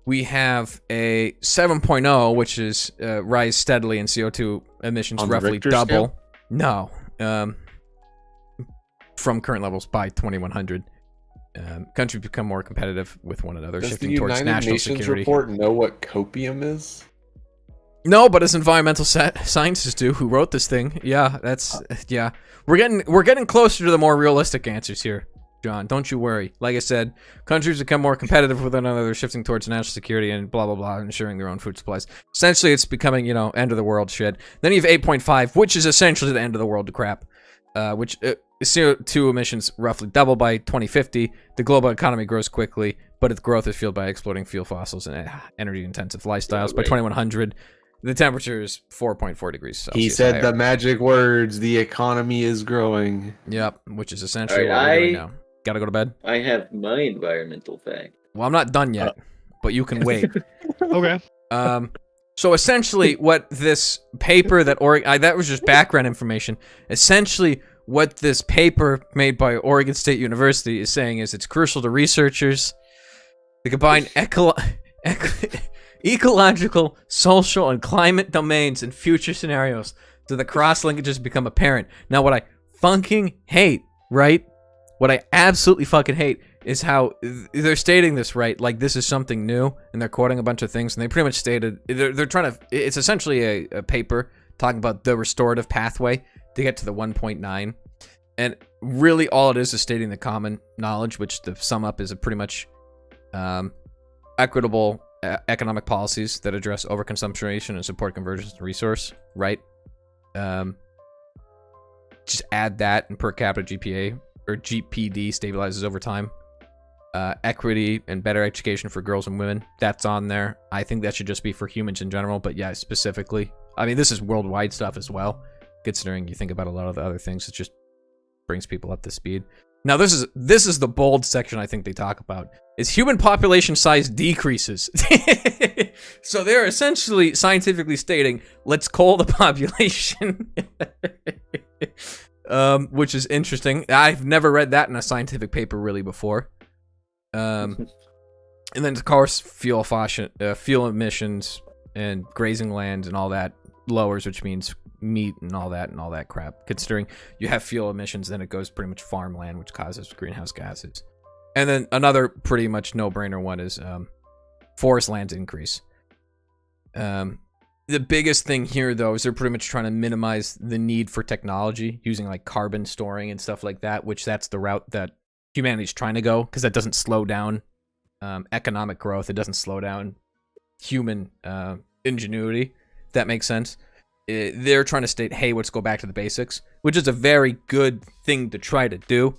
We have a 7.0, which is rise steadily in CO2 emissions, On the roughly Richter double. scale? No, from current levels by 2100. Countries become more competitive with one another, Does the shifting towards United national Nations security. report know what copium is? No, but as environmental scientists do, who wrote this thing, yeah, we're getting closer to the more realistic answers here, John. Don't you worry. Like I said, countries become more competitive with one another, shifting towards national security and blah blah blah, ensuring their own food supplies. Essentially, it's becoming, you know, end of the world shit. Then you have 8.5, which is essentially the end of the world crap, which CO2 emissions roughly double by 2050. The global economy grows quickly, but its growth is fueled by exploding fuel fossils and energy-intensive lifestyles. By 2100, the temperature is 4.4 degrees Celsius. He said higher. the magic words, the economy is growing. Yep, which is essentially All right, what we're doing now. Gotta go to bed? I have my environmental fact. Well, I'm not done yet, but you can wait. Okay. So essentially, what this paper that that was just background information. Essentially, what this paper made by Oregon State University is saying is it's crucial to researchers The combined ecological, social, and climate domains in future scenarios, so the cross-linkages become apparent. Now, what I fucking hate, right? What I absolutely fucking hate is how they're stating this, right? Like this is something new, and they're quoting a bunch of things, and they pretty much stated they're trying to. It's essentially a paper talking about the restorative pathway to get to the 1.9, and really all it is stating the common knowledge, which to sum up is a pretty much equitable economic policies that address overconsumption and support convergence to resource, right? Just add that, and per capita GPA or GPD stabilizes over time. Equity and better education for girls and women, that's on there. I think that should just be for humans in general, but yeah, specifically. I mean, this is worldwide stuff as well, considering you think about a lot of the other things. It just brings people up to speed. Now, this is the bold section I think they talk about, is human population size decreases. So they're essentially scientifically stating, let's cull the population. Which is interesting. I've never read that in a scientific paper really before. And then, of course, fuel emissions and grazing land and all that lowers, which means meat and all that crap. Considering you have fuel emissions, then it goes pretty much farmland, which causes greenhouse gases. And then another pretty much no-brainer one is forest lands increase. The biggest thing here, though, is they're pretty much trying to minimize the need for technology, using like carbon storing and stuff like that, which that's the route that humanity's trying to go, because that doesn't slow down economic growth. It doesn't slow down human ingenuity, if that makes sense. They're trying to state, hey, let's go back to the basics, which is a very good thing to try to do,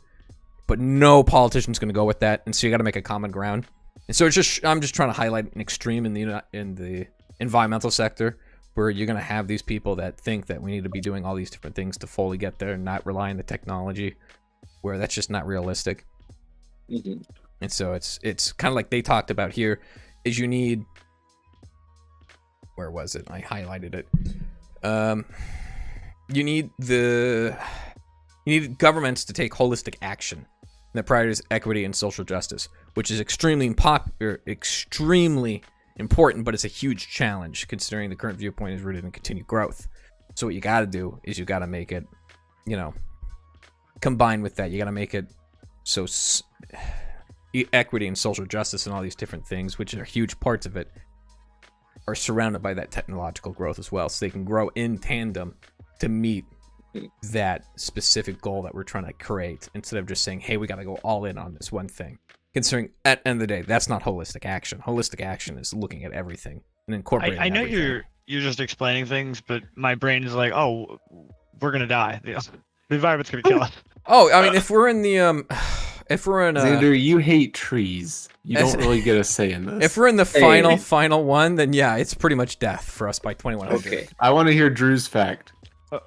but no politician's going to go with that, and so you got to make a common ground. And so I'm just trying to highlight an extreme in the environmental sector, where you're going to have these people that think that we need to be doing all these different things to fully get there and not rely on the technology, where that's just not realistic. Mm-hmm. And so it's kind of like they talked about here, is you need, where was it? I highlighted it. You need governments to take holistic action that prioritizes equity and social justice, which is extremely important, but it's a huge challenge considering the current viewpoint is rooted in continued growth. So what you got to do is you got to make it, combined with that, you got to make it so equity and social justice and all these different things, which are huge parts of it, are surrounded by that technological growth as well, so they can grow in tandem to meet that specific goal that we're trying to create, instead of just saying, hey, we got to go all in on this one thing. Considering at the end of the day, that's not holistic action. Holistic action is looking at everything and incorporating I know everything. you're just explaining things, but my brain is like, oh, we're gonna die. The environment's gonna kill us. Oh, I mean, if we're in Xander, you hate trees. You don't really get a say in this. if we're in the final one, then yeah, it's pretty much death for us by 2100. Okay. I want to hear Drew's fact.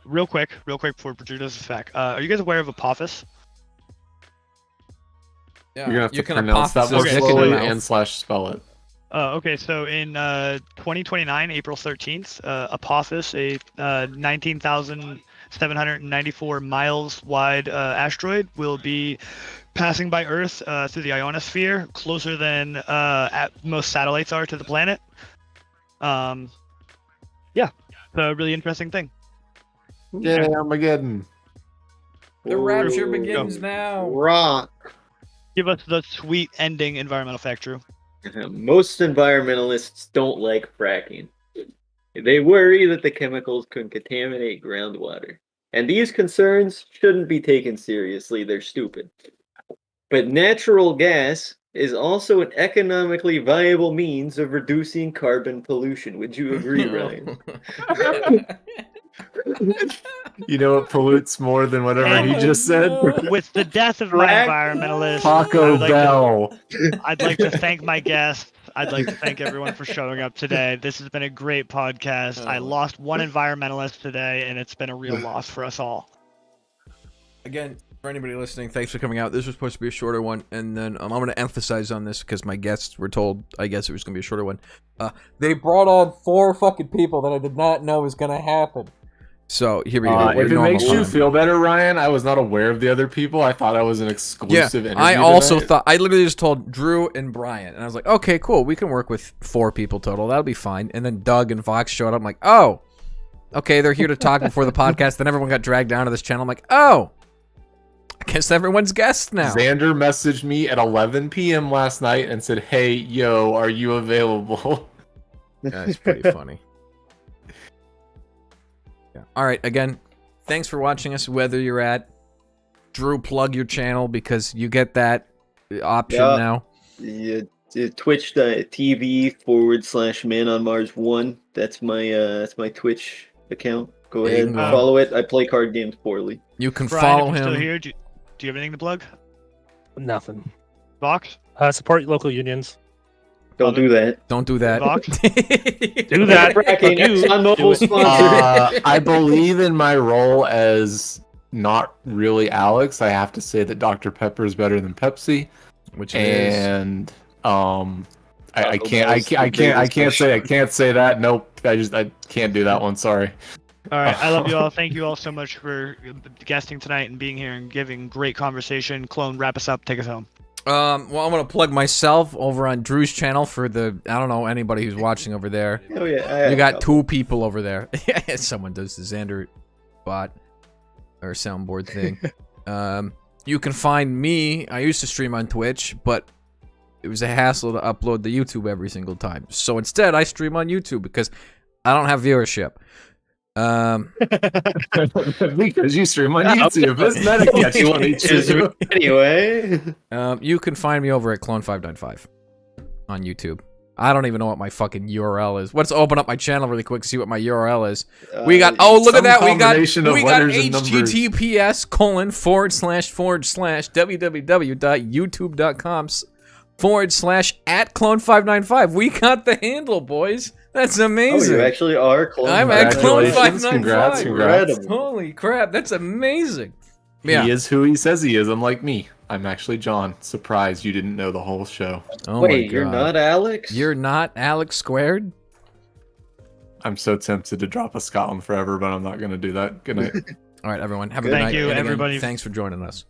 Real quick before Drew does his fact. Are you guys aware of Apophis? Yeah, You're gonna have you to can pronounce that more apophysis dick in slowly your mouth. and /spell it. Okay, so in 2029, April 13th, Apophis, a 19,794 miles wide asteroid, will be passing by Earth through the ionosphere, closer than most satellites are to the planet. Yeah, it's a really interesting thing. Yeah, Armageddon. The rapture Ooh, begins now. Rock. Give us the sweet ending environmental fact, Drew. Most environmentalists don't like fracking. They worry that the chemicals could contaminate groundwater. And these concerns shouldn't be taken seriously, they're stupid. But natural gas is also an economically viable means of reducing carbon pollution. Would you agree, Ryan? You know what pollutes more than whatever he just said? With the death of my environmentalist, Taco Bell. I'd like to thank my guests. I'd like to thank everyone for showing up today. This has been a great podcast. I lost one environmentalist today, and it's been a real loss for us all. Again, for anybody listening, thanks for coming out. This was supposed to be a shorter one, and then I'm going to emphasize on this because my guests were told, I guess it was going to be a shorter one. They brought on 4 fucking people that I did not know was going to happen. So here we go. If it Normal makes you time. feel better, Ryan, I was not aware of the other people. I thought I was an exclusive interview I also tonight. thought I literally just told Drew and Brian, and I was like, okay, cool, we can work with 4 people total. That'll be fine. And then Doug and Fox showed up. I'm like, oh, okay, they're here to talk before the podcast. Then everyone got dragged down to this channel. I'm like, oh, I guess everyone's guests now. Xander messaged me at 11 p.m. last night and said, "Hey, yo, are you available?" That's pretty funny. Yeah. All right. Again, thanks for watching us. Whether you're at Drew, plug your channel because you get that option now. Yeah, Twitch.tv/Man on Mars 1. That's my Twitch account. Go Yeah, you ahead can and go. follow it. I play card games poorly. You can Brian, follow if you're him. still here, do you have anything to plug? Nothing. Vox? Support local unions. Don't do that. Don't do that. Vox? Do that. Fracking, You do ExxonMobil it. sponsored. I believe in my role as not really Alex. I have to say that Dr. Pepper is better than Pepsi, Which it is. and I Taco can't say that. Nope, I can't do that one. Sorry. All right, I love you all. Thank you all so much for guesting tonight and being here and giving great conversation. Clone, wrap us up. Take us home. Well, I'm gonna plug myself over on Drew's channel for the I don't know anybody who's watching over there. Oh yeah, You got 2 people over there. Someone does the Xander bot or soundboard thing. You can find me. I used to stream on Twitch, but it was a hassle to upload the YouTube every single time. So instead, I stream on YouTube because I don't have viewership. Because you stream on YouTube. Isn't that a catchy one? Anyway, You can find me over at Clone595 on YouTube. I don't even know what my fucking URL is. Let's open up my channel really quick to see what my URL is. We got look at that. We got https://www.youtube.com/@clone595. We got the handle, boys. That's oh, amazing. you actually are clone. I'm at Congratulations. Clone595. Congrats. Holy crap, that's amazing. Yeah. He is who he says he is, unlike me. I'm actually John. Surprised you didn't know the whole show. Oh Wait, my you're God. not Alex? You're not Alex Squared? I'm so tempted to drop a Scotland forever, but I'm not going to do that. Good night. All right, everyone. Have a Good. good Thank night. you, And again, everybody. Thanks for joining us.